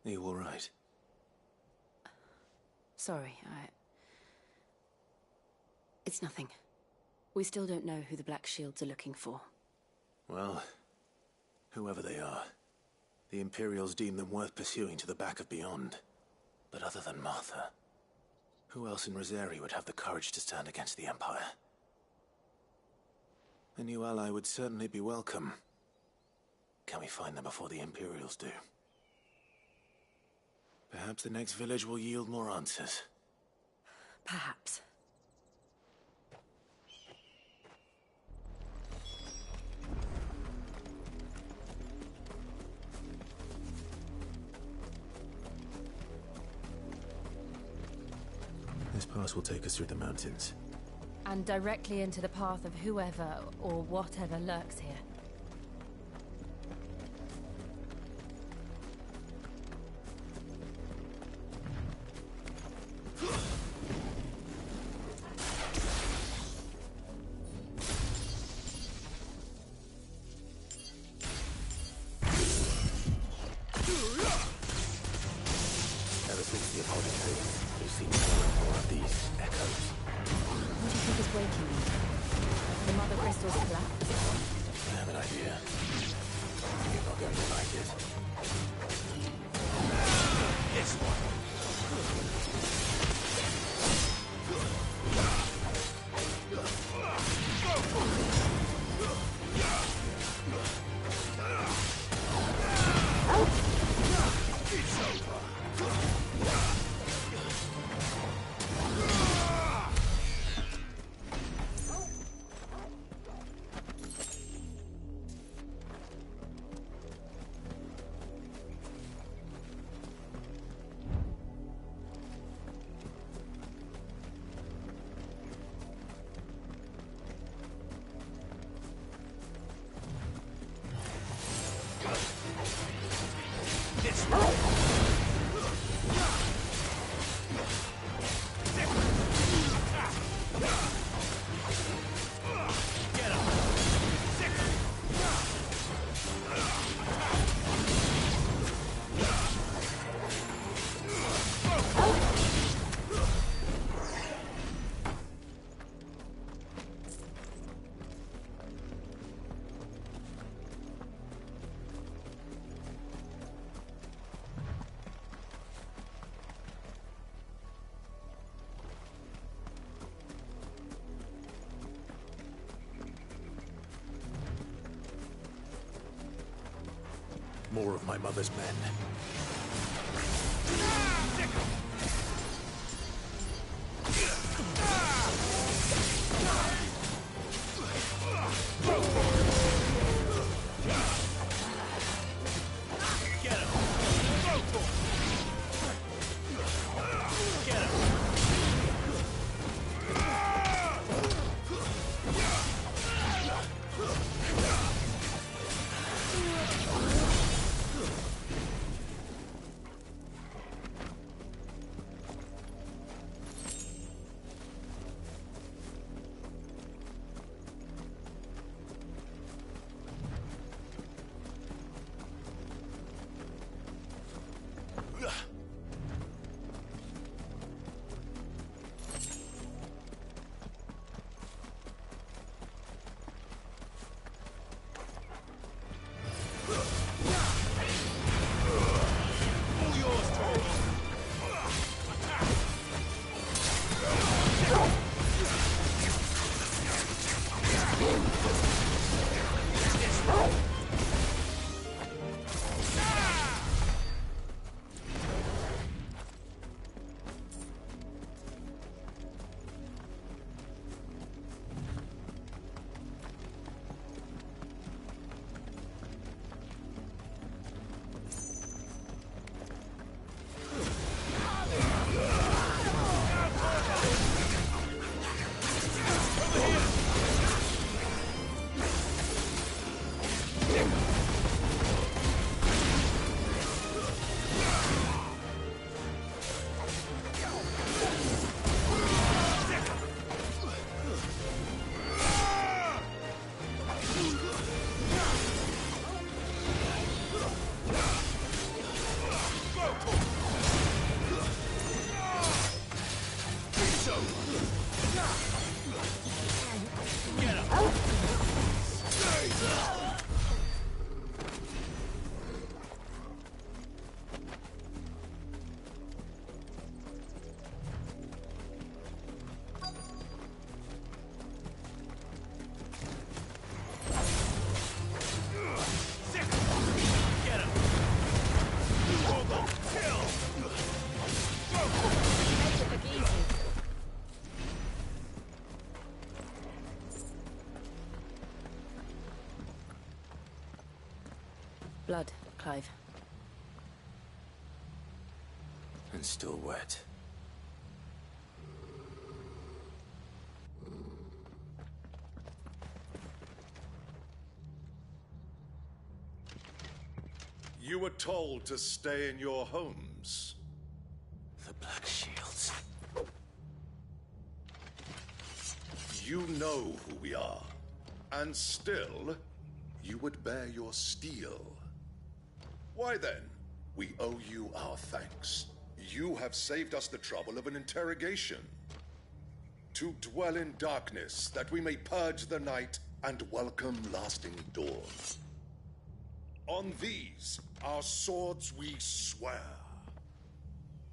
Are you all right? Sorry, It's nothing. We still don't know who the Black Shields are looking for. Well, whoever they are, the Imperials deem them worth pursuing to the back of beyond. But other than Martha, who else in Rosari would have the courage to stand against the Empire? A new ally would certainly be welcome. Can we find them before the Imperials do? Perhaps the next village will yield more answers. Perhaps. This pass will take us through the mountains. And directly into the path of whoever or whatever lurks here. Ever since the apothecary, we've seen more and more of these echoes. What do you think is waking them? The mother crystals collapse? I have an idea. You're not going to like it. This one. It's over. More of my mother's men. Blood, Clive. And still wet. You were told to stay in your homes. The Black Shields. You know who we are. And still, you would bear your steel. Why then? We owe you our thanks. You have saved us the trouble of an interrogation. To dwell in darkness, that we may purge the night and welcome lasting dawn. On these, our swords we swear.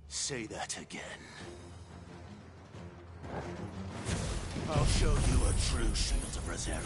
Say that again. I'll show you a true shield of Rosaria.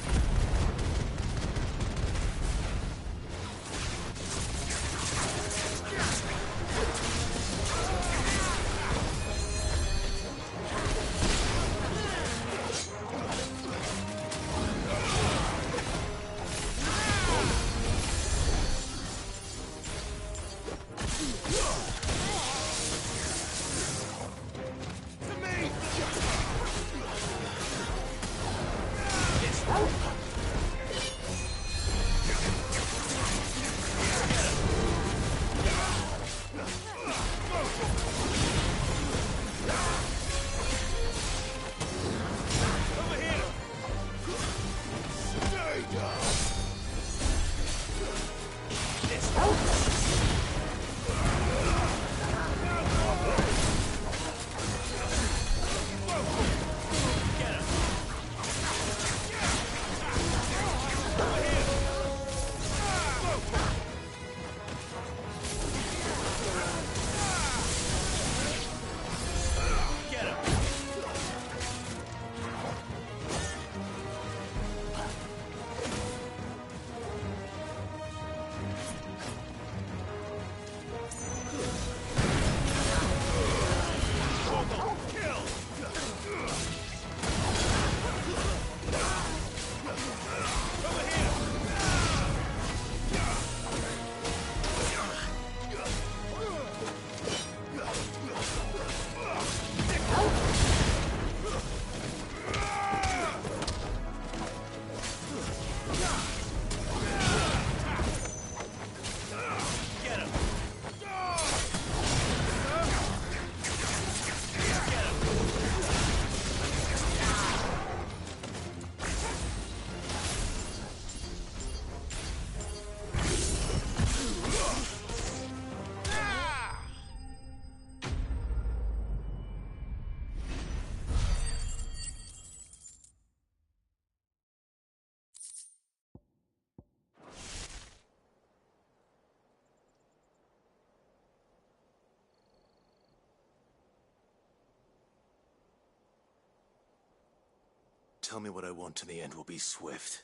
Tell me what I want and the end will be swift.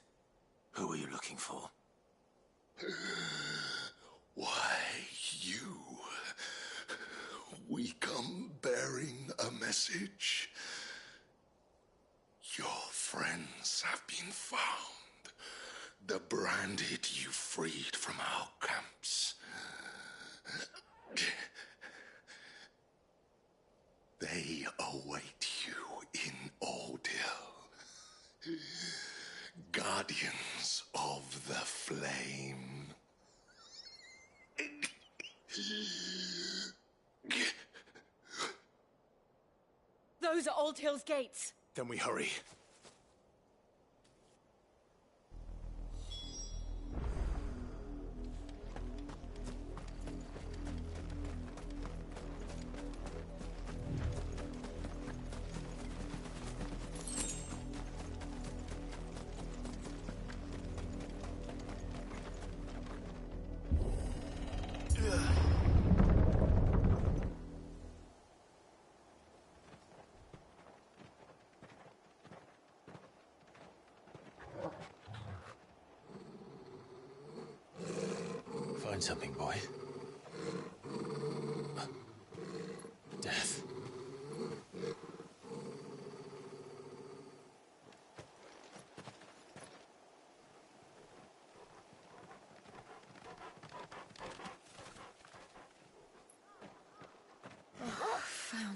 Who are you looking for? Why, you. We come bearing a message. Your friends have been found. The branded you freed from our camps. They await you in Ordeal. Guardians of the Flame. Those are Old Hill's gates. Then we hurry. Find something, boy. Death.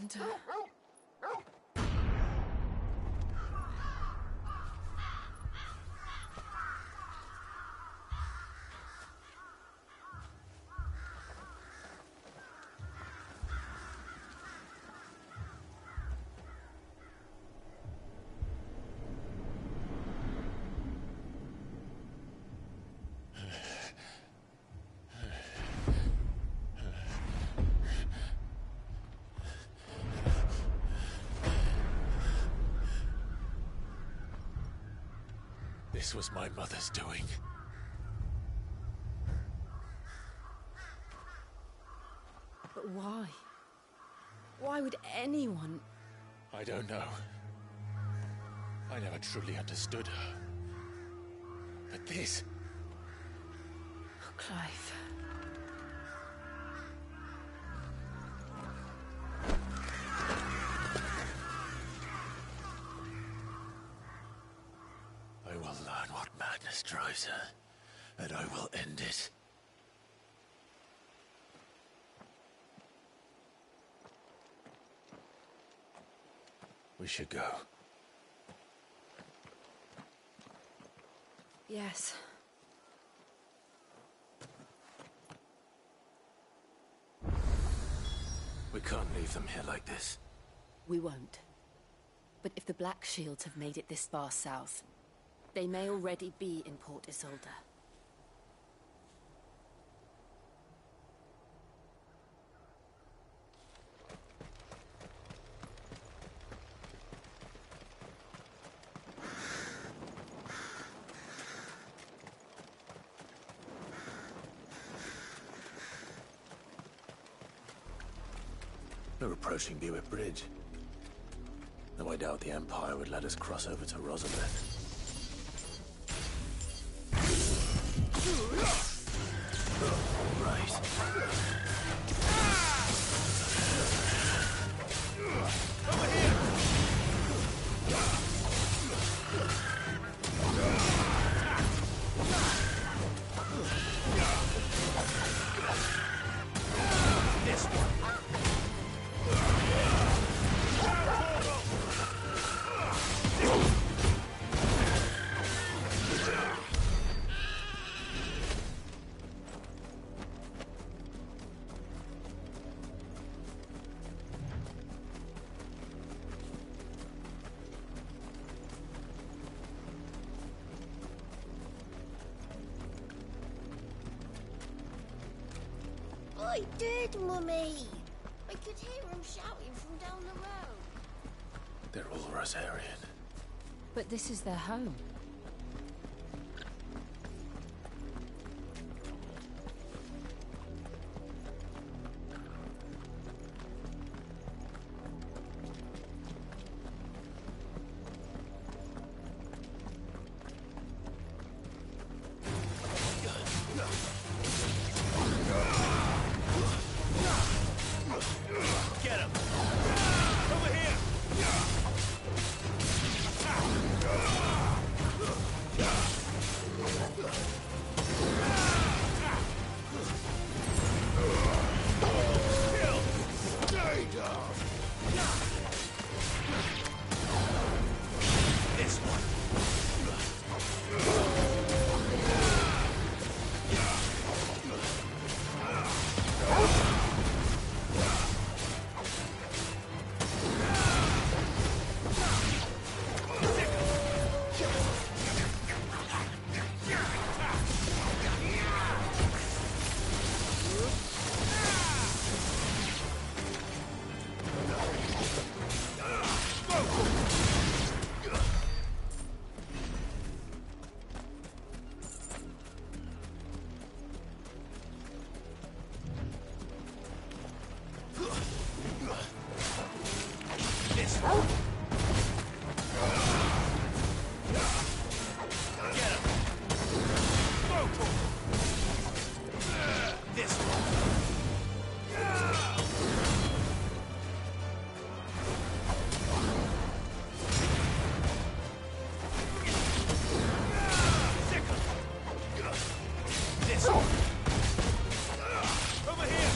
center. This was my mother's doing. But why? Why would anyone... I don't know. I never truly understood her. But this... Oh, Clive. I will learn what madness drives her, and I will end it. We should go. Yes. We can't leave them here like this. We won't. But if the Black Shields have made it this far south, they may already be in Port Isolde. We're approaching Buick Bridge. Though I doubt the Empire would let us cross over to Rosabeth. Right. Over here! This one. I did, Mummy. I could hear him shouting from down the road. They're all Rosarian. But this is their home. Get him! Over here! This one. This one. Get him. This one. This one. Over here.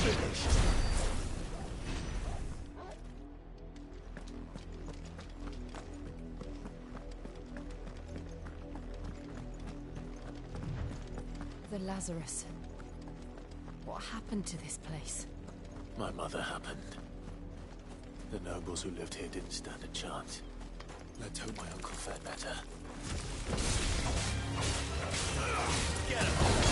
Finished. The Lazarus. What happened to this place? My mother happened. The nobles who lived here didn't stand a chance. Let's hope my uncle fared better. Get him!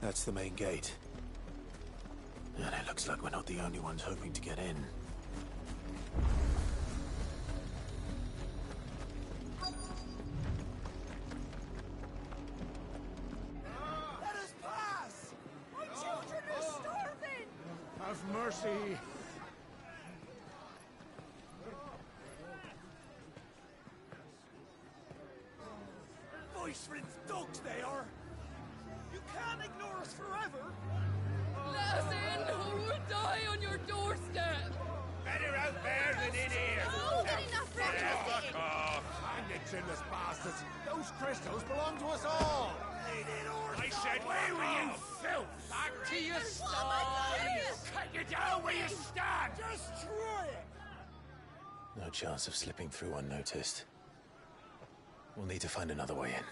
That's the main gate. And it looks like we're not the only ones hoping to get in. Let us pass! My children are starving! Have mercy. Voice-rinsed dogs they are! You can't ignore us forever! Let us in, or we'll die on your doorstep! Better out there than in here! Oh, getting enough Fuck off! Hang the chinless bastards! Those crystals belong to us all! I said, where were you, filth? Back to your sties! Cut you down where you stand! Destroy it! No chance of slipping through unnoticed. We'll need to find another way in.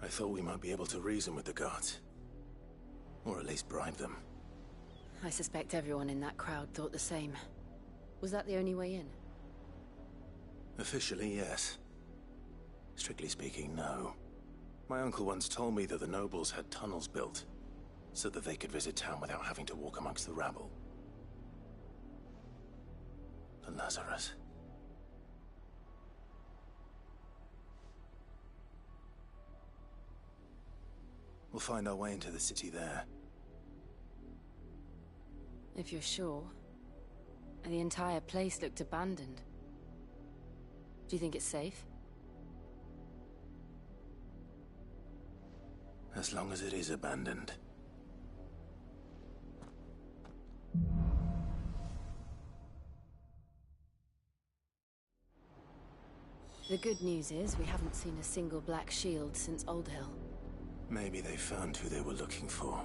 I thought we might be able to reason with the guards. Or at least bribe them. I suspect everyone in that crowd thought the same. Was that the only way in? Officially, yes. Strictly speaking, no. My uncle once told me that the nobles had tunnels built, so that they could visit town without having to walk amongst the rabble. The Lazarus. We'll find our way into the city there. If you're sure. The entire place looked abandoned. Do you think it's safe? As long as it is abandoned. The good news is we haven't seen a single black shield since Old Hill. Maybe they found who they were looking for.